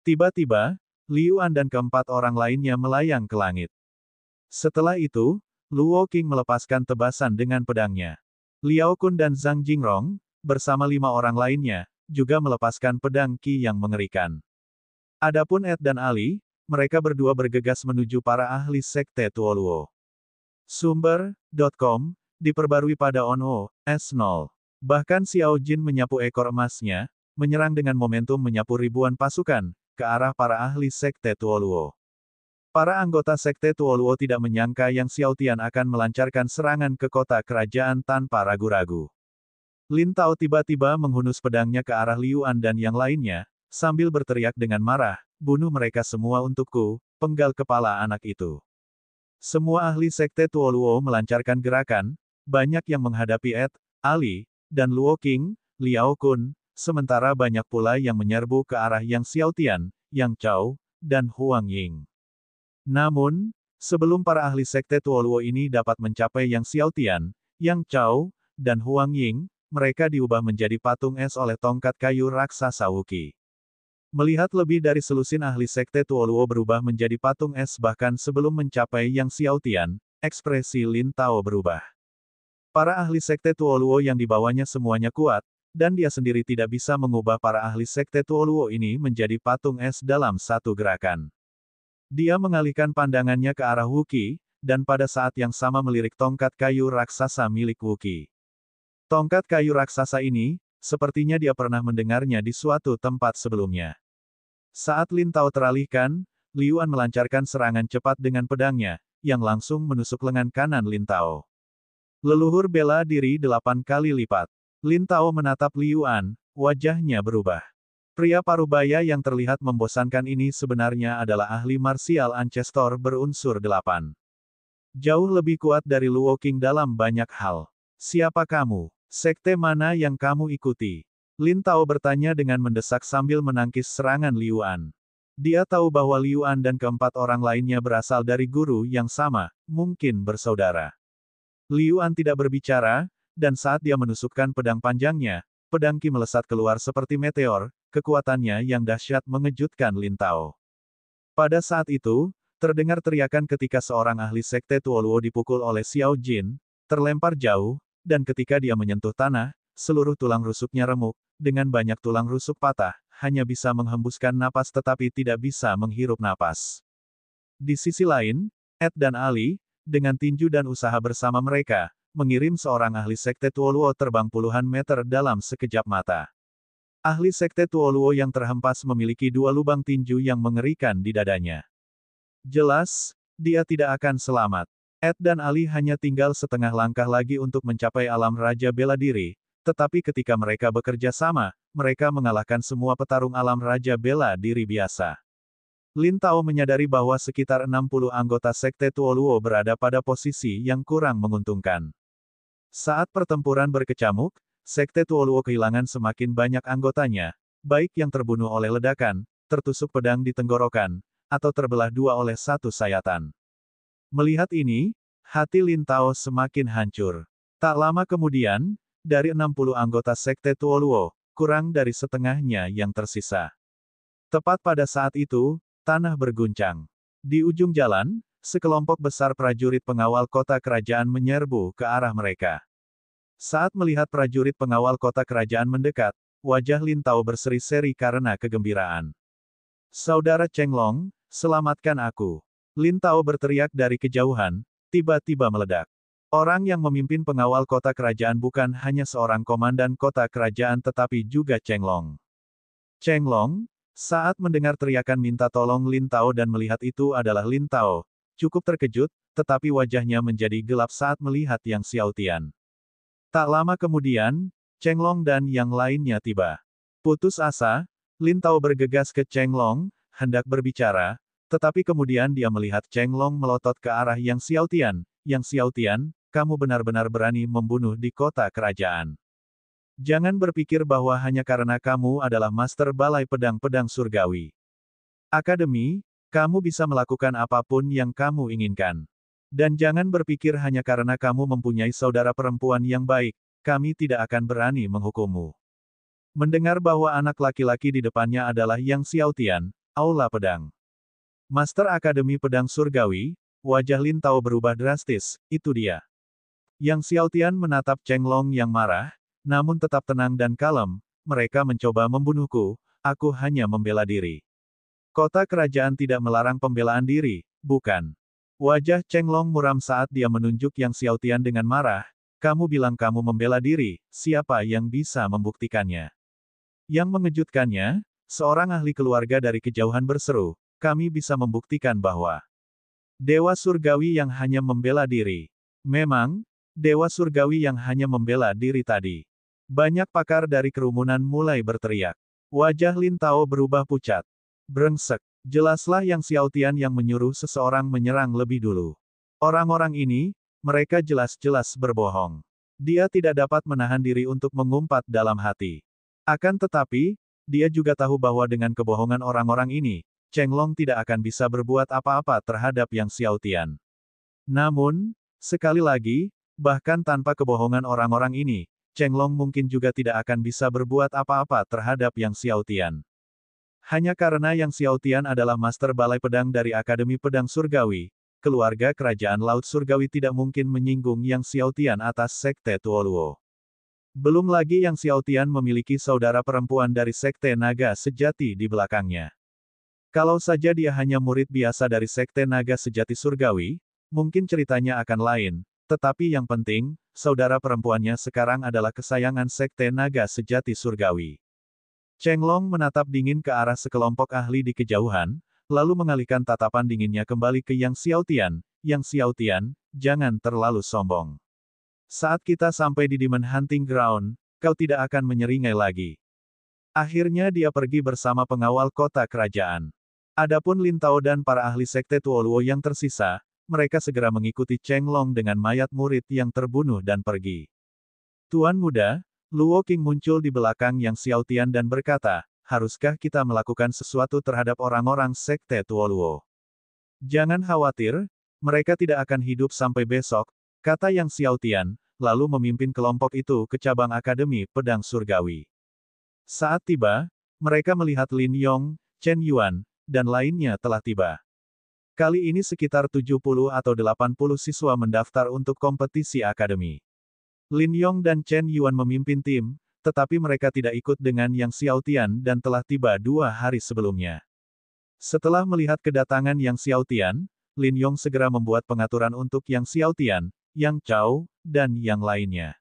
Speaker 1: Tiba-tiba, Liu An dan keempat orang lainnya melayang ke langit. Setelah itu, Luo Qing melepaskan tebasan dengan pedangnya. Liao Kun dan Zhang Jingrong, bersama 5 orang lainnya, juga melepaskan pedang Qi yang mengerikan. Adapun Ed dan Ali, mereka berdua bergegas menuju para ahli Sekte Tuoluo. Sumber.com, diperbarui pada ONO, S0. Bahkan Xiao Jin menyapu ekor emasnya, menyerang dengan momentum menyapu ribuan pasukan, ke arah para ahli Sekte Tuoluo. Para anggota Sekte Tuoluo tidak menyangka Yang Xiaotian akan melancarkan serangan ke kota kerajaan tanpa ragu-ragu. Lin Tao tiba-tiba menghunus pedangnya ke arah Liu An dan yang lainnya, sambil berteriak dengan marah, "Bunuh mereka semua untukku, penggal kepala anak itu." Semua ahli Sekte Tuoluo melancarkan gerakan, banyak yang menghadapi Ed, Ali, dan Luo Qing, Liao Kun, sementara banyak pula yang menyerbu ke arah Yang Xiaotian, Yang Chao, dan Huang Ying. Namun, sebelum para ahli Sekte Tuoluo ini dapat mencapai Yang Xiaotian, Yang Chao, dan Huang Ying, mereka diubah menjadi patung es oleh tongkat kayu raksasa Wuqi. Melihat lebih dari selusin ahli Sekte Tuoluo berubah menjadi patung es bahkan sebelum mencapai Yang Xiaotian, ekspresi Lin Tao berubah. Para ahli Sekte Tuoluo yang dibawanya semuanya kuat, dan dia sendiri tidak bisa mengubah para ahli Sekte Tuoluo ini menjadi patung es dalam satu gerakan. Dia mengalihkan pandangannya ke arah Wuqi, dan pada saat yang sama melirik tongkat kayu raksasa milik Wuqi. Tongkat kayu raksasa ini, sepertinya dia pernah mendengarnya di suatu tempat sebelumnya. Saat Lin Tao teralihkan, Liu An melancarkan serangan cepat dengan pedangnya, yang langsung menusuk lengan kanan Lin Tao. Leluhur bela diri 8 kali lipat. Lin Tao menatap Liu An, wajahnya berubah. Pria parubaya yang terlihat membosankan ini sebenarnya adalah ahli martial ancestor berunsur 8. Jauh lebih kuat dari Luo Qing dalam banyak hal. "Siapa kamu? Sekte mana yang kamu ikuti?" Lin Tao bertanya dengan mendesak sambil menangkis serangan Liu An. Dia tahu bahwa Liu An dan keempat orang lainnya berasal dari guru yang sama, mungkin bersaudara. Liu An tidak berbicara, dan saat dia menusukkan pedang panjangnya, pedang Qi melesat keluar seperti meteor, kekuatannya yang dahsyat mengejutkan Lin Tao. Pada saat itu, terdengar teriakan ketika seorang ahli Sekte Tuoluo dipukul oleh Xiao Jin, terlempar jauh, dan ketika dia menyentuh tanah, seluruh tulang rusuknya remuk, dengan banyak tulang rusuk patah, hanya bisa menghembuskan napas tetapi tidak bisa menghirup napas. Di sisi lain, Ed dan Ali, dengan tinju dan usaha bersama mereka, mengirim seorang ahli Sekte Tuoluo terbang puluhan meter dalam sekejap mata. Ahli Sekte Tuoluo yang terhempas memiliki dua lubang tinju yang mengerikan di dadanya. Jelas, dia tidak akan selamat. Ed dan Ali hanya tinggal setengah langkah lagi untuk mencapai alam Raja Bela Diri, tetapi ketika mereka bekerja sama, mereka mengalahkan semua petarung alam Raja Bela Diri biasa. Lin Tao menyadari bahwa sekitar 60 anggota Sekte Tuoluo berada pada posisi yang kurang menguntungkan. Saat pertempuran berkecamuk, Sekte Tuoluo kehilangan semakin banyak anggotanya, baik yang terbunuh oleh ledakan, tertusuk pedang di tenggorokan, atau terbelah dua oleh satu sayatan. Melihat ini, hati Lin Tao semakin hancur. Tak lama kemudian, dari 60 anggota Sekte Tuoluo, kurang dari setengahnya yang tersisa. Tepat pada saat itu, tanah berguncang. Di ujung jalan, sekelompok besar prajurit pengawal kota kerajaan menyerbu ke arah mereka. Saat melihat prajurit pengawal kota kerajaan mendekat, wajah Lin Tao berseri-seri karena kegembiraan. "Saudara Cheng Long, selamatkan aku!" Lin Tao berteriak dari kejauhan, tiba-tiba meledak. Orang yang memimpin pengawal kota kerajaan bukan hanya seorang komandan kota kerajaan tetapi juga Cheng Long. Cheng Long, saat mendengar teriakan minta tolong Lin Tao dan melihat itu adalah Lin Tao, cukup terkejut, tetapi wajahnya menjadi gelap saat melihat Yang Xiaotian. Tak lama kemudian, Cheng Long dan yang lainnya tiba. Putus asa, Lin Tao bergegas ke Cheng Long, hendak berbicara, tetapi kemudian dia melihat Cheng Long melotot ke arah Yang Xiaotian. "Yang Xiaotian, kamu benar-benar berani membunuh di kota kerajaan. Jangan berpikir bahwa hanya karena kamu adalah Master Balai Pedang-Pedang Surgawi Akademi, kamu bisa melakukan apapun yang kamu inginkan. Dan jangan berpikir hanya karena kamu mempunyai saudara perempuan yang baik, kami tidak akan berani menghukummu." Mendengar bahwa anak laki-laki di depannya adalah Yang Xiaotian, Aula Pedang. Master Akademi Pedang Surgawi, wajah Lin Tao berubah drastis, itu dia. Yang Xiaotian menatap Cheng Long yang marah, namun tetap tenang dan kalem, "Mereka mencoba membunuhku, aku hanya membela diri." Kota kerajaan tidak melarang pembelaan diri, bukan? Wajah Cheng Long muram saat dia menunjuk Yang Xiaotian dengan marah, "Kamu bilang kamu membela diri, siapa yang bisa membuktikannya?" Yang mengejutkannya, seorang ahli keluarga dari kejauhan berseru, "Kami bisa membuktikan bahwa Dewa Surgawi yang hanya membela diri." Memang, Dewa Surgawi yang hanya membela diri tadi. Banyak pakar dari kerumunan mulai berteriak. Wajah Lin Tao berubah pucat. Brengsek. Jelaslah Yang Xiaotian yang menyuruh seseorang menyerang lebih dulu. Orang-orang ini, mereka jelas-jelas berbohong. Dia tidak dapat menahan diri untuk mengumpat dalam hati. Akan tetapi, dia juga tahu bahwa dengan kebohongan orang-orang ini, Cheng Long tidak akan bisa berbuat apa-apa terhadap Yang Xiaotian. Namun, sekali lagi, bahkan tanpa kebohongan orang-orang ini, Cheng Long mungkin juga tidak akan bisa berbuat apa-apa terhadap Yang Xiaotian. Hanya karena Yang Xiaotian adalah Master Balai Pedang dari Akademi Pedang Surgawi, keluarga Kerajaan Laut Surgawi tidak mungkin menyinggung Yang Xiaotian atas Sekte Tuoluo. Belum lagi Yang Xiaotian memiliki saudara perempuan dari Sekte Naga Sejati di belakangnya. Kalau saja dia hanya murid biasa dari Sekte Naga Sejati Surgawi, mungkin ceritanya akan lain, tetapi yang penting, saudara perempuannya sekarang adalah kesayangan Sekte Naga Sejati Surgawi. Cheng Long menatap dingin ke arah sekelompok ahli di kejauhan, lalu mengalihkan tatapan dinginnya kembali ke Yang Xiaotian. "Yang Xiaotian, jangan terlalu sombong. Saat kita sampai di Demon Hunting Ground, kau tidak akan menyeringai lagi." Akhirnya dia pergi bersama pengawal kota kerajaan. Adapun Lin Tao dan para ahli Sekte Tuoluo yang tersisa, mereka segera mengikuti Cheng Long dengan mayat murid yang terbunuh dan pergi. "Tuan Muda," Luo Qing muncul di belakang Yang Xiaotian dan berkata, "Haruskah kita melakukan sesuatu terhadap orang-orang Sekte Tuoluo?" "Jangan khawatir, mereka tidak akan hidup sampai besok," kata Yang Xiaotian, lalu memimpin kelompok itu ke cabang Akademi Pedang Surgawi. Saat tiba, mereka melihat Lin Yong, Chen Yuan, dan lainnya telah tiba. Kali ini sekitar 70 atau 80 siswa mendaftar untuk kompetisi akademi. Lin Yong dan Chen Yuan memimpin tim, tetapi mereka tidak ikut dengan Yang Xiaotian dan telah tiba 2 hari sebelumnya. Setelah melihat kedatangan Yang Xiaotian, Lin Yong segera membuat pengaturan untuk Yang Xiaotian, Yang Chao, dan yang lainnya.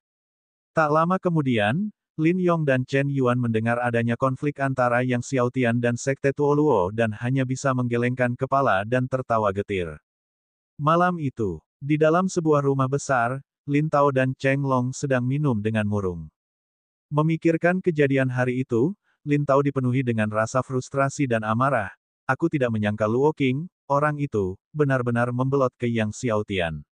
Speaker 1: Tak lama kemudian, Lin Yong dan Chen Yuan mendengar adanya konflik antara Yang Xiaotian dan Sekte Tuoluo dan hanya bisa menggelengkan kepala dan tertawa getir. Malam itu, di dalam sebuah rumah besar, Lin Tao dan Cheng Long sedang minum dengan murung. Memikirkan kejadian hari itu, Lin Tao dipenuhi dengan rasa frustrasi dan amarah. Aku tidak menyangka Luo Qing, orang itu, benar-benar membelot ke Yang Xiaotian.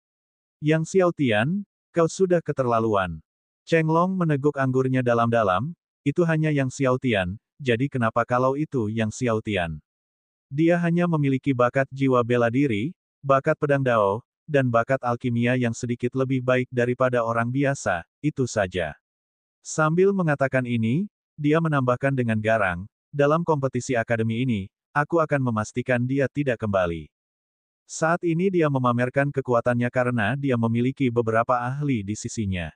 Speaker 1: Yang Xiaotian, kau sudah keterlaluan. Cheng Long meneguk anggurnya dalam-dalam, itu hanya Yang Xiaotian, jadi kenapa kalau itu Yang Xiaotian? Dia hanya memiliki bakat jiwa bela diri, bakat pedang dao, dan bakat alkimia yang sedikit lebih baik daripada orang biasa, itu saja. Sambil mengatakan ini, dia menambahkan dengan garang, dalam kompetisi akademi ini, aku akan memastikan dia tidak kembali. Saat ini dia memamerkan kekuatannya karena dia memiliki beberapa ahli di sisinya.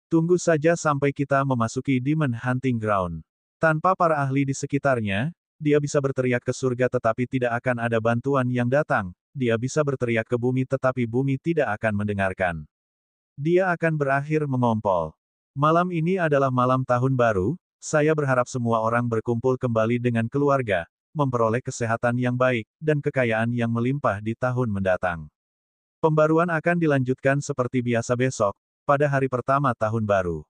Speaker 1: Tunggu saja sampai kita memasuki Demon Hunting Ground. Tanpa para ahli di sekitarnya, dia bisa berteriak ke surga tetapi tidak akan ada bantuan yang datang, dia bisa berteriak ke bumi tetapi bumi tidak akan mendengarkan. Dia akan berakhir mengompol. Malam ini adalah malam tahun baru, saya berharap semua orang berkumpul kembali dengan keluarga, memperoleh kesehatan yang baik, dan kekayaan yang melimpah di tahun mendatang. Pembaruan akan dilanjutkan seperti biasa besok, pada hari pertama tahun baru.